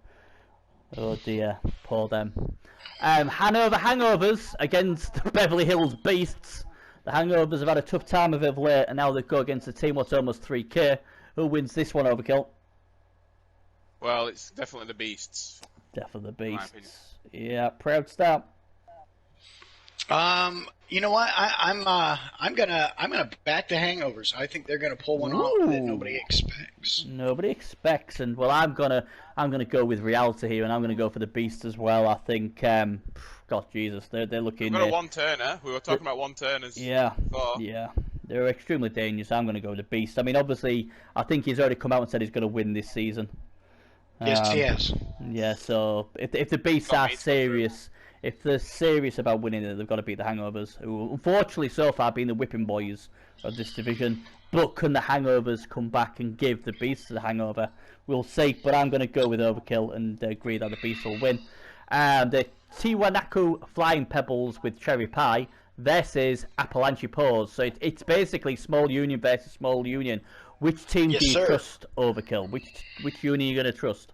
Oh dear, poor them. Hanover Hangovers against the Beverly Hills Beasts. The Hangovers have had a tough time of it of late, and now they go against a team what's almost 3K. Who wins this one, Overkill? Well, it's definitely the Beasts. Definitely the Beasts. Yeah, Proudstar. You know what? I'm gonna back the Hangovers. I think they're gonna pull one off that nobody expects. Nobody expects, and well, I'm gonna go with reality here, and I'm gonna go for the Beasts as well. I think, God Jesus, they're looking. We've got a one-turner. We were talking about one-turners. Yeah, yeah, they're extremely dangerous. I'm gonna go with the Beast. I mean, obviously, I think he's already come out and said he's gonna win this season. Yes, he has. Yeah, so if the Beasts are serious. If they're serious about winning it, they've got to beat the Hangovers, who unfortunately so far been the whipping boys of this division. But can the Hangovers come back and give the Beasts the hangover? We'll see, but I'm going to go with Overkill and agree that the Beasts will win. The Tiwanaku Flying Pebbles with Cherry Pie versus Appalachian Paws. So it's basically Small Union versus Small Union. Which team Yes, do you sir. trust, Overkill? Which uni are you going to trust?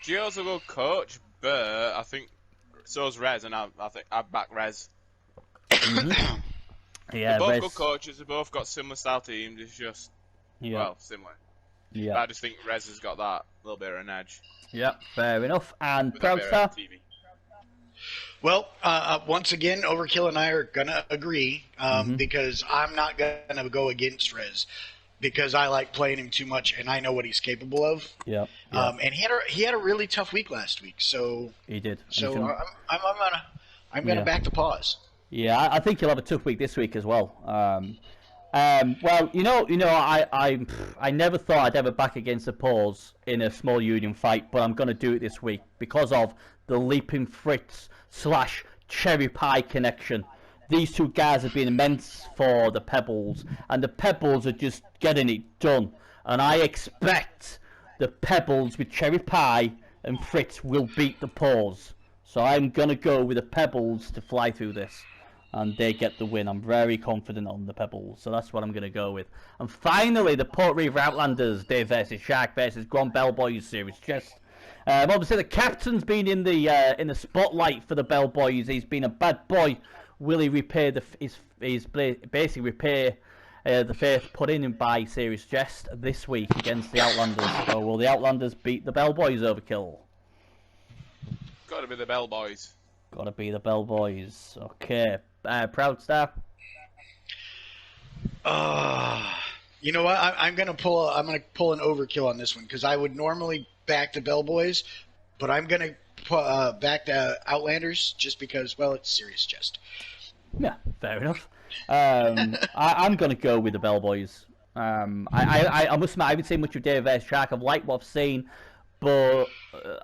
Gio's a good coach, but I think so's Rez, and I think I'd back Rez. Yeah, They're both Rez. good coaches. They both got similar style teams. It's just similar. Yeah. But I just think Rez has got that little bit of an edge. Yeah, fair enough. And With that bit Proudstar? of TV. Well, once again, Overkill and I are gonna agree because I'm not gonna go against Rez because I like playing him too much and I know what he's capable of. Yeah. And he had a really tough week last week, so He did. So I'm gonna back the pause. Yeah, I think he'll have a tough week this week as well. Well, I never thought I'd ever back against a pause in a small union fight, but I'm going to do it this week because of the Leaping Fritz / Cherry Pie connection. These two guys have been immense for the Pebbles, and the Pebbles are just getting it done. And I expect the Pebbles with Cherry Pie and Fritz will beat the pause. So I'm going to go with the Pebbles to fly through this. And they get the win. I'm very confident on the Pebbles, so that's what I'm going to go with. And finally, the Port River Outlanders, Dave versus Shark versus Grand Bellboys series. Just obviously, the captain's been in the spotlight for the Bellboys. He's been a bad boy. Will he repay basically repay the faith put in him by Serious Jest this week against the Outlanders? Or will the Outlanders beat the Bellboys, Overkill? Got to be the Bellboys. Got to be the Bellboys. Okay. Proudstar. You know what? I'm gonna pull an Overkill on this one because I would normally back the Bellboys, but I'm gonna back the Outlanders just because, well, it's Serious Jest. Yeah, fair enough. I'm gonna go with the Bellboys. I must admit I haven't seen much of Dave vs Shark. I've liked what I've seen, but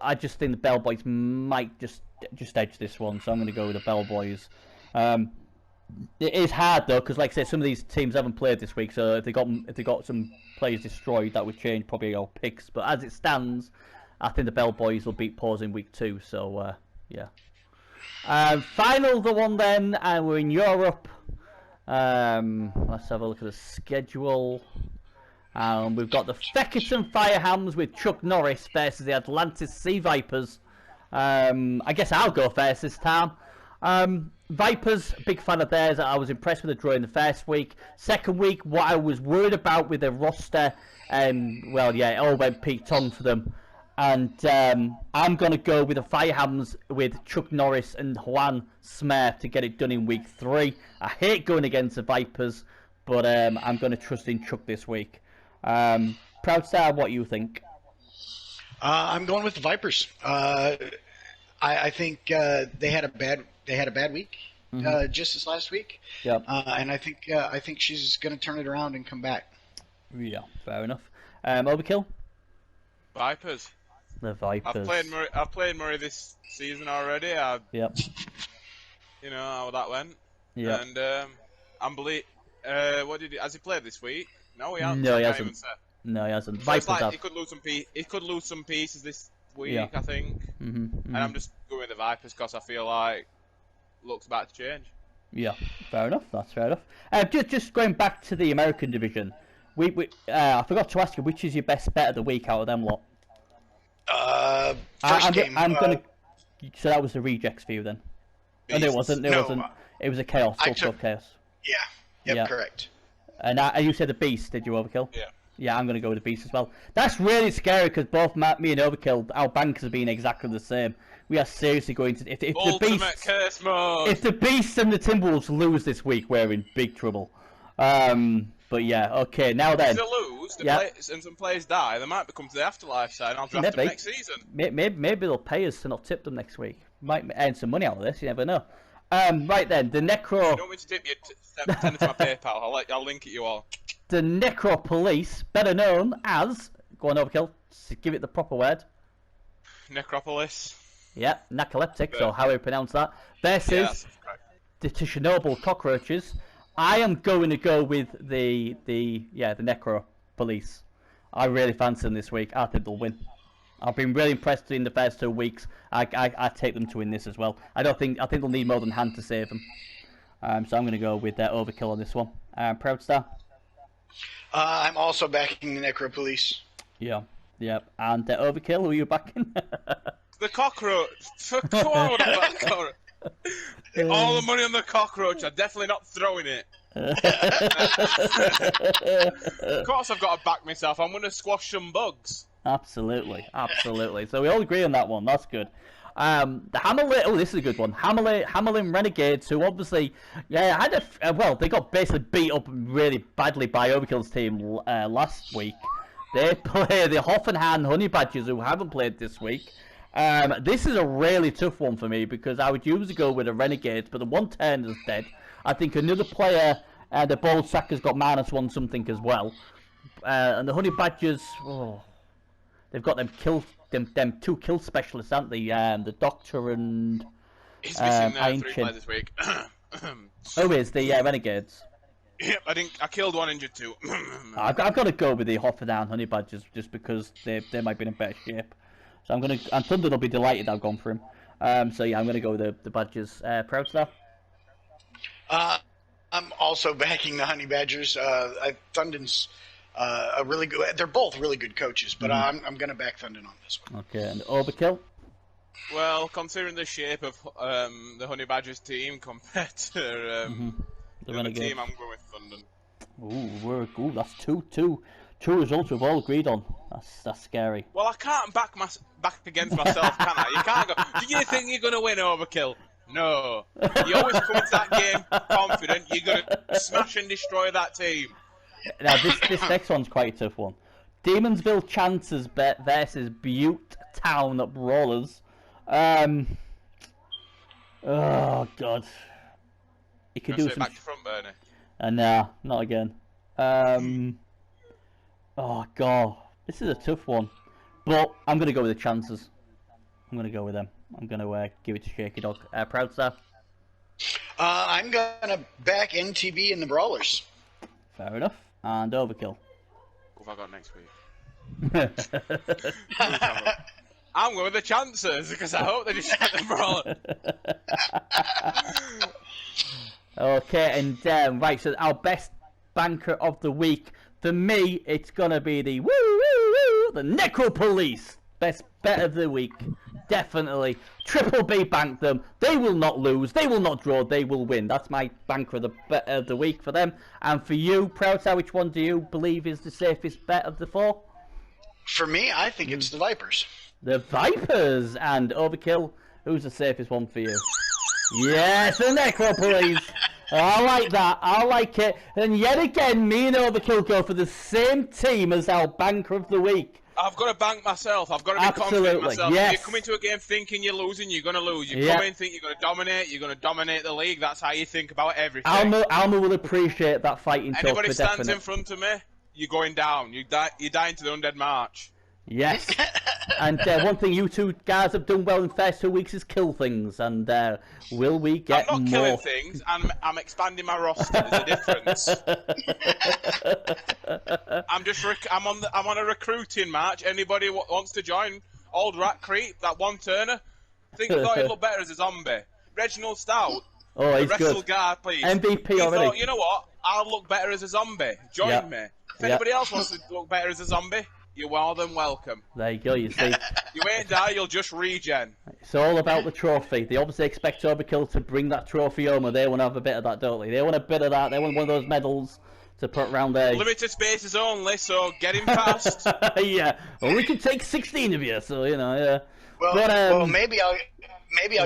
I just think the Bellboys might just edge this one, so I'm gonna go with the Bellboys. It is hard though, because like I said, some of these teams haven't played this week, so if they got some players destroyed, that would change probably our picks. But as it stands, I think the Bellboys will beat Pause in week 2. So yeah. Final the one then, and we're in Europe. Let's have a look at the schedule. We've got the Feckerton Firehams with Chuck Norris versus the Atlantis Sea Vipers. I guess I'll go first this time. Vipers, big fan of theirs. I was impressed with the draw in the first week. Second week, what I was worried about with the roster, it all went Pete Tong for them. And I'm going to go with the Firehams with Chuck Norris and Juan Smith to get it done in week 3. I hate going against the Vipers, but I'm going to trust in Chuck this week. Proudstar, what do you think? I'm going with the Vipers. I think they had a bad week just this last week. Yep. And I think she's going to turn it around and come back. Yeah, fair enough. Overkill? Vipers. The Vipers. I've played Murray this season already. Yep. You know how that went. Yeah. And has he played this week? No, he hasn't. No, he hasn't. No, he hasn't. So Vipers it's like have. he could lose some pieces this week, Yeah. I think. And I'm just going with the Vipers because I feel like looks about to change. Yeah, fair enough. That's fair enough. Just going back to the American division, I forgot to ask you, which is your best bet of the week out of them lot? First game. So that was the rejects for you then? Oh, no, it wasn't. It wasn't. It was a chaos. Chaos. Yeah. Yep. Correct. And you said the Beast. Did you, Overkill? Yeah. Yeah, I'm going to go with the Beast as well. That's really scary because both me and Overkill, our bankers have been exactly the same. We are seriously going to... If the Beast, curse mode. If the Beasts and the Timberwolves lose this week, we're in big trouble. But yeah, okay, now then... If they lose, and some players die, they might come to the afterlife side and I'll draft them next season. Maybe they'll pay us to not tip them next week. Might earn some money out of this, you never know. Right then, the Necro... If you don't want me to tip you, send it to my PayPal. I'll link it you all. The Necro Police, better known as... Go on, Overkill. Give it the proper word. Necropolis. Yeah, Narcoleptics, or how we pronounce that. Versus the Chernobyl Cockroaches. I am going to go with the Necro Police. I really fancy them this week. I think they'll win. I've been really impressed in the first 2 weeks. I take them to win this as well. I think they'll need more than hand to save them. So I'm going to go with Overkill on this one. Proudstar. I'm also backing the Necro Police. Yeah. Yep. And Overkill, who are you backing? The cockroach. I would have backed cockroach. All the money on the cockroach. I'm definitely not throwing it. Of course, I've got to back myself. I'm going to squash some bugs. Absolutely. So we all agree on that one. That's good. The Hammerlin. Oh, this is a good one. Hammerlin Renegades, who obviously, had they got basically beat up really badly by Overkill's team last week. They play the Hoffenheim Honey Badgers, who haven't played this week. This is a really tough one for me because I would usually go with the Renegades, but the 110 is dead. I think another player, the Bold Sacker's got -1 something as well. And the Honey Badgers, they've got them two kill specialists, aren't they? The Doctor and he's missing 3 players this week. Is the Renegades? Yep, I killed 1, injured 2. I've got to go with the Hoffenheim Honey Badgers just because they might be in better shape. So and Thunder will be delighted I've gone for him. So yeah, I'm gonna go with the Badgers. Proudstar. I'm also backing the Honey Badgers. Thundon's a really good. They're both really good coaches, but I'm gonna back Thundon on this one. Okay, and Overkill. Well, considering the shape of the Honey Badgers team compared to the other team, I'm going with Thundon. Ooh, that's two results we've all agreed on. That's scary. Well, I can't back against myself, can I? You can't go. Do you think you're going to win, Overkill? No. You always come into that game confident you're going to smash and destroy that team. Now, this next one's quite a tough one. Demonsville Chances versus Butte Town Brawlers. Oh God. You could do some. Back to front, Bernie. Nah, not again. Oh God, this is a tough one, but I'm gonna go with the Chances. I'm gonna go with them. I'm gonna give it to Shakeydog. Proudstar. I'm gonna back NTB and the Brawlers. Fair enough. And Overkill. What have I got next week? I'm going with the Chances because I hope they just shut the Brawler. Okay, and right, so our best banker of the week. For me, it's gonna be the the Necro Police. Best bet of the week. Definitely. Triple B bank them. They will not lose. They will not draw. They will win. That's my banker of the bet of the week for them. And for you, Proudstar, which one do you believe is the safest bet of the 4? For me, I think it's the Vipers. The Vipers. And Overkill, who's the safest one for you? Yes, the Necro Police. I like that. I like it. And yet again, me and Overkill go for the same team as our banker of the week. I've got to bank myself. I've got to be confident in myself. Yes. If you come into a game thinking you're losing, you're going to lose. You come in thinking you're going to dominate, you're going to dominate the league. That's how you think about everything. Alma will appreciate that fighting talk. Anybody stands in front of me, you're going down. You're dying to the undead march. Yes. And one thing you two guys have done well in the first 2 weeks is kill things. And will we get more? I'm not killing things. I'm expanding my roster. There's a difference. I'm on a recruiting match. Anybody wants to join? Old Rat Creep, that one turner. Thought he'd look better as a zombie. Reginald Stout. Oh, he's wrestle good. Guard, please. MVP already. Thought, you know what? I'll look better as a zombie. Join me. If anybody else wants to look better as a zombie, you're more than welcome. There you go, you see. You ain't die, you'll just regen. It's all about the trophy. They obviously expect Overkill to bring that trophy home, and they want to have a bit of that, don't they? They want a bit of that. They want one of those medals to put around there. Limited spaces only, so get in fast. Yeah, only can take 16 of you, so, you know, yeah. Well, maybe I'll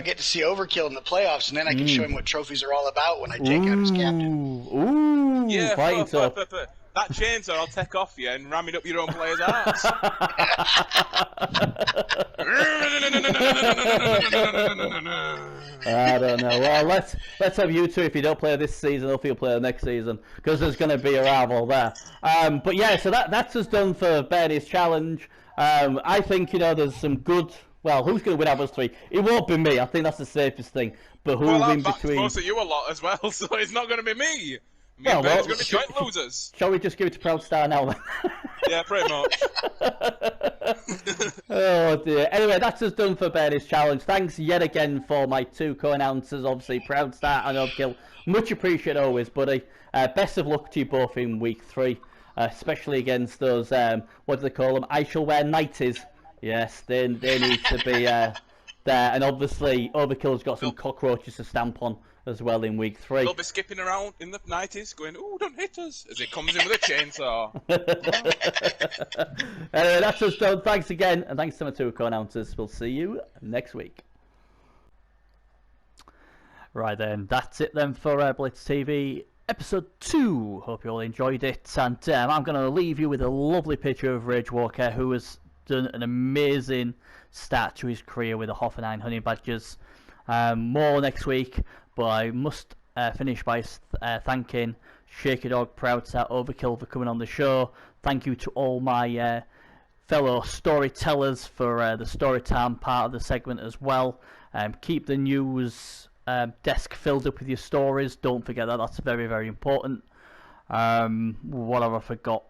get to see Overkill in the playoffs, and then I can show him what trophies are all about when I take out his captain. Ooh, yeah, fighting talk. That chainsaw I'll take off you and ram it up your own player's ass. I don't know. Well, let's have you two. If you don't play this season, hopefully you'll play the next season, because there's going to be a rival there. But yeah, so that's us done for Bernie's challenge. I think, you know, there's some good. Well, who's going to win out of us 3? It won't be me. I think that's the safest thing. But who will win between? Most of you a lot as well, so it's not going to be me. Well, it's going to be joint losers. Shall we just give it to Proudstar now then? Yeah, pretty much. Oh dear. Anyway, that's us done for Bernie's challenge. Thanks yet again for my 2 co-announcers, obviously Proudstar and Overkill. Much appreciated always, buddy. Best of luck to you both in week 3. especially against those, what do they call them? I shall wear 90s. Yes, they need to be there. And obviously, Overkill's got some cockroaches to stamp on as well in week 3. They'll be skipping around in the 90s going, "Ooh, don't hit us," as he comes in with a chainsaw. Anyway, that's us done. Thanks again, and thanks to my 2 co-announcers. We'll see you next week. Right then, that's it then for Blitz TV episode 2. Hope you all enjoyed it, and I'm going to leave you with a lovely picture of Rage Walker, who has done an amazing start to his career with the Hoffenheim Honey Badgers. More next week, but I must finish by thanking Shakeydog, Proudstar, Overkill for coming on the show. Thank you to all my fellow storytellers for the storytime part of the segment as well. Keep the news desk filled up with your stories. Don't forget that. That's very, very important. What have I forgot?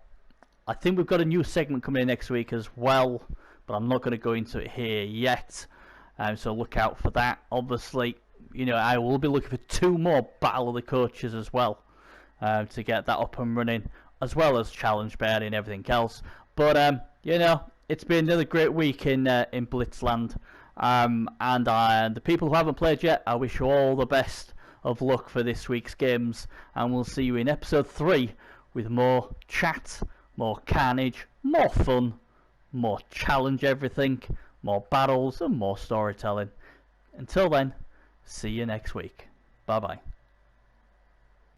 I think we've got a new segment coming in next week as well, but I'm not going to go into it here yet. So look out for that. Obviously, you know, I will be looking for 2 more Battle of the Coaches as well, to get that up and running, as well as Challenge Bear and everything else. But you know, it's been another great week in Blitzland. And the people who haven't played yet, I wish you all the best of luck for this week's games, and we'll see you in episode 3 with more chat, more carnage, more fun, more challenge everything, more battles, and more storytelling. Until then, see you next week. Bye bye.